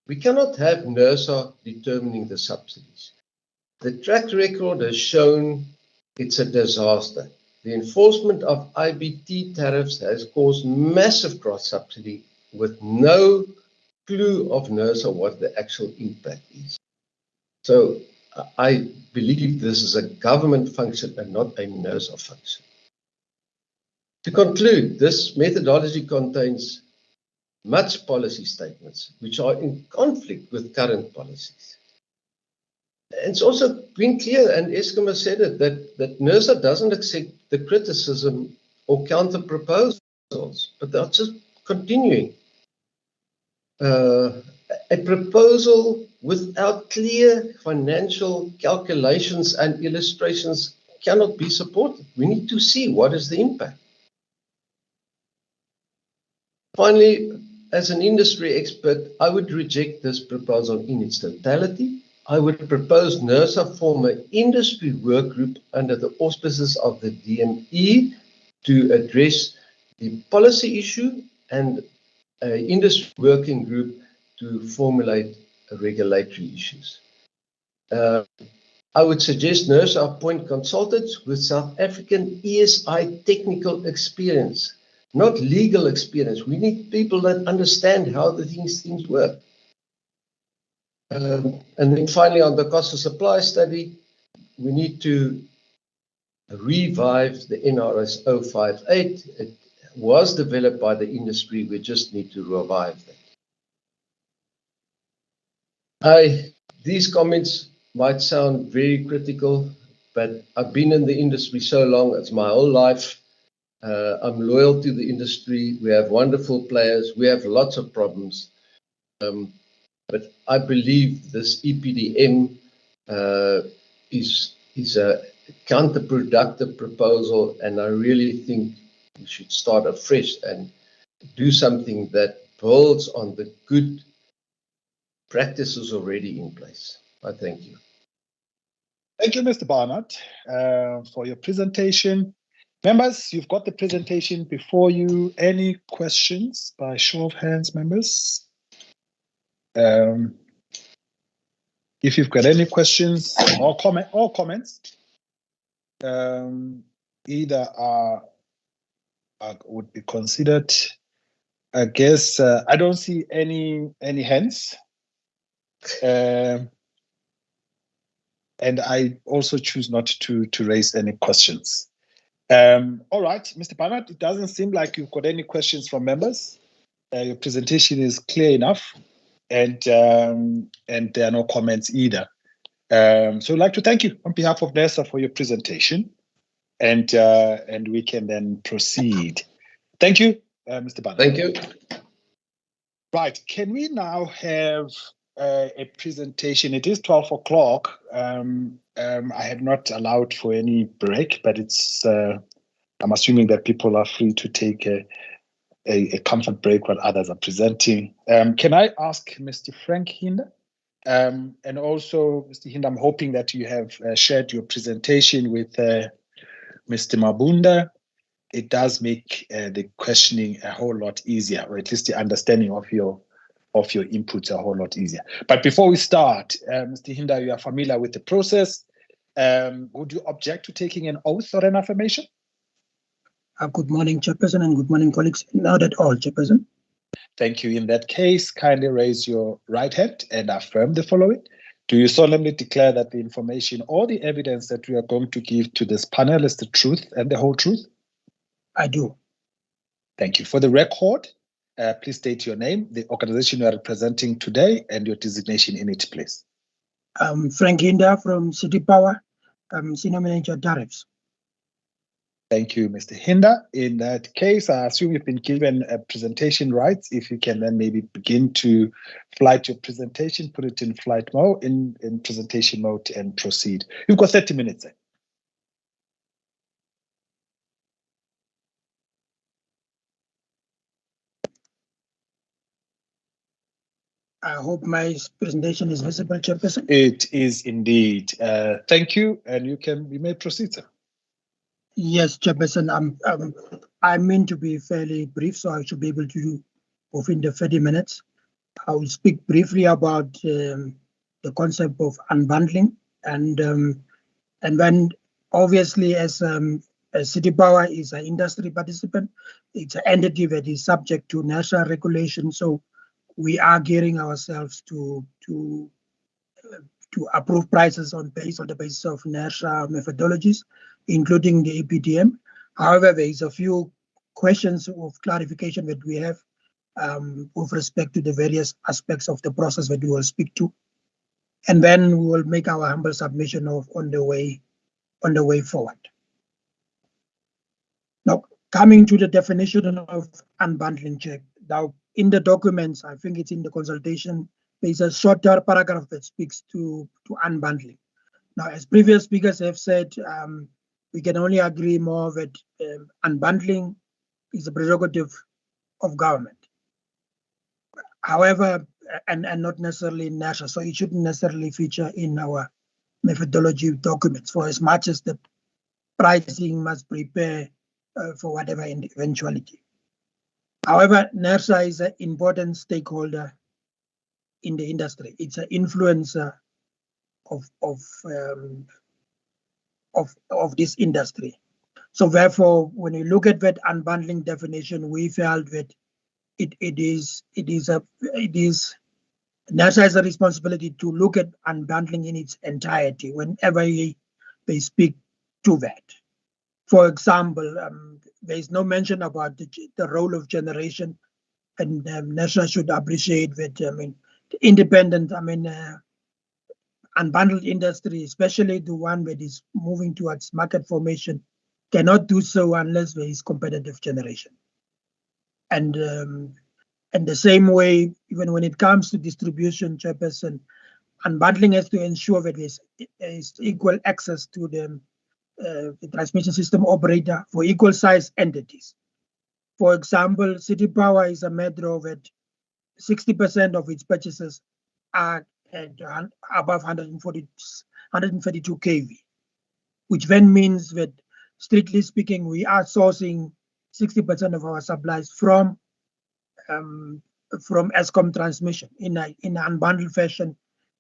we cannot have NERSA determining the subsidies. The track record has shown it's a disaster. The enforcement of IBT tariffs has caused massive cross-subsidy with no clue of NERSA what the actual impact is. So I believe this is a government function and not a NERSA function. To conclude, this methodology contains much policy statements which are in conflict with current policies. It's also been clear, and Eskom has said it, that NERSA doesn't accept the criticism or counter proposals, but they're just continuing. A proposal without clear financial calculations and illustrations cannot be supported. We need to see what is the impact. Finally, as an industry expert, I would reject this proposal in its totality. I would propose NERSA form an industry work group under the auspices of the DME to address the policy issue and an industry working group to formulate regulatory issues. I would suggest NERSA appoint consultants with South African ESI technical experience, not legal experience. We need people that understand how these things work. And then finally, on the cost of supply study, we need to revive the NRS 058. It was developed by the industry. We just need to revive that. These comments might sound very critical, but I've been in the industry so long, it's my whole life. I'm loyal to the industry. We have wonderful players. We have lots of problems. But I believe this EPDM is a counterproductive proposal, and I really think we should start afresh and do something that builds on the good practices already in place. I thank you. Thank you, Mr. Barnard, for your presentation. Members, you've got the presentation before you. Any questions by show of hands, members? If you've got any questions or comments, either would be considered. I guess I don't see any hands, and I also choose not to raise any questions. All right, Mr. Barnard, it doesn't seem like you've got any questions from members. Your presentation is clear enough, and there are no comments either. So I'd like to thank you on behalf of NERSA for your presentation, and we can then proceed. Thank you, Mr. Barnard. Thank you. Right, can we now have a presentation? It is 12 o'clock. I have not allowed for any break, but it's I'm assuming that people are free to take a comfort break while others are presenting. Can I ask Mr. Frank Hinder? And also, Mr. Hinder, I'm hoping that you have shared your presentation with Mr. Mabunda. It does make the questioning a whole lot easier, or at least the understanding of your inputs a whole lot easier. But before we start, Mr. Hinder, you are familiar with the process. Would you object to taking an oath or an affirmation? Good morning, Chairperson, and good morning, colleagues. Not at all, Chairperson. Thank you. In that case, kindly raise your right hand and affirm the following. Do you solemnly declare that the information or the evidence that we are going to give to this panel is the truth and the whole truth? I do. Thank you. For the record, please state your name, the organization you are representing today, and your designation in it, please. Frank Hinder from City Power, Senior Manager Tariffs. Thank you, Mr. Hinder. In that case, I assume you've been given presentation rights. If you can then maybe begin to flight your presentation, put it in flight mode, in presentation mode, and proceed. You've got 30 minutes then. I hope my presentation is visible, Chairperson. It is indeed. Thank you, and you may proceed, sir. Yes, Chairperson. I mean to be fairly brief, so I should be able to do within the 30 minutes. I will speak briefly about the concept of unbundling, and then obviously as City Power is an industry participant, it's an entity that is subject to national regulation, so we are gearing ourselves to approve prices on the basis of national methodologies, including the EPDM. However, there is a few questions of clarification that we have with respect to the various aspects of the process that we will speak to, and then we will make our humble submission on the way forward. Now, coming to the definition of unbundling check. Now, in the documents, I think it's in the consultation, there's a shorter paragraph that speaks to unbundling. Now, as previous speakers have said, we can only agree more that unbundling is a prerogative of government. However, and not necessarily national, so it shouldn't necessarily feature in our methodology documents for as much as the pricing must prepare for whatever eventuality. However, NERSA is an important stakeholder in the industry. It's an influencer of this industry. So therefore, when you look at that unbundling definition, we felt that it is NERSA has a responsibility to look at unbundling in its entirety whenever they speak to that. For example, there is no mention about the role of generation, and NERSA should appreciate that. The independent, unbundled industry, especially the one that is moving towards market formation, cannot do so unless there is competitive generation. And the same way, even when it comes to distribution, Chairperson, unbundling has to ensure that there is equal access to the transmission system operator for equal size entities. For example, City Power is a metro that 60% of its purchases are at above 132 kV, which then means that, strictly speaking, we are sourcing 60% of our supplies from Eskom transmission in an unbundled fashion,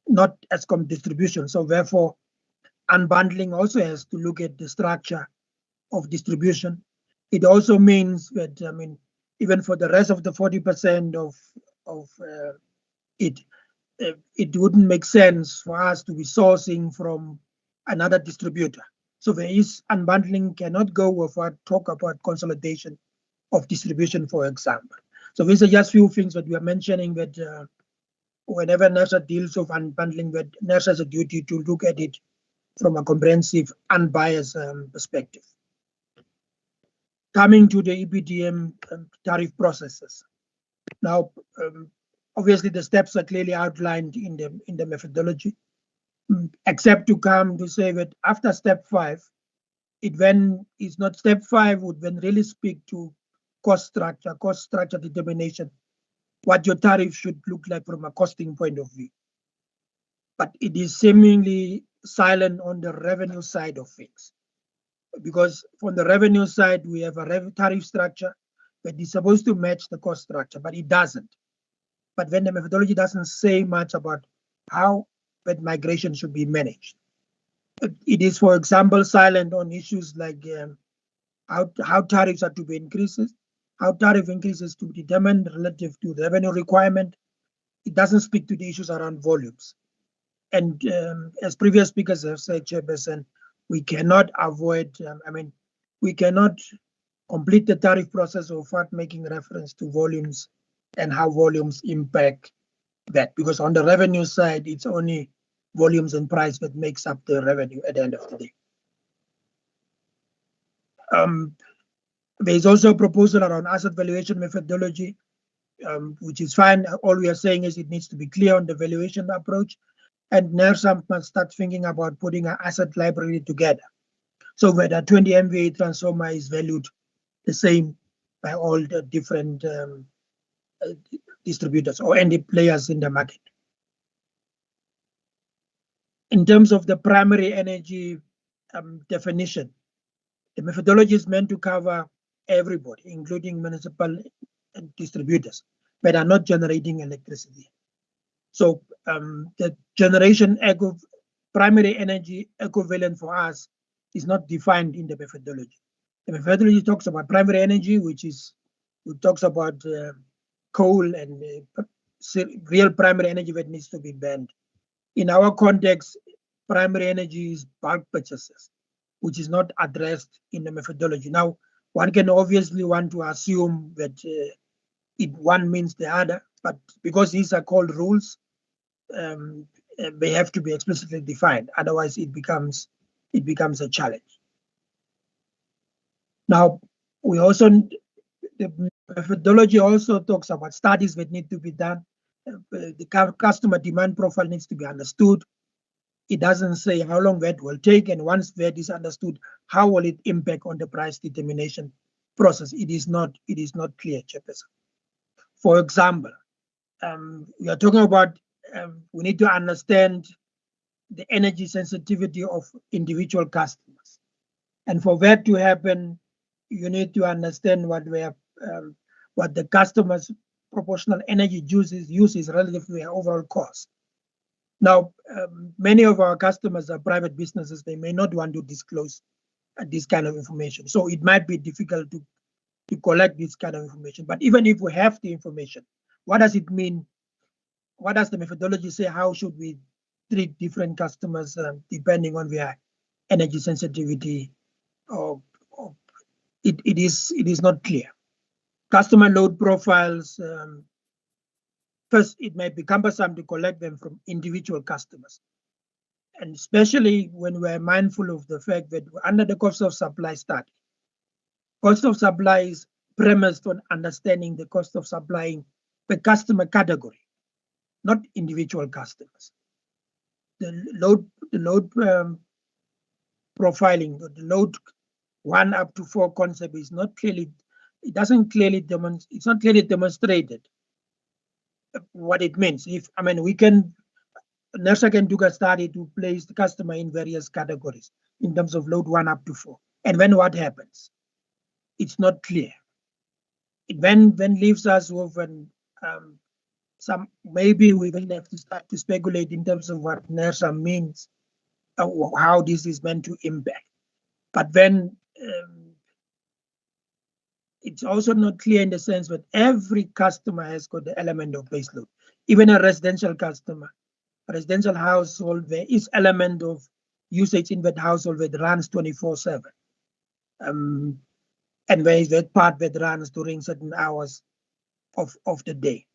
not Eskom distribution. So therefore, unbundling also has to look at the structure of distribution. It also means that, even for the rest of the 40% of it wouldn't make sense for us to be sourcing from another distributor. So there is unbundling cannot go without talk about consolidation of distribution, for example. So these are just few things that we are mentioning, that whenever NERSA deals with unbundling, that NERSA has a duty to look at it from a comprehensive, unbiased perspective. Coming to the EPDM tariff processes. Now, obviously the steps are clearly outlined in the methodology, except to come to say that after step 5, it then is not step 5 would then really speak to cost structure determination, what your tariff should look like from a costing point of view. But it is seemingly silent on the revenue side of things, because from the revenue side, we have a tariff structure that is supposed to match the cost structure, but it doesn't. But then the methodology doesn't say much about how that migration should be managed. It is, for example, silent on issues like how tariffs are to be increased, how tariff increases to be determined relative to the revenue requirement. It doesn't speak to the issues around volumes. And as previous speakers have said, Chairperson, we cannot avoid, we cannot complete the tariff process without making reference to volumes and how volumes impact that. Because on the revenue side, it's only volumes and price that makes up the revenue at the end of the day. There is also a proposal around asset valuation methodology, which is fine. All we are saying is it needs to be clear on the valuation approach, and NERSA must start thinking about putting an asset library together, so that a 20 MVA transformer is valued the same by all the different distributors or any players in the market. In terms of the primary energy definition, the methodology is meant to cover everybody, including municipal distributors, but are not generating electricity. So the generation primary energy equivalent for us is not defined in the methodology. The methodology talks about primary energy, which talks about coal and real primary energy that needs to be banned. In our context, primary energy is bulk purchases, which is not addressed in the methodology. Now, one can obviously want to assume that one means the other, but because these are called rules, they have to be explicitly defined. Otherwise, it becomes a challenge. Now, the methodology also talks about studies that need to be done. The customer demand profile needs to be understood. It doesn't say how long that will take, and once that is understood, how will it impact on the price determination process? It is not clear, Chairperson. For example, we are talking about we need to understand the energy sensitivity of individual customers, and for that to happen, you need to understand what the customer's proportional energy use is relative to their overall cost. Now, many of our customers are private businesses. They may not want to disclose this kind of information. So it might be difficult to collect this kind of information. But even if we have the information, what does it mean what does the methodology say? How should we treat different customers depending on their energy sensitivity? It is not clear. Customer load profiles. First, it may be cumbersome to collect them from individual customers, and especially when we're mindful of the fact that under the cost of supply study, cost of supply is premised on understanding the cost of supplying the customer category, not individual customers. The load profiling, the load 1 up to 4 concept is not clearly, it's not clearly demonstrated what it means. NERSA can do a study to place the customer in various categories in terms of load 1 up to 4. And then what happens? It's not clear. It then leaves us with maybe we will have to start to speculate in terms of what NERSA means, how this is meant to impact. But then it's also not clear in the sense that every customer has got the element of baseload. Even a residential customer, a residential household, there is element of usage in that household that runs 24/7. And there is that part that runs during certain hours of the day.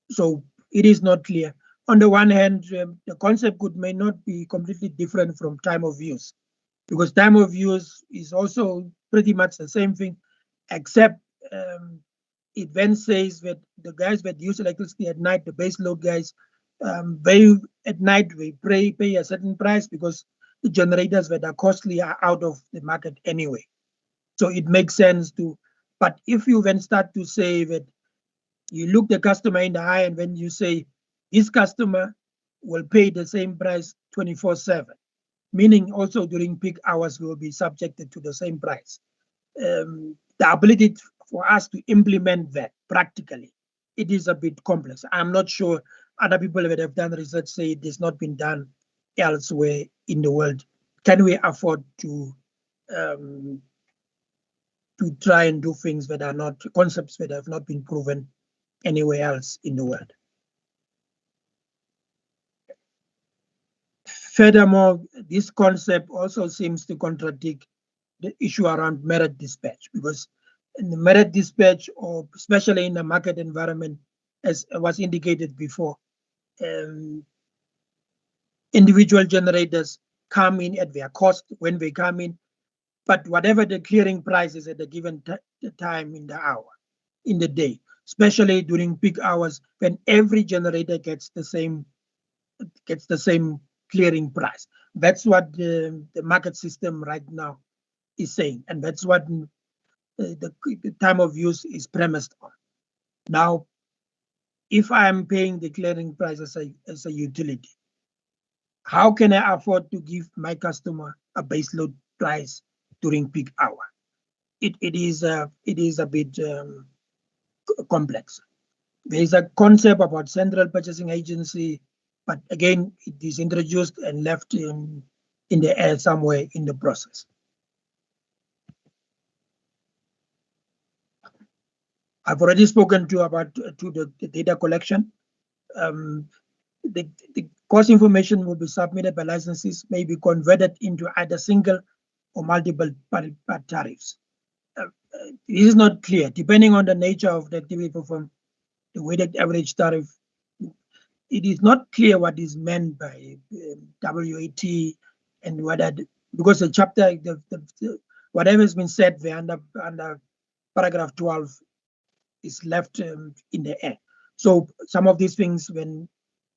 So it is not clear. On the one hand, the concept may not be completely different from time of use, because time of use is also pretty much the same thing, except it then says that the guys that use electricity at night, the base load guys, at night we pay a certain price because the generators that are costly are out of the market anyway. So it makes sense to, but if you then start to say that you look the customer in the eye and when you say this customer will pay the same price 24/7, meaning also during peak hours will be subjected to the same price. The ability for us to implement that practically, it is a bit complex. I'm not sure other people that have done research say it has not been done elsewhere in the world. Can we afford to try and do things that are not concepts that have not been proven anywhere else in the world? Furthermore, this concept also seems to contradict the issue around merit dispatch, because in the merit dispatch, or especially in the market environment, as was indicated before, individual generators come in at their cost when they come in, but whatever the clearing price is at a given time in the hour, in the day, especially during peak hours when every generator gets the same clearing price. That's what the market system right now is saying, and that's what the time of use is premised on. Now, if I am paying the clearing price as a utility, how can I afford to give my customer a baseload price during peak hour? It is a bit complex. There is a concept about central purchasing agency, but again, it is introduced and left in the air somewhere in the process. I've already spoken about the data collection. The cost information will be submitted by licensees, may be converted into either single or multiple tariffs. It is not clear, depending on the nature of the activity performed, the weighted average tariff. It is not clear what is meant by WAT and whether, because the chapter, whatever has been said there under paragraph 12 is left in the air. So some of these things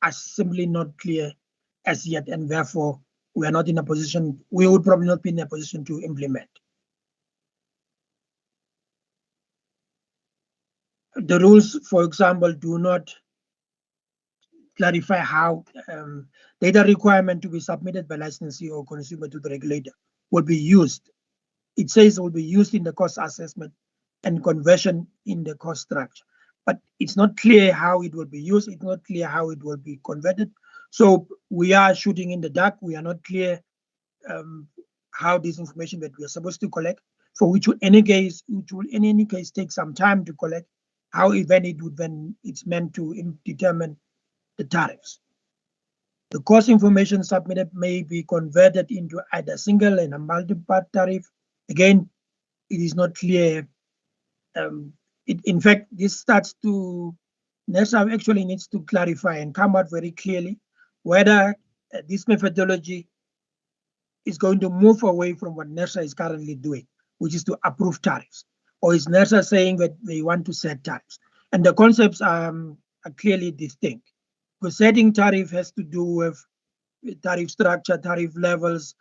are simply not clear as yet, and therefore we are not in a position, we would probably not be in a position to implement. The rules, for example, do not clarify how data requirement to be submitted by licensee or consumer to the regulator will be used. It says it will be used in the cost assessment and conversion in the cost structure, but it's not clear how it will be used. It's not clear how it will be converted. So we are shooting in the dark. We are not clear how this information that we are supposed to collect, for which will in any case take some time to collect, how it's meant to determine the tariffs. The cost information submitted may be converted into either single and a multi-part tariff. Again, it is not clear. In fact, this starts to, NERSA actually needs to clarify and come out very clearly whether this methodology is going to move away from what NERSA is currently doing, which is to approve tariffs, or is NERSA saying that they want to set tariffs? And the concepts are clearly distinct, because setting tariff has to do with tariff structure, tariff levels.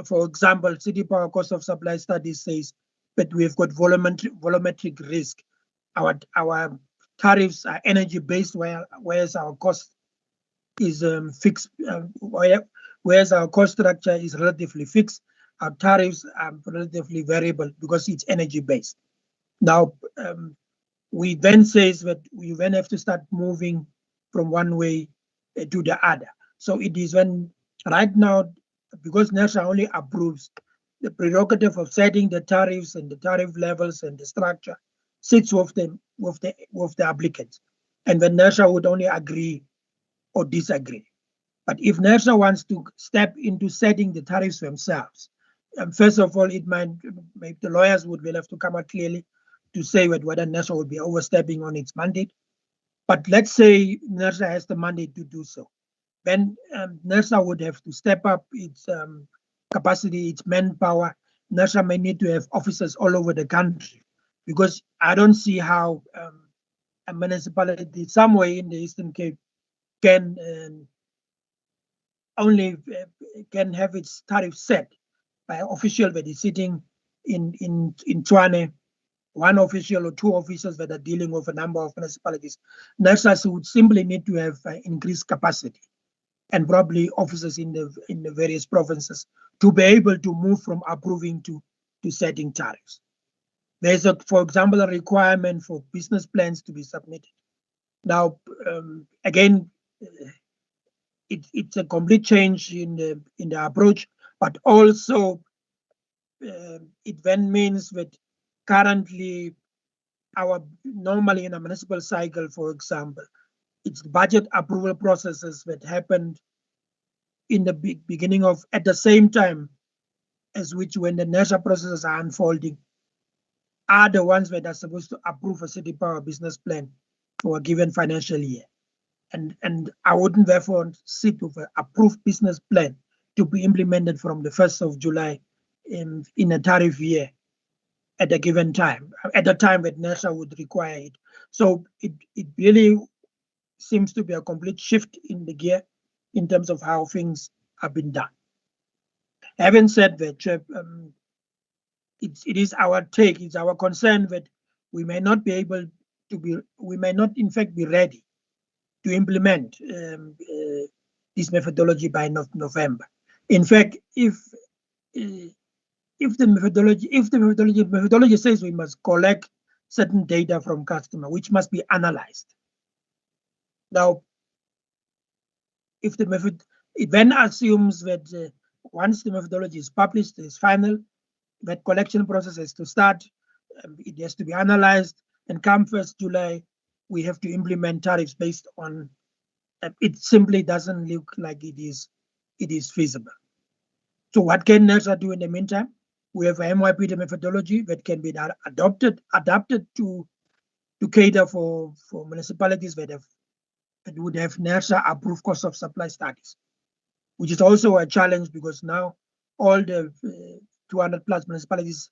For example, City Power Cost of Supply Studies says that we've got volumetric risk. Our tariffs are energy-based, whereas our cost is fixed, whereas our cost structure is relatively fixed. Our tariffs are relatively variable because it's energy-based. Now, we then says that we then have to start moving from one way to the other. So it is when, right now, because NERSA only approves, the prerogative of setting the tariffs and the tariff levels and the structure sits with the applicants. And when NERSA would only agree or disagree. But if NERSA wants to step into setting the tariffs themselves, first of all, it might, maybe the lawyers would have to come out clearly to say whether NERSA would be overstepping on its mandate. But let's say NERSA has the mandate to do so. Then NERSA would have to step up its capacity, its manpower. NERSA may need to have officers all over the country, because I don't see how a municipality somewhere in the Eastern Cape can only can have its tariff set by an official that is sitting in Tshwane, one official or two officials that are dealing with a number of municipalities. NERSA would simply need to have increased capacity, and probably officers in the various provinces to be able to move from approving to setting tariffs. There's, for example, a requirement for business plans to be submitted. Now, again, it's a complete change in the approach, but also it then means that currently normally in a municipal cycle, for example, it's budget approval processes that happened in the beginning of, at the same time as which when the NERSA processes are unfolding, are the ones that are supposed to approve a city power business plan for a given financial year. And I wouldn't therefore sit with an approved business plan to be implemented from the 1st of July in a tariff year at a given time, at the time that NERSA would require it. So it really seems to be a complete shift in the gear in terms of how things have been done. Having said that, it is our take, it's our concern that we may not be able to be, we may not in fact be ready to implement this methodology by November. In fact, if the methodology says we must collect certain data from customer, which must be analyzed. Now, if the method, it then assumes that once the methodology is published, is final, that collection process has to start, it has to be analyzed, and come 1st July, we have to implement tariffs based on, it simply doesn't look like it is feasible. So what can NERSA do in the meantime? We have a MYPD methodology that can be adapted to cater for municipalities that would have NERSA approved cost of supply studies, which is also a challenge because now all the 200 plus municipalities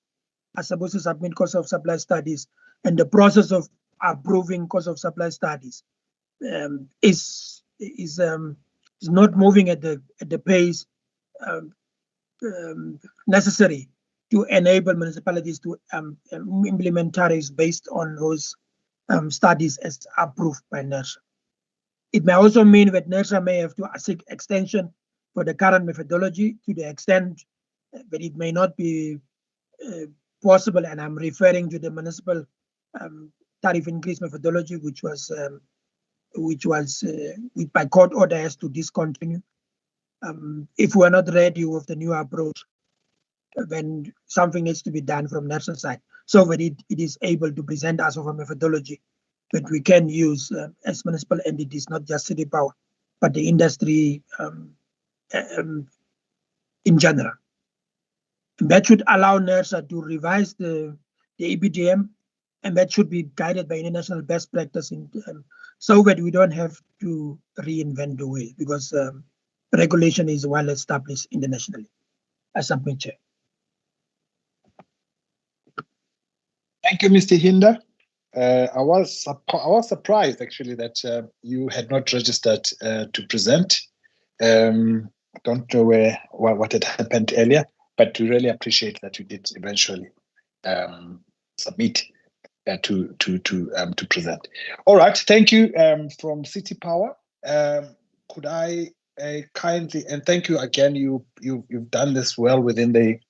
are supposed to submit cost of supply studies, and the process of approving cost of supply studies is not moving at the pace necessary to enable municipalities to implement tariffs based on those studies as approved by NERSA. It may also mean that NERSA may have to seek extension for the current methodology to the extent that it may not be possible, and I'm referring to the municipal tariff increase methodology, which by court order has to discontinue. If we're not ready with the new approach, then something needs to be done from NERSA side so that it is able to present us with a methodology that we can use as municipal entities, not just city power, but the industry in general. That should allow NERSA to revise the EPDM, and that should be guided by international best practice so that we don't have to reinvent the wheel, because regulation is well established internationally. I submit, Chair. Thank you, Mr. Hinder. I was surprised actually that you had not registered to present. Don't know what had happened earlier, but we really appreciate that you did eventually submit to present. All right, thank you from City Power. Could I kindly, and thank you again, you've done this well within the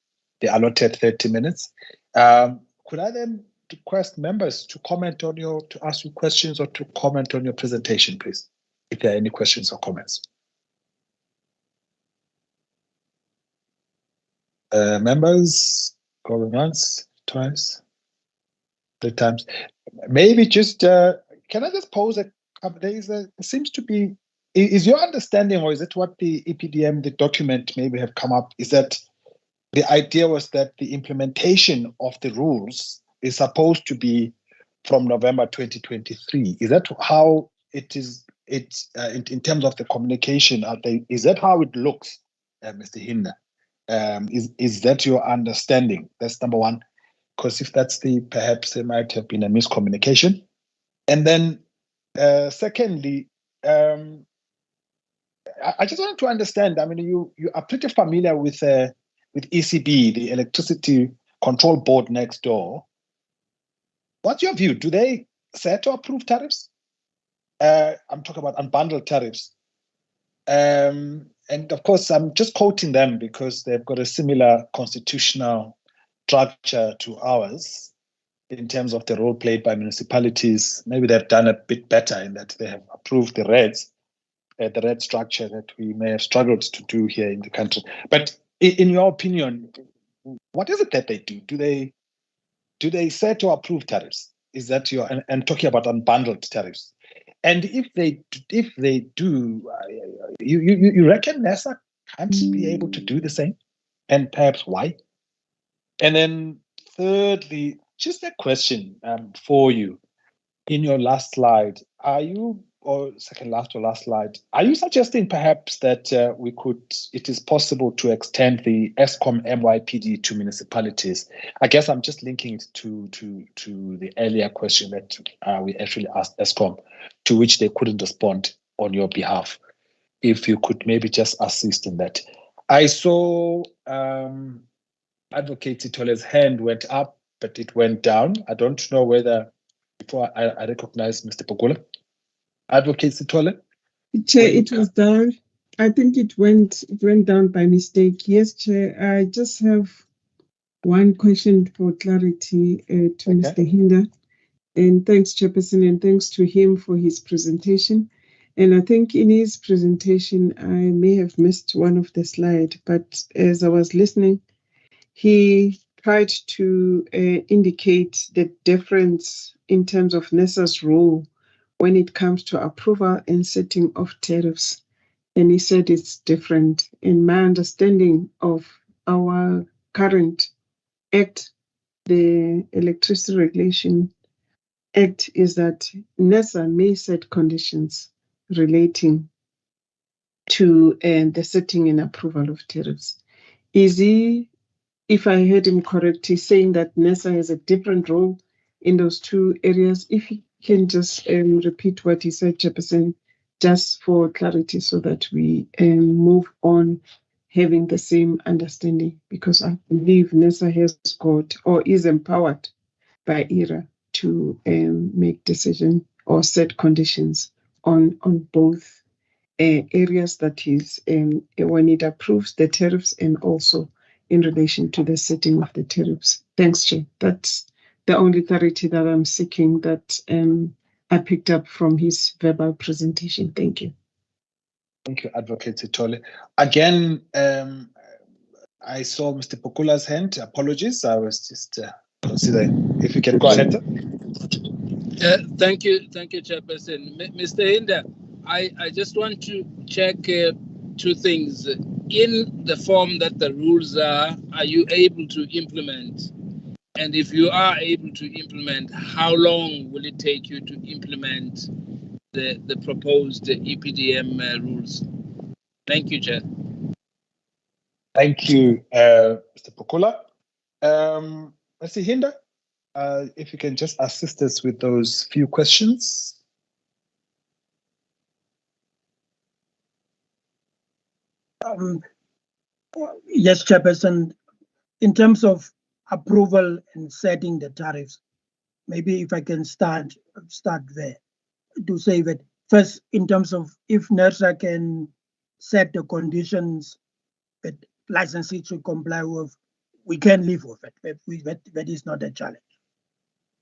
allotted 30 minutes. Could I then request members to comment on to ask you questions or to comment on your presentation, please, if there are any questions or comments? Members, going once, twice, 3 times. Maybe just, can I just pose a couple days? It seems to be, is your understanding, or is it what the EPDM, the document maybe have come up, is that the idea was that the implementation of the rules is supposed to be from November 2023. Is that how it is? In terms of the communication, is that how it looks, Mr. Hinder? Is that your understanding? That's number one. Because if that's perhaps there might have been a miscommunication. And then, secondly, I just wanted to understand. I mean, you are pretty familiar with ECB, the Electricity Control Board next door. What's your view? Do they set or approve tariffs? I'm talking about unbundled tariffs. And of course, I'm just quoting them because they've got a similar constitutional structure to ours in terms of the role played by municipalities. Maybe they've done a bit better in that they have approved the red structure that we may have struggled to do here in the country. But in your opinion, what is it that they do? Do they set or approve tariffs? Is that and talking about unbundled tariffs? And if they do, you reckon NERSA can't be able to do the same? And perhaps why? And then thirdly, just a question for you. In your last slide, second last or last slide, are you suggesting perhaps that it is possible to extend the ESCOM MYPD to municipalities? I guess I'm just linking it to the earlier question that we actually asked ESCOM, to which they couldn't respond on your behalf. If you could maybe just assist in that. I saw Advocate Sitole's hand went up, but it went down. I don't know whether, before I recognize Mr. Pogula. Advocate Sitole? Chair, it was down. I think it went down by mistake. Yes, Chair. I just have one question for clarity to Mr. Hinder. And thanks, Chairperson, and thanks to him for his presentation. And I think in his presentation, I may have missed one of the slides, but as I was listening, he tried to indicate the difference in terms of NERSA's role when it comes to approval and setting of tariffs. And he said it's different. In my understanding of our current act, the Electricity Regulation Act, is that NERSA may set conditions relating to the setting and approval of tariffs. Is he, if I heard him correctly, saying that NERSA has a different role in those two areas? If he can just repeat what he said, Chairperson, just for clarity, so that we move on having the same understanding, because I believe NERSA has got or is empowered by ERA to make decisions or set conditions on both areas, that is when it approves the tariffs and also in relation to the setting of the tariffs. Thanks, Chair. That's the only clarity that I'm seeking, that I picked up from his verbal presentation. Thank you. Thank you, Advocate Sitole. Again, I saw Mr. Pokula's hand. Apologies. I was just considering if you can go ahead. Thank you, Chairperson. Mr. Hinder, I just want to check two things. In the form that the rules are you able to implement? And if you are able to implement, how long will it take you to implement the proposed EPDM rules? Thank you, Chair. Thank you, Mr. Pukula. Mr. Hinda, if you can just assist us with those few questions. Yes, Chairperson. In terms of approval and setting the tariffs, maybe if I can start there to say that first, in terms of if NERSA can set the conditions that licensees should comply with, we can live with it. That is not a challenge.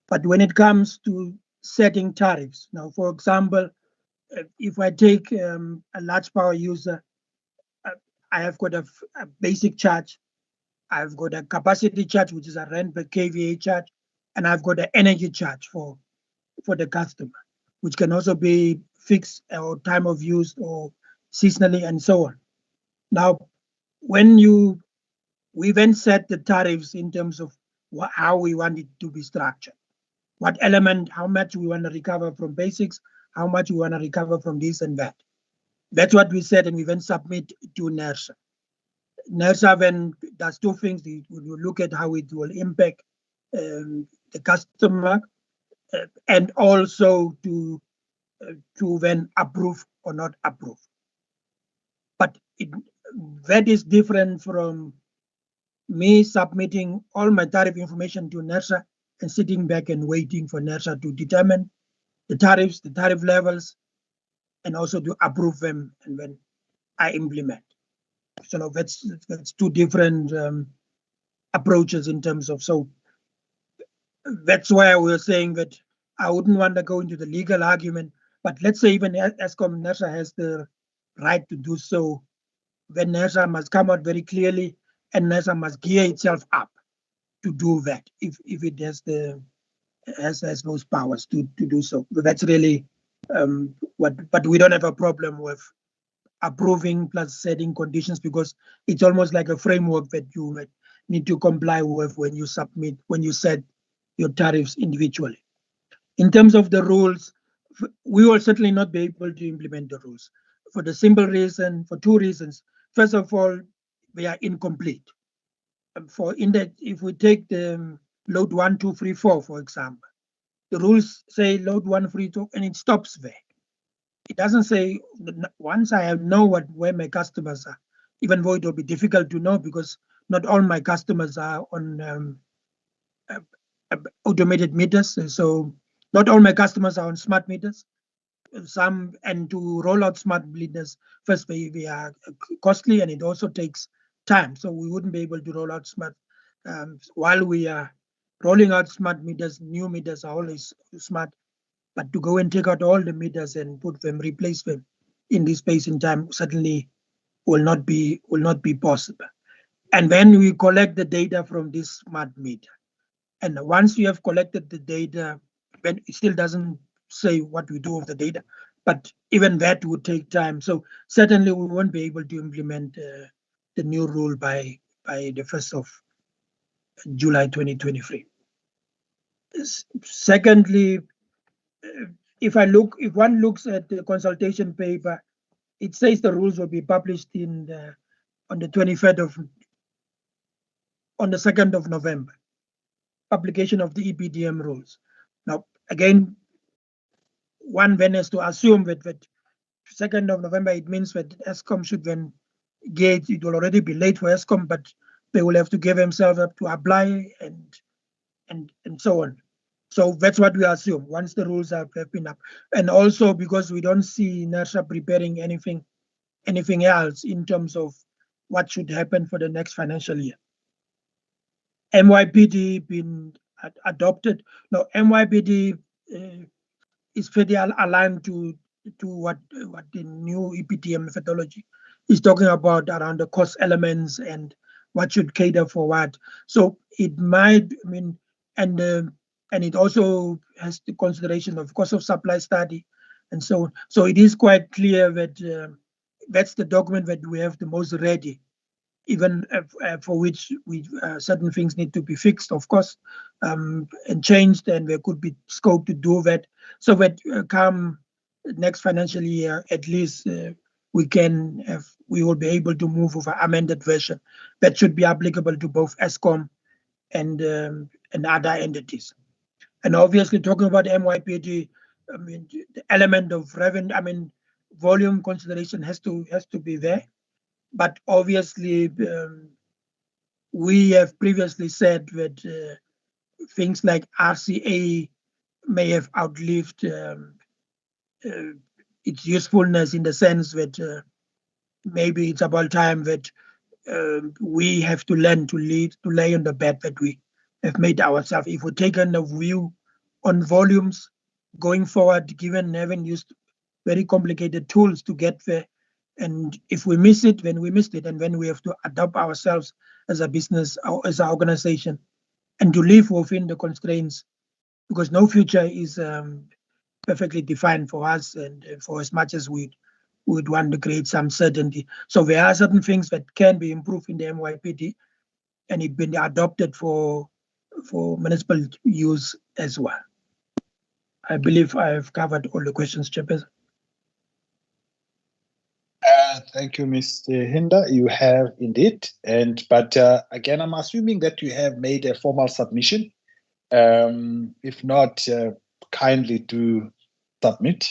But when it comes to setting tariffs, now, for example, if I take a large power user, I have got a basic charge, I've got a capacity charge, which is a rent per kVA charge, and I've got an energy charge for the customer, which can also be fixed or time of use or seasonally and so on. Now, when we then set the tariffs in terms of how we want it to be structured, what element, how much we want to recover from basics, how much we want to recover from this and that. That's what we said, and we then submit to NERSA. NERSA then does two things. We will look at how it will impact the customer and also to then approve or not approve. But that is different from me submitting all my tariff information to NERSA and sitting back and waiting for NERSA to determine the tariffs, the tariff levels, and also to approve them and when I implement. So that's two different approaches in terms of, so that's why we're saying that I wouldn't want to go into the legal argument, but let's say even ESCOM, NERSA has the right to do so, then NERSA must come out very clearly and NERSA must gear itself up to do that if it has those powers to do so. But that's really but we don't have a problem with approving plus setting conditions, because it's almost like a framework that you need to comply with when you submit, when you set your tariffs individually. In terms of the rules, we will certainly not be able to implement the rules for the simple reason, for two reasons. First of all, they are incomplete. If we take the load 1, 2, 3, 4, for example, the rules say load 1, 3, 2, and it stops there. It doesn't say, once I know where my customers are, even though it will be difficult to know because not all my customers are on automated meters. So not all my customers are on smart meters. Some, and to roll out smart meters, first they are costly and it also takes time. So we wouldn't be able to roll out smart, while we are rolling out smart meters, new meters are always smart. But to go and take out all the meters and put them, replace them in this space in time certainly will not be possible. And then we collect the data from this smart meter. And once we have collected the data, then it still doesn't say what we do with the data, but even that would take time. So certainly we won't be able to implement the new rule by the 1st of July 2023. Secondly, if one looks at the consultation paper, it says the rules will be published on the 2nd of November, publication of the EPDM rules. Now, again, one then has to assume that 2nd of November, it means that ESCOM should then gauge, it will already be late for ESCOM, but they will have to give themselves up to apply and so on. So that's what we assume once the rules have been up. And also because we don't see NERSA preparing anything else in terms of what should happen for the next financial year. MYPD been adopted. Now, MYPD is pretty aligned to what the new EPDM methodology is talking about around the cost elements and what should cater for what. So it might, and it also has the consideration of cost of supply study and so on. So it is quite clear that that's the document that we have the most ready, even for which we certain things need to be fixed, of course, and changed, and there could be scope to do that, so that come next financial year, at least we will be able to move with an amended version that should be applicable to both Eskom and other entities. And obviously, talking about MYPD, I mean, the element of revenue, I mean, volume consideration has to be there. But obviously, we have previously said that things like RCA may have outlived its usefulness, in the sense that maybe it's about time that we have to learn to lay on the bed that we have made ourselves. If we take a view on volumes going forward, given having used very complicated tools to get there, and if we miss it, then we missed it, and then we have to adapt ourselves as a business or as an organization, and to live within the constraints, because no future is perfectly defined for us, and for as much as we would want to create some certainty. So there are certain things that can be improved in the MYPD, and it's been adopted for municipal use as well. I believe I have covered all the questions, Chairperson. Thank you, Mr. Hinder. You have indeed. But again, I'm assuming that you have made a formal submission. If not, kindly do submit.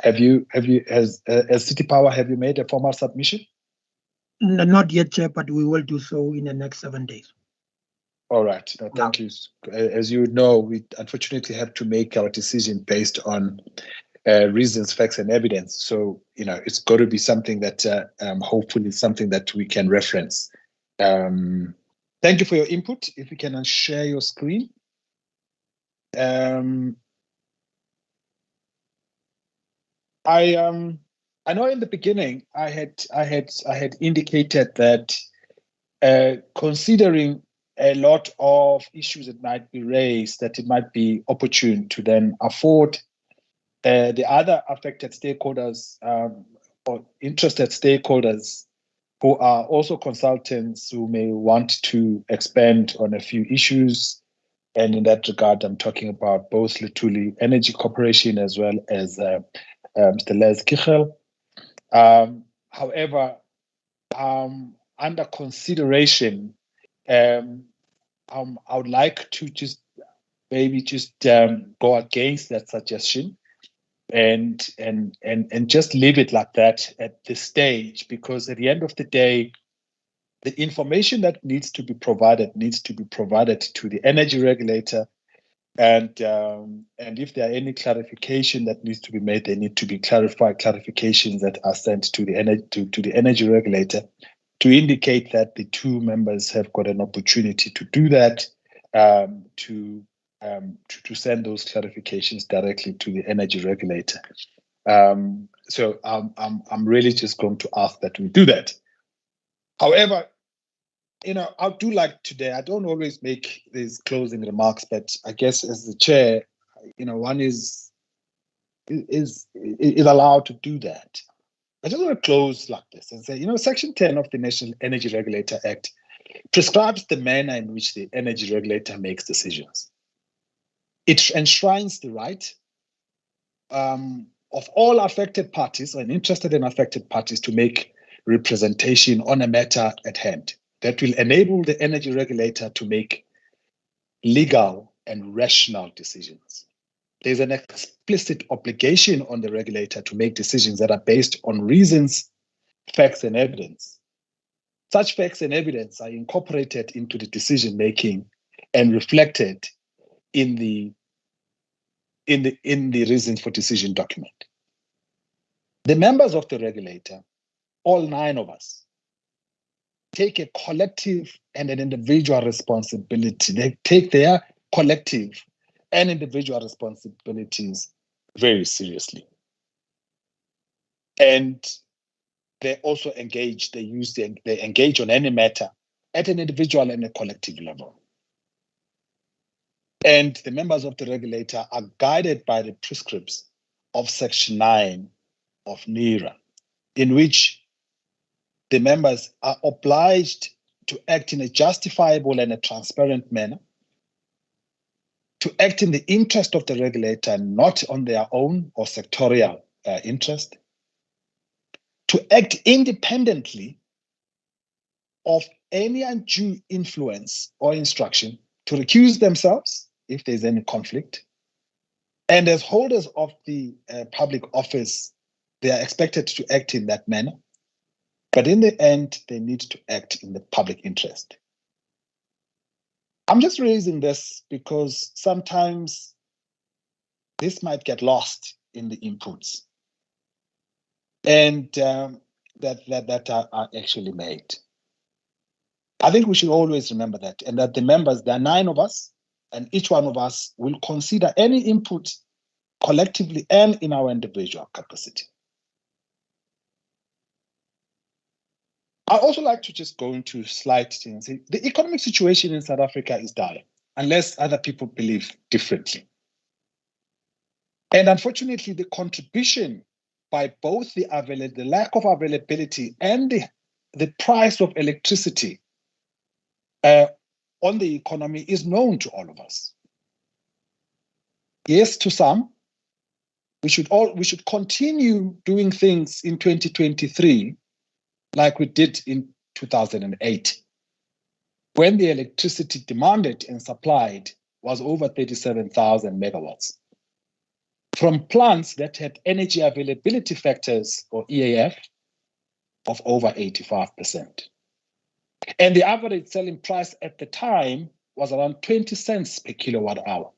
As City Power, have you made a formal submission? No, not yet, Chair, but we will do so in the next 7 days. All right. No, thank you. As you know, we unfortunately have to make our decision based on reasons, facts, and evidence. So, it's got to be something that hopefully something that we can reference. Thank you for your input. If you can share your screen. I know in the beginning I had indicated that considering a lot of issues that might be raised, that it might be opportune to then afford the other affected stakeholders or interested stakeholders who are also consultants who may want to expand on a few issues. And in that regard, I'm talking about both Luthuli Energy Corporation as well as Mr. Les Kichel. However, under consideration, I would like to just go against that suggestion and just leave it like that at this stage, because at the end of the day, the information that needs to be provided to the energy regulator, and if there are any clarification that needs to be made, they need to be clarifications that are sent to the energy regulator to indicate that the two members have got an opportunity to do that, to send those clarifications directly to the energy regulator. So I'm really just going to ask that we do that. However, I do like today, I don't always make these closing remarks, but I guess as the chair, one is allowed to do that. I just want to close like this and say, Section 10 of the National Energy Regulator Act prescribes the manner in which the energy regulator makes decisions. It enshrines the right of all affected parties and interested and affected parties to make representation on a matter at hand that will enable the energy regulator to make legal and rational decisions. There's an explicit obligation on the regulator to make decisions that are based on reasons, facts, and evidence. Such facts and evidence are incorporated into the decision making and reflected in the reasons for decision document. The members of the regulator, all 9 of us, take a collective and an individual responsibility. They take their collective and individual responsibilities very seriously. And they also engage, they engage on any matter at an individual and a collective level. And the members of the regulator are guided by the prescripts of Section 9 of NERA, in which the members are obliged to act in a justifiable and a transparent manner, to act in the interest of the regulator, not on their own or sectorial interest, to act independently of any undue influence or instruction, to recuse themselves if there's any conflict. And as holders of the public office, they are expected to act in that manner. But in the end, they need to act in the public interest. I'm just raising this because sometimes this might get lost in the inputs and that are actually made. I think we should always remember that, and that the members, there are 9 of us, and each one of us will consider any input collectively and in our individual capacity. I also like to just go into slide 10 and say the economic situation in South Africa is dire, unless other people believe differently. And unfortunately, the contribution by both the lack of availability and the price of electricity on the economy is known to all of us. Yes, to some, we should continue doing things in 2023 like we did in 2008, when the electricity demanded and supplied was over 37,000 megawatts, from plants that had energy availability factors, or EAF, of over 85%. And the average selling price at the time was around 20 cents per kilowatt hour.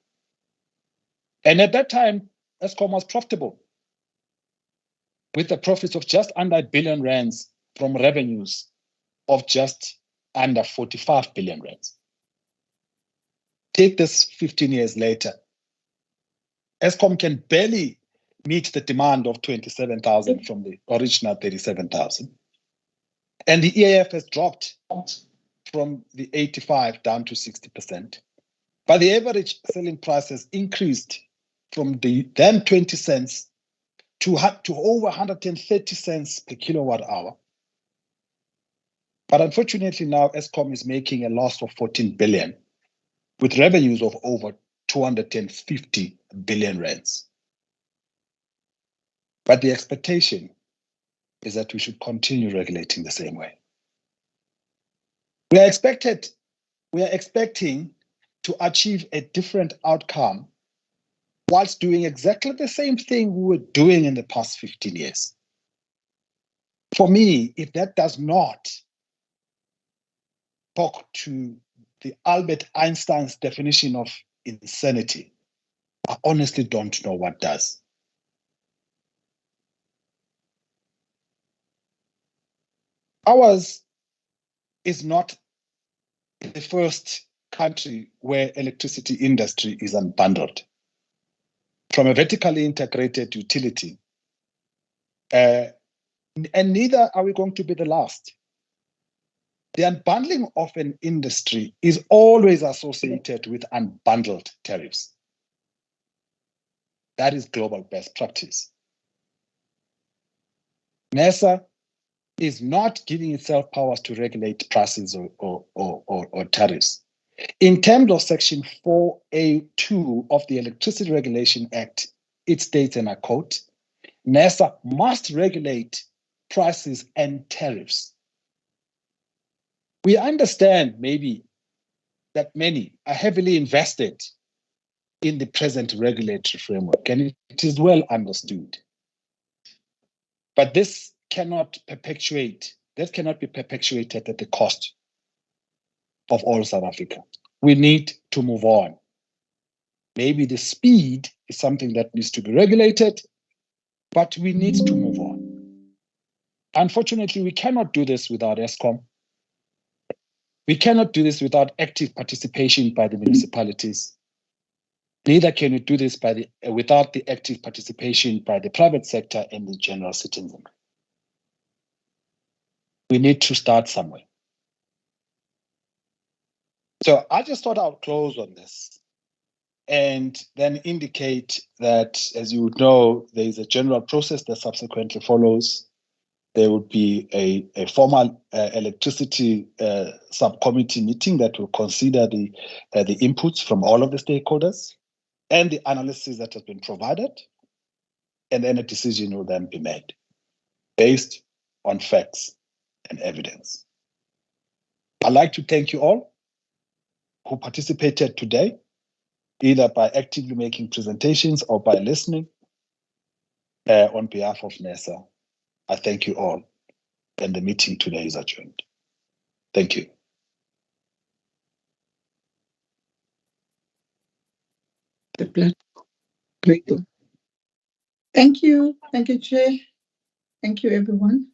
And at that time, Eskom was profitable, with the profits of just under R1 billion from revenues of just under 45 billion rands. Take this 15 years later, Eskom can barely meet the demand of 27,000 from the original 37,000. And the EAF has dropped from the 85 down to 60%. But the average selling price has increased from the then 20 cents to over 130 cents per kilowatt hour. But unfortunately now Eskom is making a loss of 14 billion with revenues of over 250 billion rands. But the expectation is that we should continue regulating the same way. We are expecting to achieve a different outcome whilst doing exactly the same thing we were doing in the past 15 years. For me, if that does not talk to the Albert Einstein's definition of insanity, I honestly don't know what does. Ours is not the first country where electricity industry is unbundled from a vertically integrated utility. And neither are we going to be the last. The unbundling of an industry is always associated with unbundled tariffs. That is global best practice. NERSA is not giving itself powers to regulate prices or tariffs. In terms of Section 4A2 of the Electricity Regulation Act, it states, and I quote, NERSA must regulate prices and tariffs. We understand maybe that many are heavily invested in the present regulatory framework, and it is well understood. But this cannot be perpetuated at the cost of all South Africa. We need to move on. Maybe the speed is something that needs to be regulated, but we need to move on. Unfortunately, we cannot do this without Eskom. We cannot do this without active participation by the municipalities. Neither can we do this without the active participation by the private sector and the general citizen. We need to start somewhere. So I just thought I would close on this and then indicate that, as you would know, there is a general process that subsequently follows. There would be a formal electricity subcommittee meeting that will consider the inputs from all of the stakeholders and the analysis that has been provided, and then a decision will then be made based on facts and evidence. I'd like to thank you all who participated today, either by actively making presentations or by listening. On behalf of NESA, I thank you all, and the meeting today is adjourned. Thank you. Great. Thank you. Thank you, Chair. Thank you, everyone.